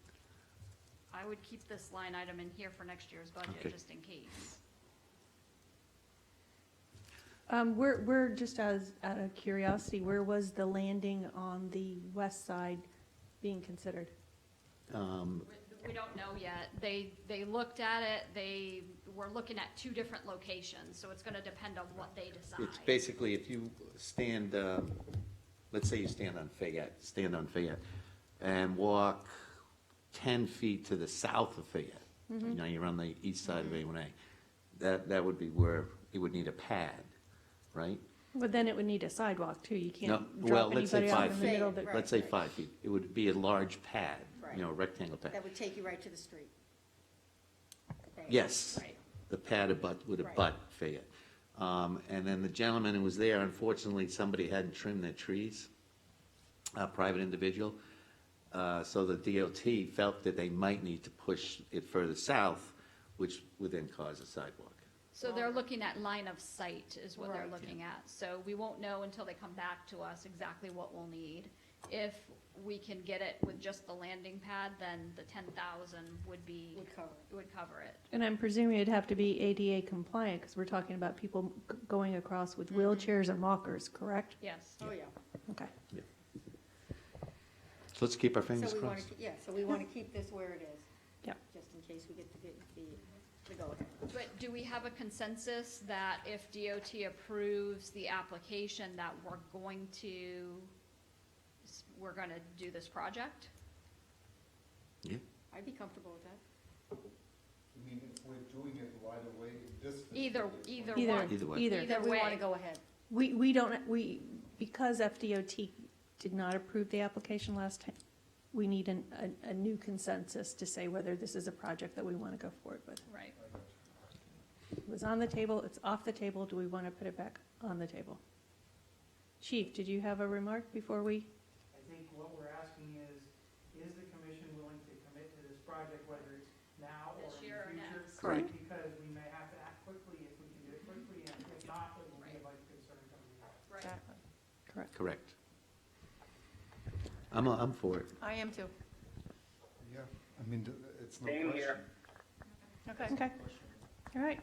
F: I would keep this line item in here for next year's budget,
B: Okay.
F: just in case.
E: We're just out of curiosity, where was the landing on the west side being considered?
F: We don't know yet. They looked at it, they were looking at 2 different locations, so it's gonna depend on what they decide.
B: It's basically, if you stand, let's say you stand on Fayette, and walk 10 feet to the south of Fayette, you know, you're on the east side of A1A, that would be where it would need a pad, right?
E: But then it would need a sidewalk too. You
B: No,
E: can't
B: well,
E: drop
B: let's say
E: anybody off
B: 5
E: in the
B: feet.
E: middle of the.
L: Right.
B: Let's say 5 feet. It would be a large pad, you know, a rectangle pad.
L: That would take you right to the street. Okay.
B: Yes.
L: Right.
B: The pad would
L: Right.
B: abut Fayette. And then the gentleman who was there, unfortunately, somebody hadn't trimmed their trees, a private individual. So the DOT felt that they might need to push it further south, which would then cause a sidewalk.
F: So they're looking at line of sight is what they're
L: Right.
F: looking at. So we won't know until they come back to us exactly what we'll need. If we can get it with just the landing pad, then the 10,000 would be, would cover it.
E: And I'm presuming it'd have to be ADA compliant, because we're talking about people going across with wheelchairs and walkers, correct?
F: Yes.
L: Oh, yeah.
E: Okay.
B: So let's keep our fingers
L: So we want
B: crossed.
L: to, so we want to keep this where it is.
E: Yep.
L: Just in case we get the go-ahead.
F: But do we have a consensus that if DOT approves the application that we're gonna do this project?
B: Yeah.
L: I'd be comfortable with that.
I: I mean, if we're doing it right away, this.
F: Either
B: Either
F: one.
B: way.
E: Either.
L: Then we want
F: way.
L: to go ahead.
E: Because FDOT did not approve the application last time, we need a new consensus to say whether this is a project that we want to go forward with.
F: Right.
E: It was on the table, it's off the table, do we want to put it back on the table? Chief, did you have a remark before we?
J: I think what we're asking is the commission willing to commit to this project, whether it's now or
F: This
J: in
F: year or
J: the future?
F: next.
L: Correct.
J: Because we may have to act quickly if we can do it quickly, and if not, it will be a budget concern coming up.
F: Right.
E: Correct.
B: Correct. I'm for it.
L: I am too.
I: Yeah, I mean, it's no
D: Same
I: question.
D: here.
L: Okay.
E: Okay, all right.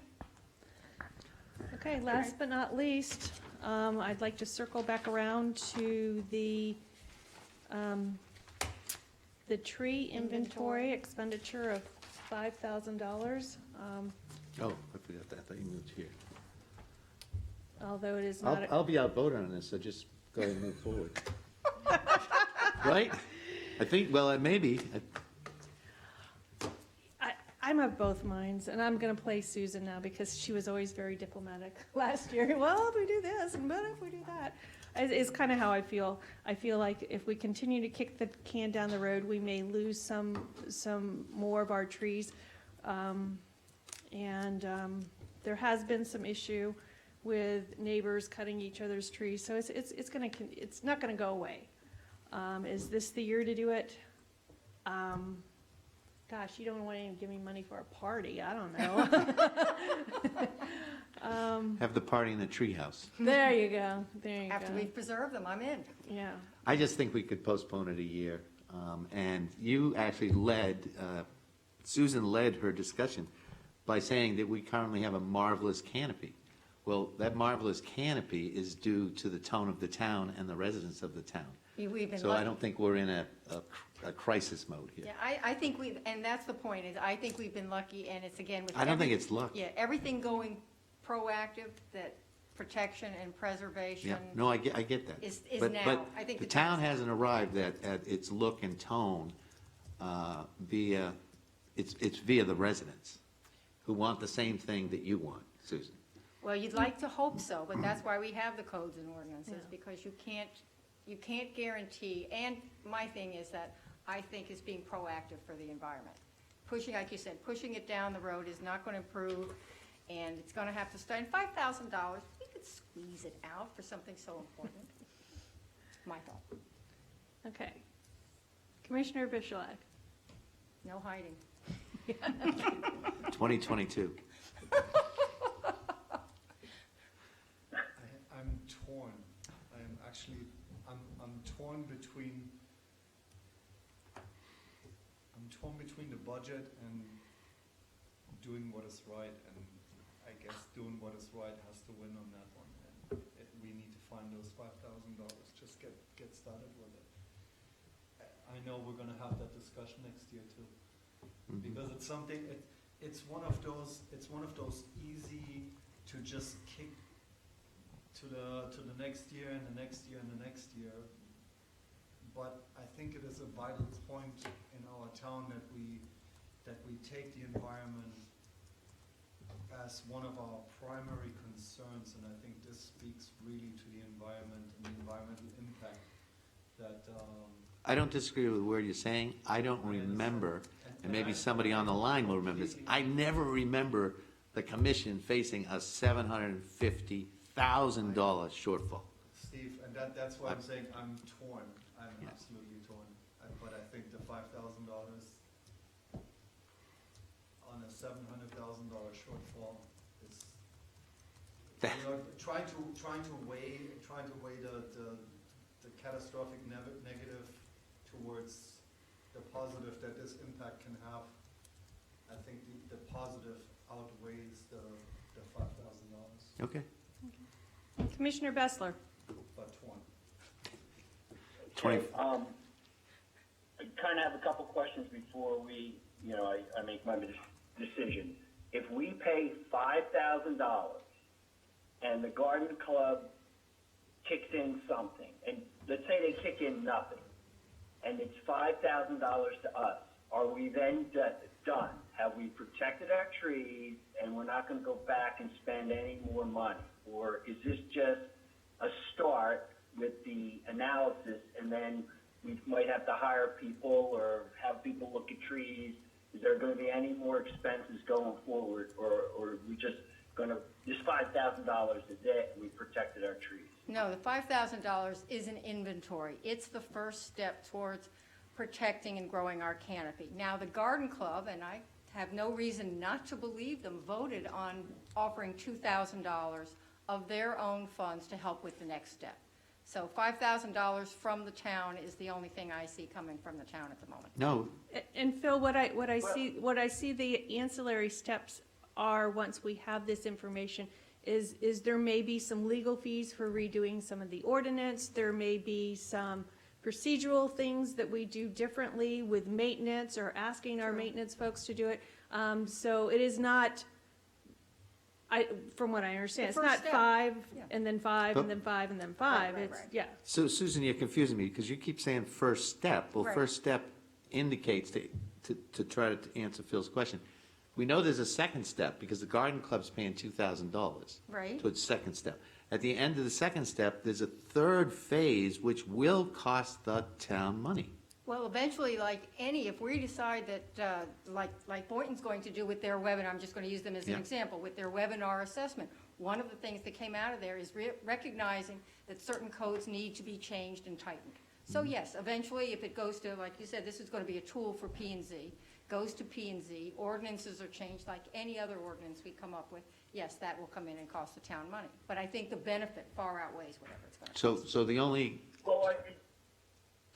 E: Okay, last but not least, I'd like to circle back around to the the tree inventory expenditure of $5,000,
B: Oh, I forgot that, I thought you moved here.
E: although it is not.
B: I'll be outvoted on this, so just go ahead and move forward. Right? I think, well, maybe,
E: I'm of both minds, and I'm gonna play Susan now because she was always very diplomatic last year. Well, if we do this, and but if we do that, it's kind of how I feel. I feel like if we continue to kick the can down the road, we may lose some more of our trees. There has been some issue with neighbors cutting each other's trees, so it's not gonna go away. Is this the year to do it? Gosh, you don't want to even give me money for a party, I don't know.
B: have the party in the treehouse.
E: There you go, there you go.
L: After we've preserved them, I'm in.
E: Yeah,
B: I just think we could postpone it a year. And you actually Susan led her discussion by saying that we currently have a marvelous canopy. Well, that marvelous canopy is due to the tone of the town and the residents of the town.
L: We've been
B: So I
L: lucky.
B: don't think we're in a crisis mode here.
L: Yeah, I think and that's the point, is I think we've been lucky, and it's again with.
B: I don't think it's luck.
L: Yeah, everything going proactive, that protection and preservation.
B: Yeah, no, I get that.
L: Is
B: But-
L: now.
B: But
L: I think
B: the
L: the
B: town
L: time is
B: hasn't arrived at its look and tone via the residents, who want the same thing that you want, Susan.
L: Well, you'd like to hope so, but that's why we have the codes and ordinances,
E: Yeah.
L: because you can't guarantee, and my thing is that I think is being proactive for the environment. Pushing, like you said, pushing it down the road is not going to improve, and it's going to have to start, and $5,000, we could squeeze it out for something so important. My thought,
E: okay. Commissioner Bishalak.
L: no hiding.
B: 2022.
K: I'm torn. I'm torn between the budget and doing what is right, and I guess doing what is right has to win on that one. And we need to find those $5,000. Just get started with it. I know we're gonna have that discussion next year too, because it's something. It's one of those easy to just kick to the next year and the next year and the next year. But I think it is a vital point in our town that we take the environment as one of our primary concerns, and I think this speaks really to the environment and the environmental impact that.
B: I don't disagree with the word you're saying. I don't remember, and maybe somebody on the line will remember this, I never remember the commission facing a $750,000 shortfall.
K: Steve, and that's why I'm saying I'm torn. I'm
B: Yeah.
K: absolutely torn. But I think the $5,000 on a $700,000 shortfall is, trying to weigh the catastrophic negative towards the positive that this impact can have. I think the positive outweighs the $5,000,
B: Okay.
E: Commissioner Bessler.
K: but torn.
B: 20.
D: I kind of have a couple questions before I make my decision. If we pay $5,000 and the garden club kicks in something, and let's say they kick in nothing, and it's $5,000 to us, are we then done? Have we protected our trees and we're not going to go back and spend any more money? Or is this just a start with the analysis, and then we might have to hire people or have people look at trees? Is there going to be any more expenses going forward, or are we just going to, this $5,000 is it, and we protected our trees?
L: No, the $5,000 is an inventory. It's the first step towards protecting and growing our canopy. Now, the Garden Club, and I have no reason not to believe them, voted on offering $2,000 of their own funds to help with the next step. So $5,000 from the town is the only thing I see coming from the town at the moment.
B: No,
E: And Phil, what I see the ancillary steps are, once we have this information, is there may be some legal fees for redoing some of the ordinance. There may be some procedural things that we do differently with maintenance or asking our maintenance folks to do it. So it is not, from what I understand,
L: The
E: it's
L: first
E: not
L: step.
E: 5
L: Yeah.
E: and then 5 and then 5 and then 5.
L: right,
E: It's,
L: right.
E: yeah.
B: So Susan, you're confusing me because you keep saying first step. Well,
L: Right.
B: first step indicates to try to answer Phil's question. We know there's a second step because the garden club's paying $2,000.
L: Right.
B: Towards second step. At the end of the second step, there's a third phase which will cost the town money.
L: Well, eventually, like any, if we decide that, like Boynton's going to do with their webinar, I'm just going to use them as an
B: Yeah.
L: example, with their webinar assessment, one of the things that came out of there is recognizing that certain codes need to be changed and tightened. So yes, eventually, if it goes to, like you said, this is going to be a tool for P and Z, goes to P and Z, ordinances are changed like any other ordinance we come up with, yes, that will come in and cost the town money. But I think the benefit far outweighs whatever it's going to cost.
B: So the only,
D: Well,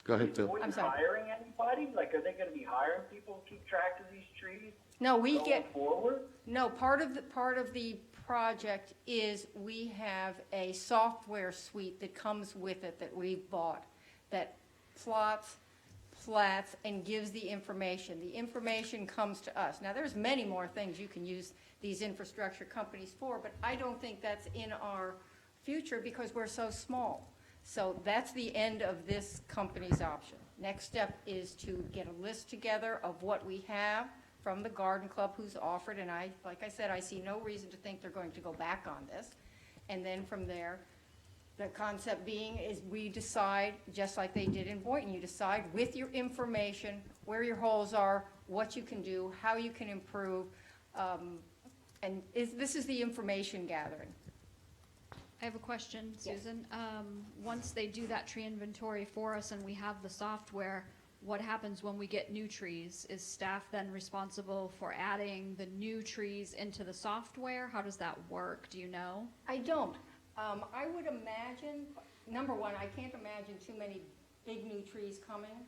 B: go ahead, Phil.
D: Are
L: I'm
D: you
L: sorry.
D: hiring anybody? Like, are they gonna be hiring people to keep track of these trees
L: No, we
D: going
L: get,
D: forward?
L: no, part of the project is we have a software suite that comes with it that we've bought that plots, plats, and gives the information. The information comes to us. Now, there's many more things you can use these infrastructure companies for, but I don't think that's in our future because we're so small. So that's the end of this company's option. Next step is to get a list together of what we have from the garden club who's offered, and like I said, I see no reason to think they're going to go back on this. And then from there, the concept being is we decide, just like they did in Boynton, you decide with your information where your holes are, what you can do, how you can improve, this is the information gathering.
F: I have a question,
L: Yes.
F: Susan. Once they do that tree inventory for us and we have the software, what happens when we get new trees? Is staff then responsible for adding the new trees into the software? How does that work? Do you know?
L: I don't. I would imagine, number one, I can't imagine too many big new trees coming,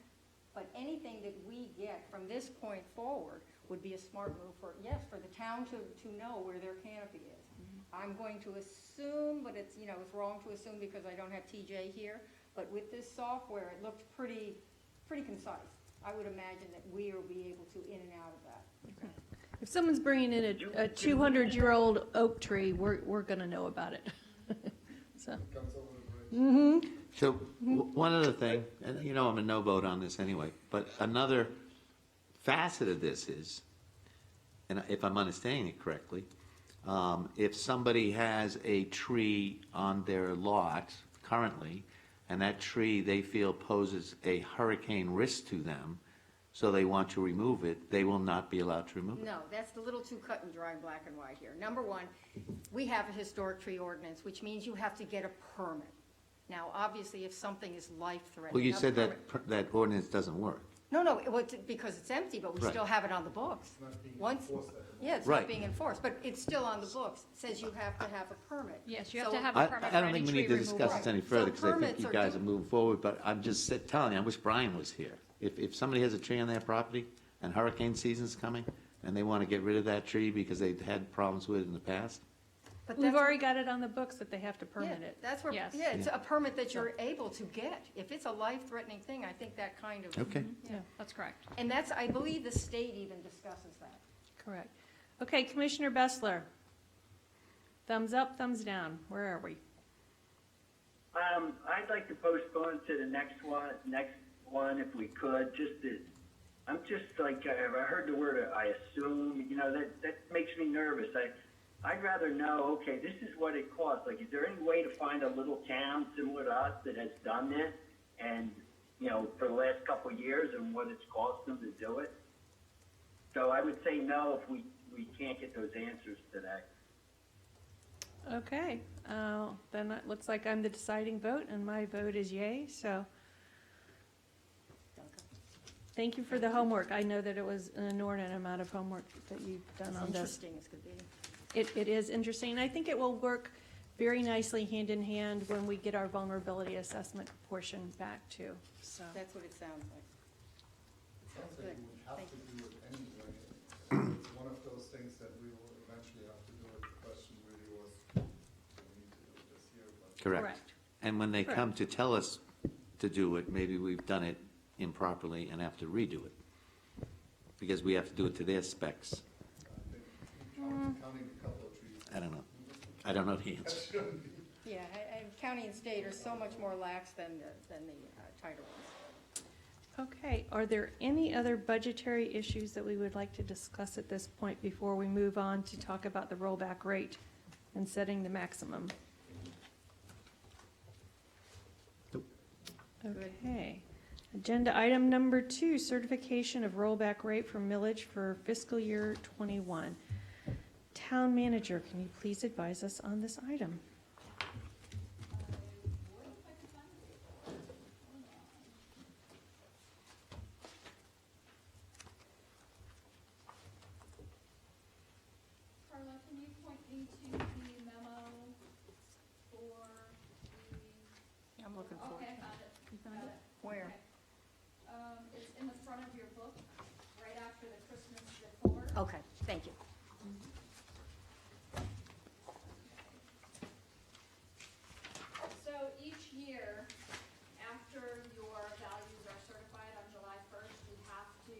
L: but anything that we get from this point forward would be a smart move for the town to know where their canopy is. I'm going to assume, but it's wrong to assume because I don't have TJ here, but with this software, it looked pretty concise. I would imagine that we will be able to in and out of that.
E: If someone's bringing in a 200-year-old oak tree, we're going to know about it. So,
G: Comes over the bridge.
B: So one other thing, and you know I'm a no vote on this anyway, but another facet of this is, and if I'm understanding it correctly, if somebody has a tree on their lot currently, and that tree they feel poses a hurricane risk to them, so they want to remove it, they will not be allowed to remove it.
L: No, that's a little too cut and dry, black and white here. Number one, we have a historic tree ordinance, which means you have to get a permit. Now, obviously, if something is life-threatening.
B: Well, you
L: a
B: said
L: permit-
B: that ordinance doesn't work.
L: No, because it's empty, but we
B: Right.
L: still have it on the books.
G: It's not being
L: Once,
G: enforced at the moment.
L: yeah, it's
B: Right.
L: not being enforced, but it's still on the books. It says you have to have a permit.
F: Yes, you have
L: So-
F: to have a
B: I
F: permit
B: I
F: for
B: don't
F: any
B: think we
F: tree
B: need to
F: removal.
B: discuss this any
L: So
B: further, because I think
L: permits
B: you
L: are
B: guys are
L: due-
B: moving forward, but I'm just telling you, I wish Brian was here. If somebody has a tree on their property, and hurricane season's coming, and they want to get rid of that tree because they've had problems with it in the past,
L: But
E: we've
L: that's-
E: already got it on the books that they have to permit
L: Yeah,
E: it.
L: that's where,
F: Yes.
L: yeah, it's a permit that you're able to get. If it's a life-threatening thing, I think that kind of.
B: okay.
F: Yeah, that's correct.
L: And that's, I believe the state even discusses that.
E: Correct. Okay, Commissioner Bessler. Thumbs up, thumbs down. Where are we?
D: I'd like to postpone to the next one if we could, I'm just like, I heard the word, I assume, that makes me nervous. I'd rather know, okay, this is what it costs. Like, is there any way to find a little town similar to us that has done this and, for the last couple of years and what it's cost them to do it? So I would say no if we can't get those answers today.
E: Okay, then it looks like I'm the deciding vote, and my vote is yay, so thank you for the homework. I know that it was an inordinate amount of homework that you've done
L: It's
E: on this.
L: interesting as could be.
E: It is interesting, and I think it will work very nicely hand in hand when we get our vulnerability assessment portion back too, so.
L: That's what it sounds like.
G: It sounds like
L: Good.
G: we would have
L: Thank
G: to do it anyway. It's one of those things that we will eventually have to do it. The question really was, do we need to do it this year? But
B: Correct. And when they come to tell us to do it, maybe we've done it improperly and have to redo it. Because we have to do it to their specs.
I: Counting a couple of trees.
B: I don't know. I don't know the answer.
I: That shouldn't be.
L: Yeah, and county and state are so much more lax than the tighter ones.
E: Okay, are there any other budgetary issues that we would like to discuss at this point before we move on to talk about the rollback rate and setting the maximum?
B: Nope.
E: Okay. Agenda item number 2, certification of rollback rate for millage for fiscal year '21. Town manager, can you please advise us on this item?
F: Carla, can you point me to the memo for the?
L: I'm looking for
F: Okay,
L: it.
F: I found it.
L: You found
F: Got
L: it? Where?
F: It's in the front of your book, right after the Christmas report.
L: Okay, thank you.
F: So each year, after your values are certified on July 1st, you have to,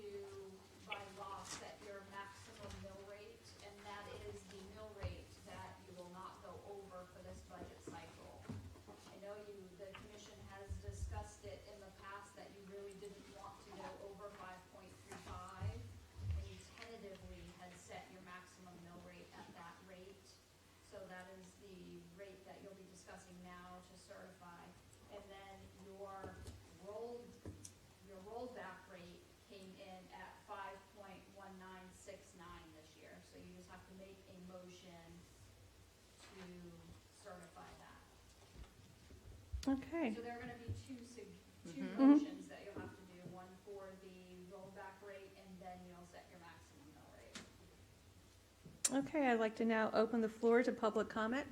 F: by law, set your maximum mill rate, and that is the mill rate that you will not go over for this budget cycle. I know the commission has discussed it in the past that you really didn't want to go over 5.35, and you tentatively had set your maximum mill rate at that rate. So that is the rate that you'll be discussing now to certify. And then your rollback rate came in at 5.1969 this year. So you just have to make a motion to certify that.
E: Okay.
F: So there are gonna be two
L: Mhm.
F: motions that you'll have to do, one for the rollback rate, and then you'll set your maximum mill rate.
E: Okay, I'd like to now open the floor to public comment.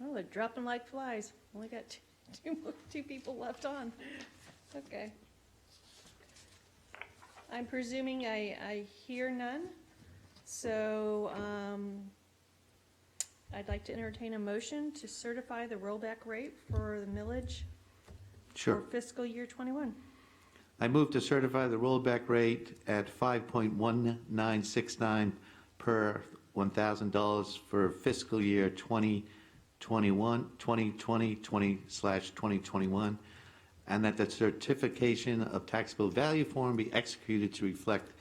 E: Oh, they're dropping like flies. Only got two people left on. Okay. I'm presuming I hear none. So, I'd like to entertain a motion to certify the rollback rate for the millage
B: Sure.
E: for fiscal year '21.
B: I move to certify the rollback rate at 5.1969 per $1,000 for fiscal year 2020/2021, and that the certification of taxable value form be executed to reflect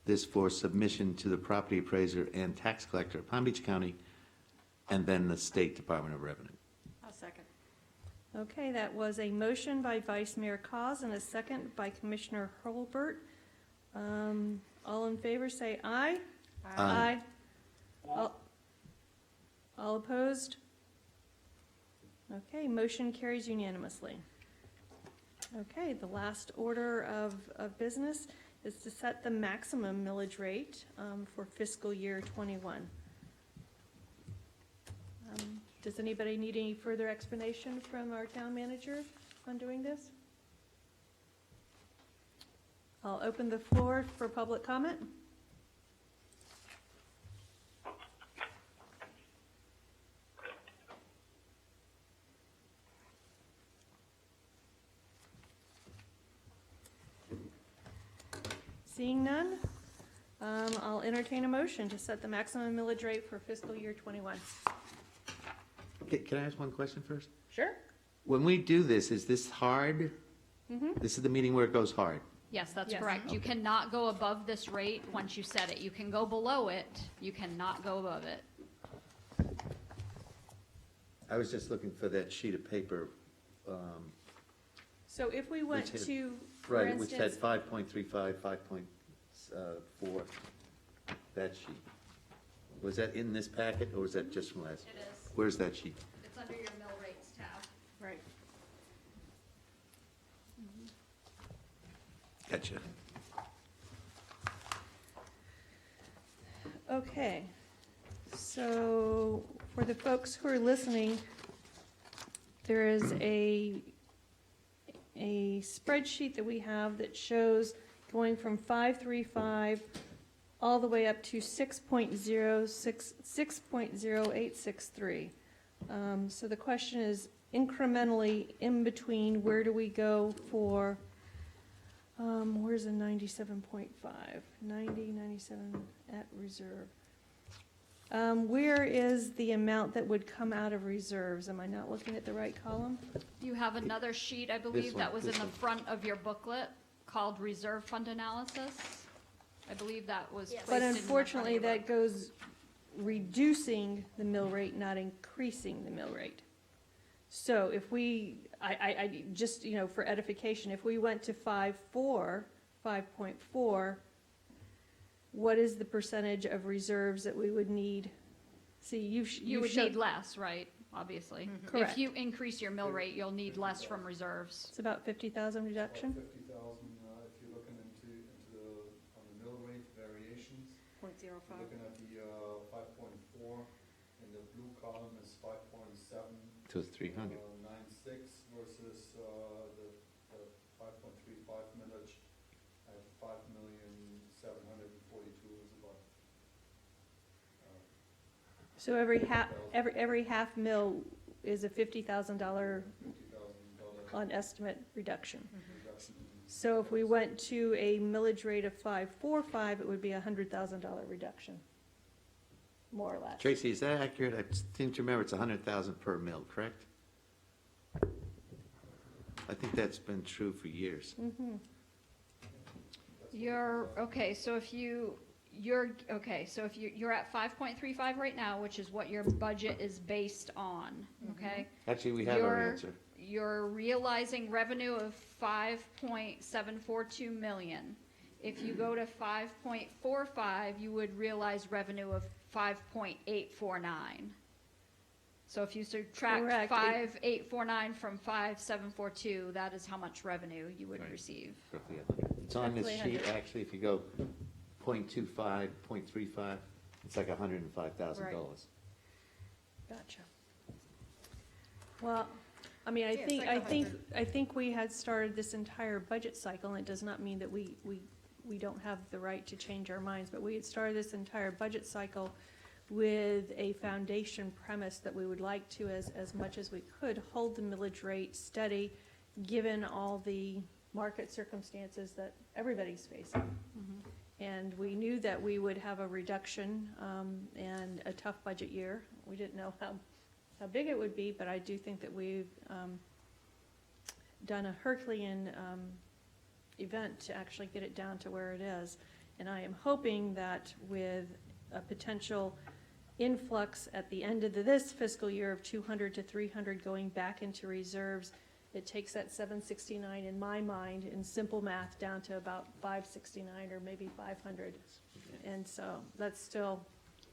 B: this for submission to the property appraiser and tax collector of Palm Beach County, and then the State Department of Revenue.
L: I'll second.
E: Okay, that was a motion by Vice Mayor Cos and a second by Commissioner Hurlbert. All in favor, say aye.
B: Aye.
E: All opposed? Okay, motion carries unanimously. Okay, the last order of business is to set the maximum millage rate for fiscal year '21. Does anybody need any further explanation from our town manager on doing this? I'll open the floor for public comment. Seeing none, I'll entertain a motion to set the maximum millage rate for fiscal year '21.
B: Can I ask one question first?
E: Sure.
B: When we do this, is this hard?
E: Mm-hmm.
B: This is the meeting where it goes hard?
F: Yes, that's
E: Yes.
F: correct. You cannot go above this rate once you set it. You can go below it, you cannot go above it.
B: I was just looking for that sheet of paper,
E: So if we went
B: Which had-
E: to, for
B: right, which had
E: instance,
B: 5.35, 5.4, that sheet. Was that in this packet, or was that just from last?
F: It is.
B: Where's that sheet?
F: It's under your mill rates tab.
E: right,
B: Gotcha.
E: okay. So for the folks who are listening, there is a spreadsheet that we have that shows going from 535 all the way up to 6.0863. So the question is incrementally in between, where do we go for, where's the 97.5? 97 at reserve. Where is the amount that would come out of reserves? Am I not looking at the right column?
F: You have another sheet, I believe,
B: one,
F: that was in
B: this
F: the
B: one.
F: front of your booklet called Reserve Fund Analysis. I believe that was placed
E: But
F: in the front of
E: unfortunately,
F: your
E: that goes reducing the mill rate, not increasing the mill rate. So if we, I just, you know, for edification, if we went to 5.4, what is the percentage of reserves that we would need? See,
F: You would
E: showed-
F: need less, right, obviously.
E: Correct.
F: If you increase your mill rate, you'll need less from reserves.
E: It's about 50,000 reduction?
G: 50,000, if you're looking into the, on the mill rate variations, you're looking at the 5.4, and the blue column is 5.7.
B: To 300.
G: 96 versus the 5.35 millage at 5,742 is about.
E: So every half mil is a $50,000
G: $50,000
E: on estimate reduction.
G: reduction.
E: So if we went to a millage rate of 5.45, it would be a $100,000 reduction, more or less.
B: Tracy, is that accurate? I seem to remember it's 100,000 per mill, correct? I think that's been true for years.
E: Mhm.
F: You're at 5.35 right now, which is what your budget is based on, okay?
B: Actually, we have our
F: You're-
B: answer.
F: You're realizing revenue of 5.742 million. If you go to 5.45, you would realize revenue of 5.849. So if you subtract
E: Correct.
F: 5.849 from 5.742, that is how much revenue you would
B: Right.
F: receive.
B: Roughly 100. It's on this
E: Roughly
B: sheet,
E: 100.
B: actually, if you go 0.25, 0.35, it's like $105,000.
E: Gotcha. Well, I mean,
L: Yeah, it's like
E: I think we had started this entire budget cycle, and it does not mean that we don't have the right to change our minds, but we had started this entire budget cycle with a foundation premise that we would like to, as much as we could, hold the millage rate steady, given all the market circumstances that everybody's facing. And we knew that we would have a reduction, and a tough budget year. We didn't know how big it would be, but I do think that we've done a Herculean event to actually get it down to where it is. And I am hoping that with a potential influx at the end of this fiscal year of 200 to 300 going back into reserves, it takes that 769 in my mind, in simple math, down to about 569 or maybe 500. And so that's still,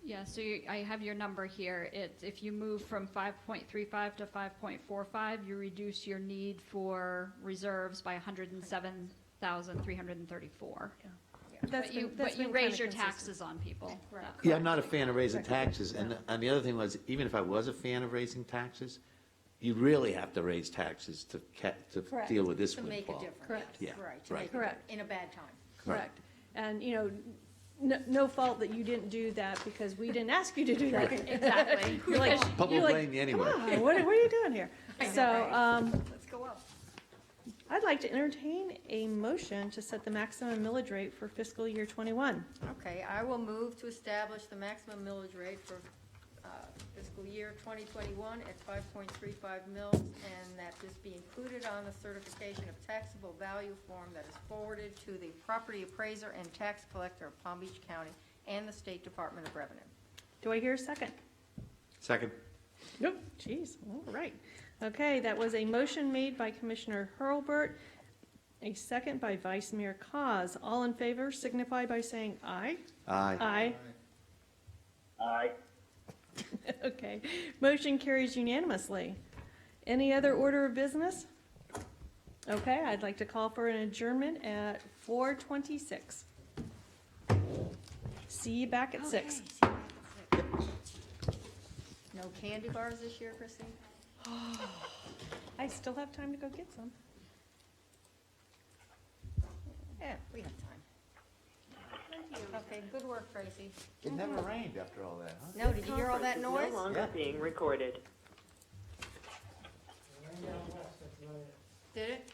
F: Yeah, so I have your number here. If you move from 5.35 to 5.45, you reduce your need for reserves by 107,334.
E: that's
F: But you
E: been
F: raise
E: kinda
F: your
E: consistent.
F: taxes on people.
L: Right.
B: Yeah, I'm not a fan of raising taxes, and the other thing was, even if I was a fan of raising taxes, you really have to raise taxes to
E: Correct.
B: deal with this
L: To make a
B: windfall.
L: difference.
E: Correct.
B: Yeah,
L: Right, to
B: right.
L: make a
E: Correct.
L: difference in a bad time.
E: Correct. And, you know, no fault that you didn't do that because we didn't ask you to do that.
F: Exactly.
E: You're like,
B: But we'll blame you anyway.
E: come on, what are you doing here?
L: I know,
E: So,
L: right? Let's go up.
E: I'd like to entertain a motion to set the maximum millage rate for fiscal year '21.
L: Okay, I will move to establish the maximum millage rate for fiscal year 2021 at 5.35 mils, and that this be included on the certification of taxable value form that is forwarded to the property appraiser and tax collector of Palm Beach County and the State Department of Revenue.
E: Do I hear a second?
B: Second.
E: Nope. Jeez, all right. Okay, that was a motion made by Commissioner Hurlbert, a second by Vice Mayor Cos. All in favor signify by saying aye.
B: Aye.
E: Aye.
D: Aye.
E: Okay, motion carries unanimously. Any other order of business? Okay, I'd like to call for an adjournment at 4:26. See you back at 6.
L: No candy bars this year, Christine?
E: I still have time to go get some.
L: Yeah, we have time. Okay, good work, Tracy.
H: It never rained after all that, huh?
L: No, did you hear all that noise?
A: No longer being recorded.
J: Rain down west, that's about it.
L: Did it?